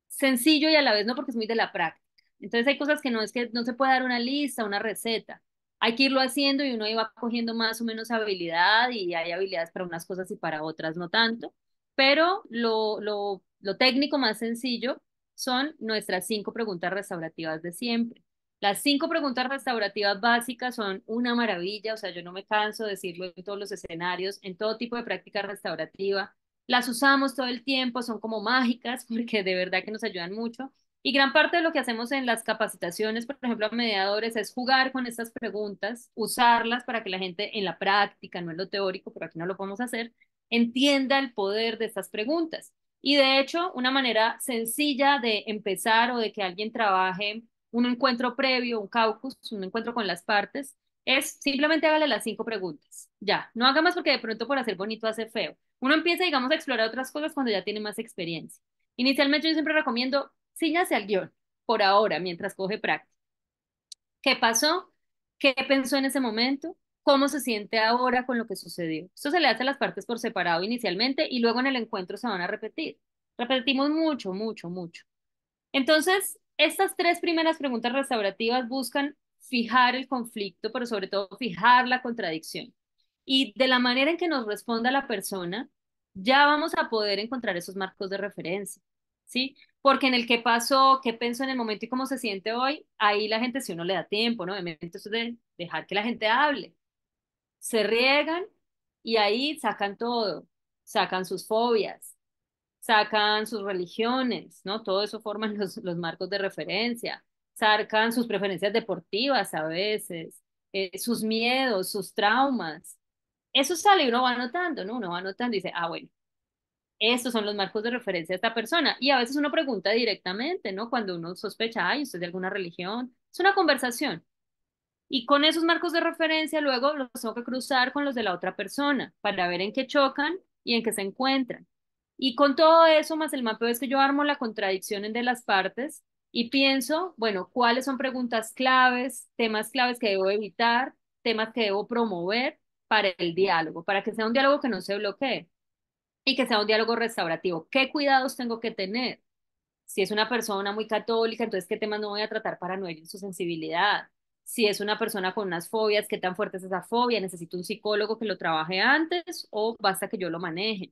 sencillo y a la vez no, porque es muy de la práctica. Entonces hay cosas que no se puede dar una lista, una receta. Hay que irlo haciendo y uno iba cogiendo más o menos habilidad y hay habilidades para unas cosas y para otras no tanto. Pero lo técnico más sencillo son nuestras 5 preguntas restaurativas de siempre. Las 5 preguntas restaurativas básicas son una maravilla, o sea, yo no me canso de decirlo en todos los escenarios, en todo tipo de práctica restaurativa. Las usamos todo el tiempo, son como mágicas porque de verdad que nos ayudan mucho. Y gran parte de lo que hacemos en las capacitaciones, por ejemplo, a mediadores, es jugar con estas preguntas, usarlas para que la gente en la práctica, no en lo teórico, pero aquí no lo podemos hacer, entienda el poder de estas preguntas. Y de hecho, una manera sencilla de empezar o de que alguien trabaje un encuentro previo, un caucus, un encuentro con las partes, es simplemente hágale las 5 preguntas. Ya, no haga más porque de pronto por hacer bonito hace feo. Uno empieza, digamos, a explorar otras cosas cuando ya tiene más experiencia. Inicialmente yo siempre recomiendo, síñase al guión, por ahora, mientras coge práctica. ¿Qué pasó? ¿Qué pensó en ese momento? ¿Cómo se siente ahora con lo que sucedió? Esto se le hace a las partes por separado inicialmente y luego en el encuentro se van a repetir. Repetimos mucho, mucho, mucho. Entonces, estas 3 primeras preguntas restaurativas buscan fijar el conflicto, pero sobre todo fijar la contradicción. Y de la manera en que nos responda la persona, ya vamos a poder encontrar esos marcos de referencia, ¿sí? Porque en el qué pasó, qué pensó en el momento y cómo se siente hoy, ahí la gente, si uno le da tiempo, ¿no? Obviamente eso es de dejar que la gente hable, se riegan y ahí sacan todo, sacan sus fobias, sacan sus religiones, ¿no? Todo eso forman los marcos de referencia, sacan sus preferencias deportivas a veces, sus miedos, sus traumas. Eso sale y uno va anotando, ¿no? Uno va anotando y dice, ah, bueno, estos son los marcos de referencia de esta persona. Y a veces uno pregunta directamente, ¿no? Cuando uno sospecha, ay, ¿usted es de alguna religión? Es una conversación. Y con esos marcos de referencia luego los tengo que cruzar con los de la otra persona para ver en qué chocan y en qué se encuentran. Y con todo eso, más el mapeo, es que yo armo la contradicción de las partes y pienso, bueno, cuáles son preguntas claves, temas claves que debo evitar, temas que debo promover para el diálogo, para que sea un diálogo que no se bloquee y que sea un diálogo restaurativo. ¿Qué cuidados tengo que tener? Si es una persona muy católica, entonces, ¿qué temas no voy a tratar para no herir su sensibilidad? Si es una persona con unas fobias, ¿qué tan fuerte es esa fobia? ¿Necesito un psicólogo que lo trabaje antes o basta que yo lo maneje?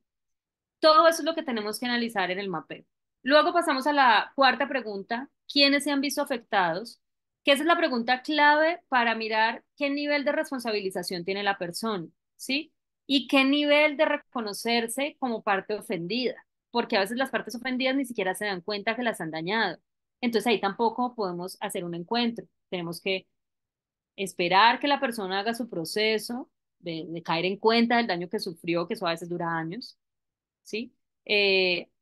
Todo eso es lo que tenemos que analizar en el mapeo. Luego pasamos a la cuarta pregunta: ¿quiénes se han visto afectados? Que esa es la pregunta clave para mirar qué nivel de responsabilización tiene la persona, ¿sí? Y qué nivel de reconocerse como parte ofendida, porque a veces las partes ofendidas ni siquiera se dan cuenta que las han dañado. Entonces ahí tampoco podemos hacer un encuentro. Tenemos que esperar que la persona haga su proceso de caer en cuenta del daño que sufrió, que eso a veces dura años, ¿sí?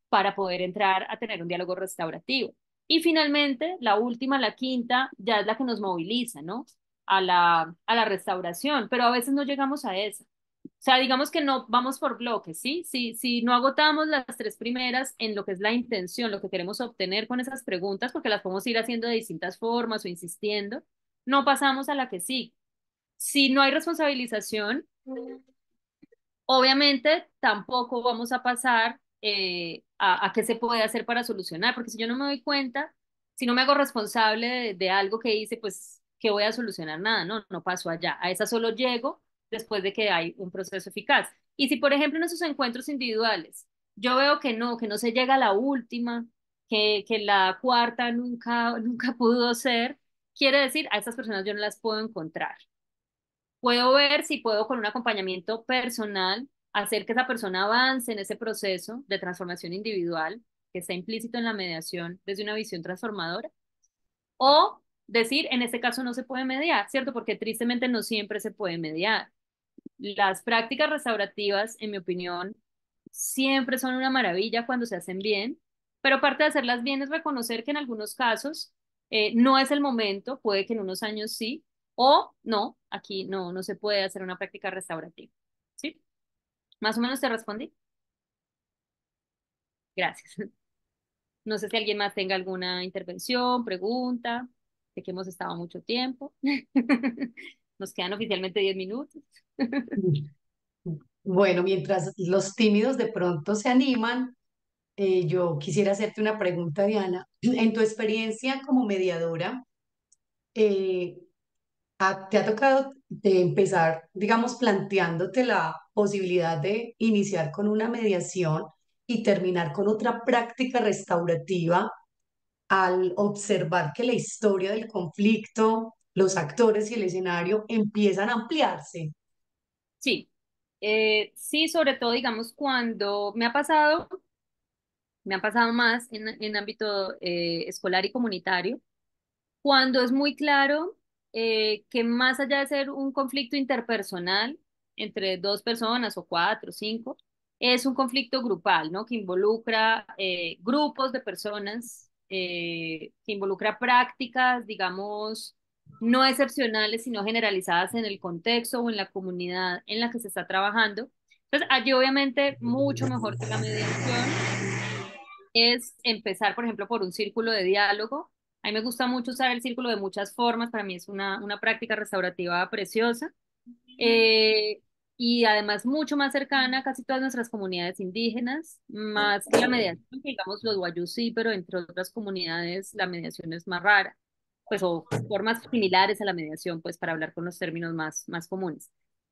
Para poder entrar a tener un diálogo restaurativo. Y finalmente, la última, la quinta, ya es la que nos moviliza, ¿no? A la restauración, pero a veces no llegamos a esa. O sea, digamos que no vamos por bloques, ¿sí? Si no agotamos las tres primeras en lo que es la intención, lo que queremos obtener con esas preguntas, porque las podemos ir haciendo de distintas formas o insistiendo, no pasamos a la que sí. Si no hay responsabilización, obviamente tampoco vamos a pasar a qué se puede hacer para solucionar, porque si yo no me doy cuenta, si no me hago responsable de algo que hice, pues, ¿qué voy a solucionar? Nada, no, no paso allá. A esa solo llego después de que hay un proceso eficaz. Y si, por ejemplo, en esos encuentros individuales, yo veo que no se llega a la última, que la cuarta nunca, nunca pudo ser, quiere decir, a estas personas yo no las puedo encontrar. Puedo ver si puedo con un acompañamiento personal hacer que esa persona avance en ese proceso de transformación individual que está implícito en la mediación desde una visión transformadora. O decir, en este caso no se puede mediar, ¿cierto? Porque tristemente no siempre se puede mediar. Las prácticas restaurativas, en mi opinión, siempre son una maravilla cuando se hacen bien, pero parte de hacerlas bien es reconocer que en algunos casos no es el momento, puede que en unos años sí, o no, aquí no, no se puede hacer una práctica restaurativa. ¿Sí? Más o menos te respondí. Gracias. No sé si alguien más tenga alguna intervención, pregunta, de que hemos estado mucho tiempo. Nos quedan oficialmente 10 minutos. Bueno, mientras los tímidos de pronto se animan, yo quisiera hacerte una pregunta, Diana. En tu experiencia como mediadora, eh, ¿te ha tocado de empezar, digamos, planteándote la posibilidad de iniciar con una mediación y terminar con otra práctica restaurativa al observar que la historia del conflicto, los actores y el escenario empiezan a ampliarse? Sí, sí, sobre todo, digamos, cuando me ha pasado más en ámbito escolar y comunitario, cuando es muy claro que más allá de ser un conflicto interpersonal entre dos personas o cuatro o cinco, es un conflicto grupal, ¿no? Que involucra grupos de personas, que involucra prácticas, digamos, no excepcionales, sino generalizadas en el contexto o en la comunidad en la que se está trabajando. Entonces, allí obviamente mucho mejor que la mediación es empezar, por ejemplo, por un círculo de diálogo. A mí me gusta mucho usar el círculo de muchas formas, para mí es una práctica restaurativa preciosa, eh, y además mucho más cercana a casi todas nuestras comunidades indígenas, más que la mediación, que digamos los guayús sí, pero entre otras comunidades la mediación es más rara, pues o formas similares a la mediación, pues para hablar con los términos más comunes.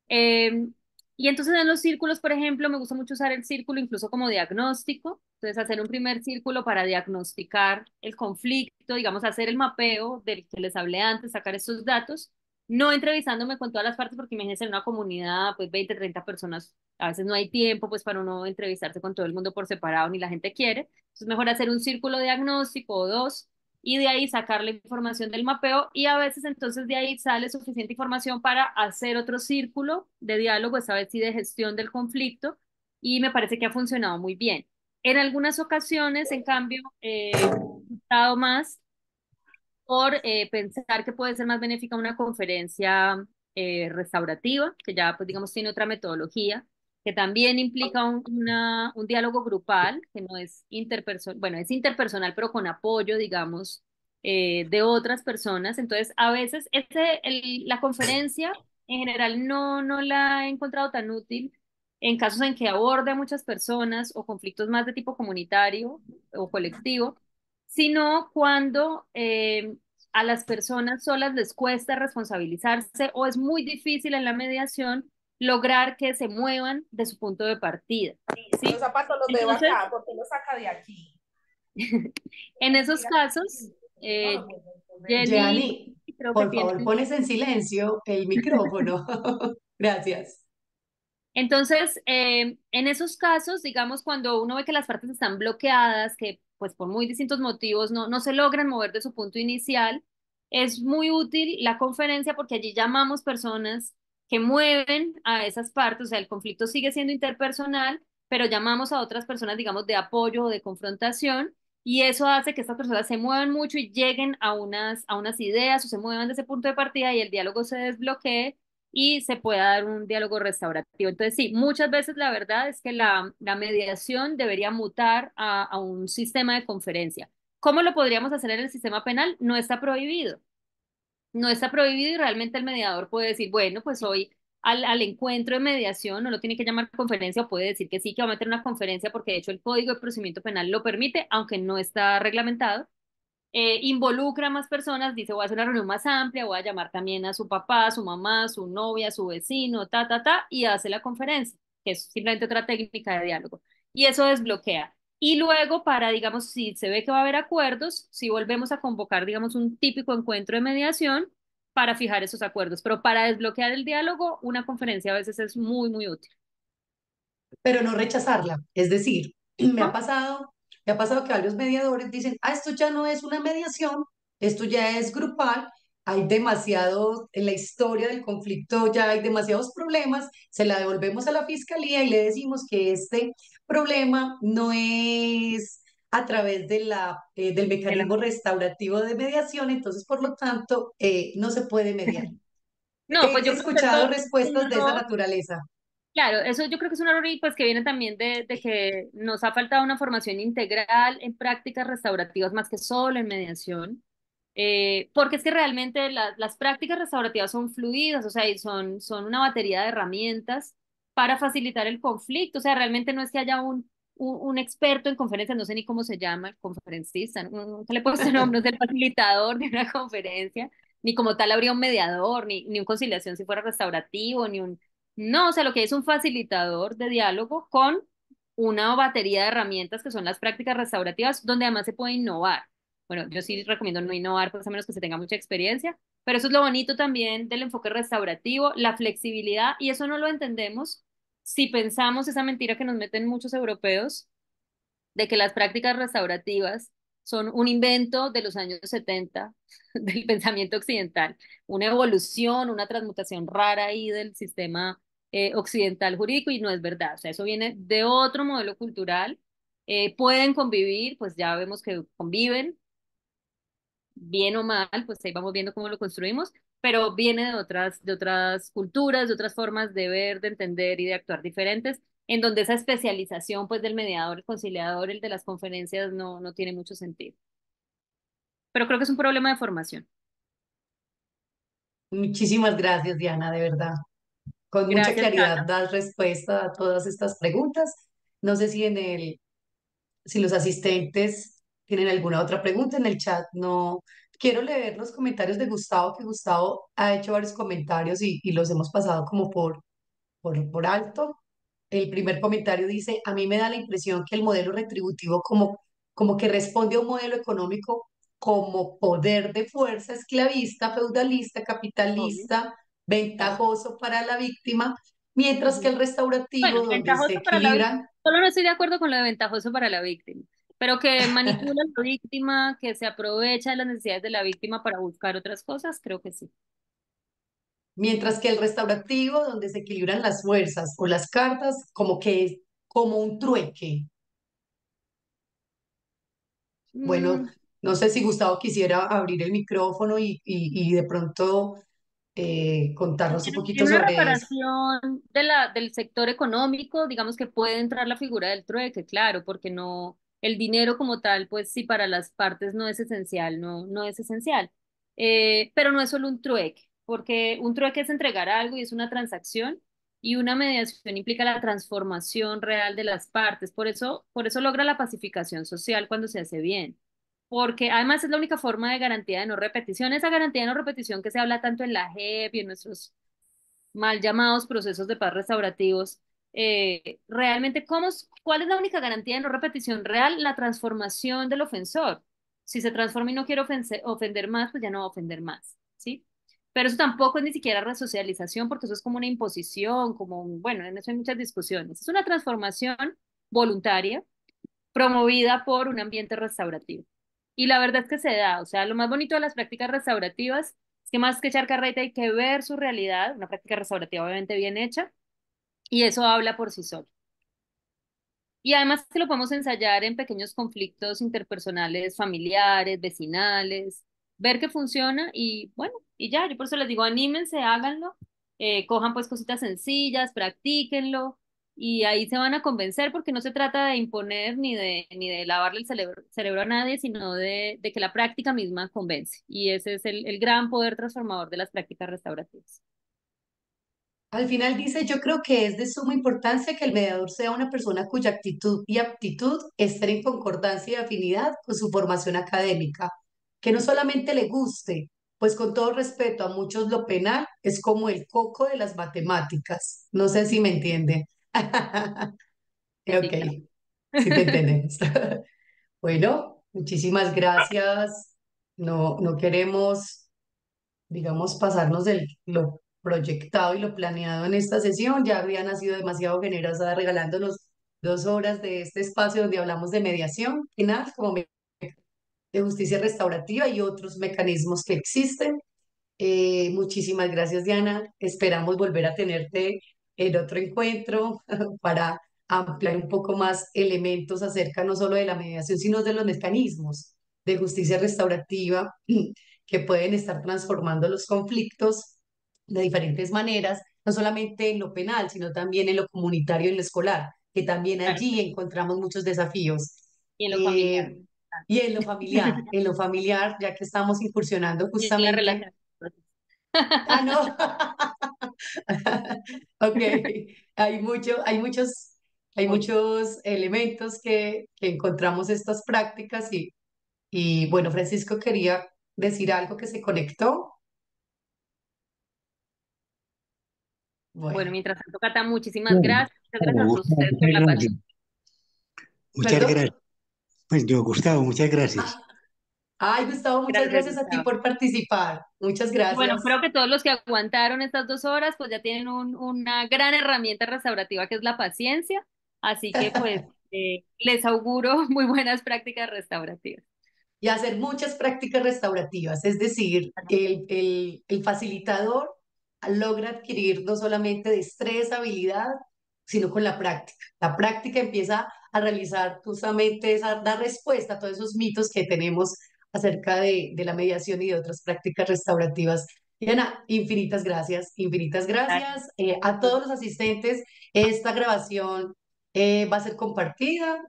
Eh, y entonces en los círculos, por ejemplo, me gusta mucho usar el círculo incluso como diagnóstico. Entonces, hacer un primer círculo para diagnosticar el conflicto, digamos, hacer el mapeo del que les hablé antes, sacar esos datos, no entrevistándome con todas las partes, porque imagínense en una comunidad, pues 20, 30 personas, a veces no hay tiempo, pues para uno entrevistarse con todo el mundo por separado, ni la gente quiere. Entonces, mejor hacer un círculo diagnóstico o dos, y de ahí sacar la información del mapeo y a veces entonces de ahí sale suficiente información para hacer otro círculo de diálogo, esta vez sí de gestión del conflicto y me parece que ha funcionado muy bien. En algunas ocasiones, en cambio, he estado más por pensar que puede ser más benéfica una conferencia restaurativa, que ya, pues, digamos, tiene otra metodología, que también implica un diálogo grupal, que no es interpersonal, bueno, es interpersonal, pero con apoyo, digamos, de otras personas. Entonces, a veces la conferencia en general no la he encontrado tan útil en casos en que aborde a muchas personas o conflictos más de tipo comunitario o colectivo, sino cuando a las personas solas les cuesta responsabilizarse o es muy difícil en la mediación lograr que se muevan de su punto de partida, Los ¿sí? zapatos los veo Entonces, acá, ¿por qué los saca de aquí? en esos casos, No lo puedo entender. Jenny Gianni, creo que por tienen. favor, pones en silencio el micrófono. Gracias. Entonces, en esos casos, digamos, cuando uno ve que las partes están bloqueadas, que pues por muy distintos motivos no se logran mover de su punto inicial, es muy útil la conferencia porque allí llamamos personas que mueven a esas partes, o sea, el conflicto sigue siendo interpersonal, pero llamamos a otras personas, digamos, de apoyo o de confrontación, y eso hace que estas personas se muevan mucho y lleguen a unas ideas o se muevan de ese punto de partida y el diálogo se desbloquee y se pueda dar un diálogo restaurativo. Entonces, sí, muchas veces la verdad es que la mediación debería mutar a un sistema de conferencia. ¿Cómo lo podríamos hacer en el sistema penal? No está prohibido. No está prohibido y realmente el mediador puede decir, bueno, pues hoy al encuentro de mediación no lo tiene que llamar conferencia o puede decir que sí, que va a meter una conferencia porque de hecho el Código de Procedimiento Penal lo permite, aunque no está reglamentado involucra a más personas, dice, voy a hacer una reunión más amplia, voy a llamar también a su papá, a su mamá, a su novia, a su vecino, y hace la conferencia, que es simplemente otra técnica de diálogo. Y eso desbloquea. Y luego, para, digamos, si se ve que va a haber acuerdos, si volvemos a convocar, digamos, un típico encuentro de mediación para fijar esos acuerdos. Pero para desbloquear el diálogo, una conferencia a veces es muy útil. Pero no rechazarla. Es decir, me ha ¿No? pasado, me ha pasado que varios mediadores dicen, ah, esto ya no es una mediación, esto ya es grupal, hay demasiado, en la historia del conflicto ya hay demasiados problemas, se la devolvemos a la fiscalía y le decimos que este problema no es a través de del mecanismo restaurativo de mediación, entonces, por lo tanto, no se puede mediar. No, pues He yo creo que escuchado eso es un respuestas de esa error. naturaleza. Claro, eso yo creo que es un error y pues que viene también de que nos ha faltado una formación integral en prácticas restaurativas más que solo en mediación, porque es que realmente las prácticas restaurativas son fluidas, o sea, y son una batería de herramientas para facilitar el conflicto, o sea, realmente no es que haya un experto en conferencias, no sé ni cómo se llama, el conferencista, nunca le he puesto nombre, no es el facilitador de una conferencia, ni como tal habría un mediador, ni un conciliación si fuera restaurativo, ni un no, o sea, lo que es un facilitador de diálogo con una batería de herramientas que son las prácticas restaurativas, donde además se puede innovar. Bueno, yo sí recomiendo no innovar, pues a menos que se tenga mucha experiencia, pero eso es lo bonito también del enfoque restaurativo, la flexibilidad, y eso no lo entendemos si pensamos esa mentira que nos meten muchos europeos de que las prácticas restaurativas son un invento de los años 70 del pensamiento occidental, una evolución, una transmutación rara ahí del sistema occidental jurídico y no es verdad, o sea, eso viene de otro modelo cultural, pueden convivir, pues ya vemos que conviven, bien o mal, pues ahí vamos viendo cómo lo construimos, pero viene de otras culturas, de otras formas de ver, de entender y de actuar diferentes, en donde esa especialización pues del mediador, el conciliador, el de las conferencias no tiene mucho sentido. Pero creo que es un problema de formación. Muchísimas gracias, Diana, de verdad. Con mucha Gracias, claridad Ana. das respuesta a todas estas preguntas. No sé si los asistentes tienen alguna otra pregunta en el chat. No quiero leer los comentarios de Gustavo, que Gustavo ha hecho varios comentarios y los hemos pasado como por alto. El primer comentario dice, a mí me da la impresión que el modelo retributivo como que responde a un modelo económico como poder de fuerza esclavista, feudalista, Obvio, capitalista, claro. ventajoso para la víctima, mientras que Ujú. el restaurativo, Bueno, donde se ventajoso para la víctima. equilibran, Solo no estoy de acuerdo con lo de ventajoso para la víctima. Pero que manipula a la víctima, que se aprovecha de las necesidades de la víctima para buscar otras cosas, creo que sí. Mientras que el restaurativo, donde se equilibran las fuerzas o las cartas, como que es como un trueque. Bueno, Mm, no sé si Gustavo quisiera abrir el micrófono y de pronto contarnos un En poquito una sobre eso. reparación de del sector económico, digamos que puede entrar la figura del trueque, claro, porque no, el dinero como tal, pues sí, para las partes no es esencial, no es esencial. Pero no es solo un trueque, porque un trueque es entregar algo y es una transacción, y una mediación implica la transformación real de las partes. Por eso logra la pacificación social cuando se hace bien. Porque además es la única forma de garantía de no repetición, esa garantía de no repetición que se habla tanto en la JEP y en nuestros mal llamados procesos de paz restaurativos. Realmente, ¿cuál es la única garantía de no repetición real? La transformación del ofensor. Si se transforma y no quiere ofender más, pues ya no va a ofender más, ¿sí? Pero eso tampoco es ni siquiera resocialización, porque eso es como una imposición, bueno, en eso hay muchas discusiones. Es una transformación voluntaria promovida por un ambiente restaurativo. Y la verdad es que se da, o sea, lo más bonito de las prácticas restaurativas es que más que echar carreta hay que ver su realidad, una práctica restaurativa obviamente bien hecha, y eso habla por sí solo. Y además que lo podemos ensayar en pequeños conflictos interpersonales, familiares, vecinales, ver que funciona y bueno, y ya, yo por eso les digo, anímense, háganlo, cojan pues cositas sencillas, practíquenlo y ahí se van a convencer porque no se trata de imponer ni de lavarle el cerebro a nadie, sino de que la práctica misma convence. Y ese es el gran poder transformador de las prácticas restaurativas. Al final dice, yo creo que es de suma importancia que el mediador sea una persona cuya actitud y aptitud estén en concordancia y afinidad con su formación académica, que no solamente le guste, pues con todo respeto a muchos lo penal es como el coco de las matemáticas. No sé si me entienden. Sí, Ok, claro. sí te entendemos. Bueno, muchísimas gracias. No queremos, digamos, pasarnos de lo proyectado y lo planeado en esta sesión. Ya habían sido demasiado generosa regalándonos 2 horas de este espacio donde hablamos de mediación penal, como de justicia restaurativa y otros mecanismos que existen. Muchísimas gracias, Diana. Esperamos volver a tenerte en otro encuentro para ampliar un poco más elementos acerca no solo de la mediación, sino de los mecanismos de justicia restaurativa que pueden estar transformando los conflictos de diferentes maneras, no solamente en lo penal, sino también en lo comunitario y en lo escolar, que también Claro. allí encontramos muchos desafíos. Y en lo familiar. Eh, y en lo familiar, ya que estamos incursionando Y en la justamente. relación. Ah, no. Ok, hay Mucho. muchos elementos que encontramos estas prácticas y bueno, Francisco quería decir algo que se conectó. Bueno, Bueno, mientras tanto, Cata, muchísimas Bueno, gracias. Muchas gracias a Gustavo, ustedes por muchas la gracias. paciencia. Muchas perdón. gracias. Pues yo, Gustavo, muchas gracias. Ay, Gustavo, muchas Gracias, gracias a ti Gustavo. por participar. Muchas Bueno, gracias. creo que todos los que aguantaron estas 2 horas, pues ya tienen una gran herramienta restaurativa que es la paciencia. Así que, pues, les auguro muy buenas prácticas restaurativas. Y hacer muchas prácticas restaurativas, es decir, el facilitador logra adquirir no solamente destreza, habilidad, sino con la práctica. La práctica empieza a realizar justamente esa, dar respuesta a todos esos mitos que tenemos acerca de la mediación y de otras prácticas restaurativas. Diana, infinitas gracias a todos los asistentes. Esta grabación va a ser compartida.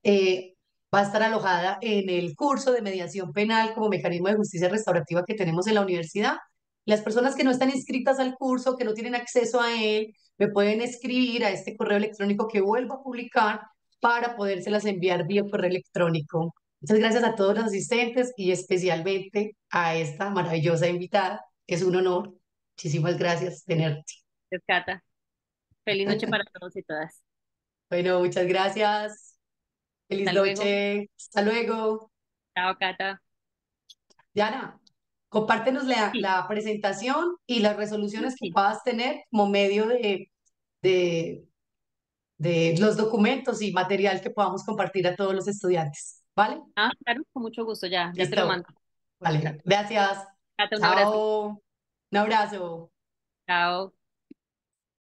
Va a estar alojada en el curso de mediación penal como mecanismo de justicia restaurativa que tenemos en la universidad. Las personas que no están inscritas al curso, que no tienen acceso a él, me pueden escribir a este correo electrónico que vuelvo a publicar para podérselas enviar vía correo electrónico. Muchas gracias a todos los asistentes y especialmente a esta maravillosa invitada. Es un honor. Muchísimas gracias tenerte. Cata. Feliz noche para todos y todas. Bueno, muchas gracias. Feliz Hasta luego. noche. Hasta luego. Chao, Cata. Diana, compártenos Sí, la presentación y las resoluciones que sí. puedas tener como medio de, de los documentos y material que podamos compartir a todos los estudiantes. ¿vale? Ah, claro, con mucho gusto, ya te lo Listo. mando. Vale, gracias. Cata, un abrazo. Chao. Un abrazo. Chao.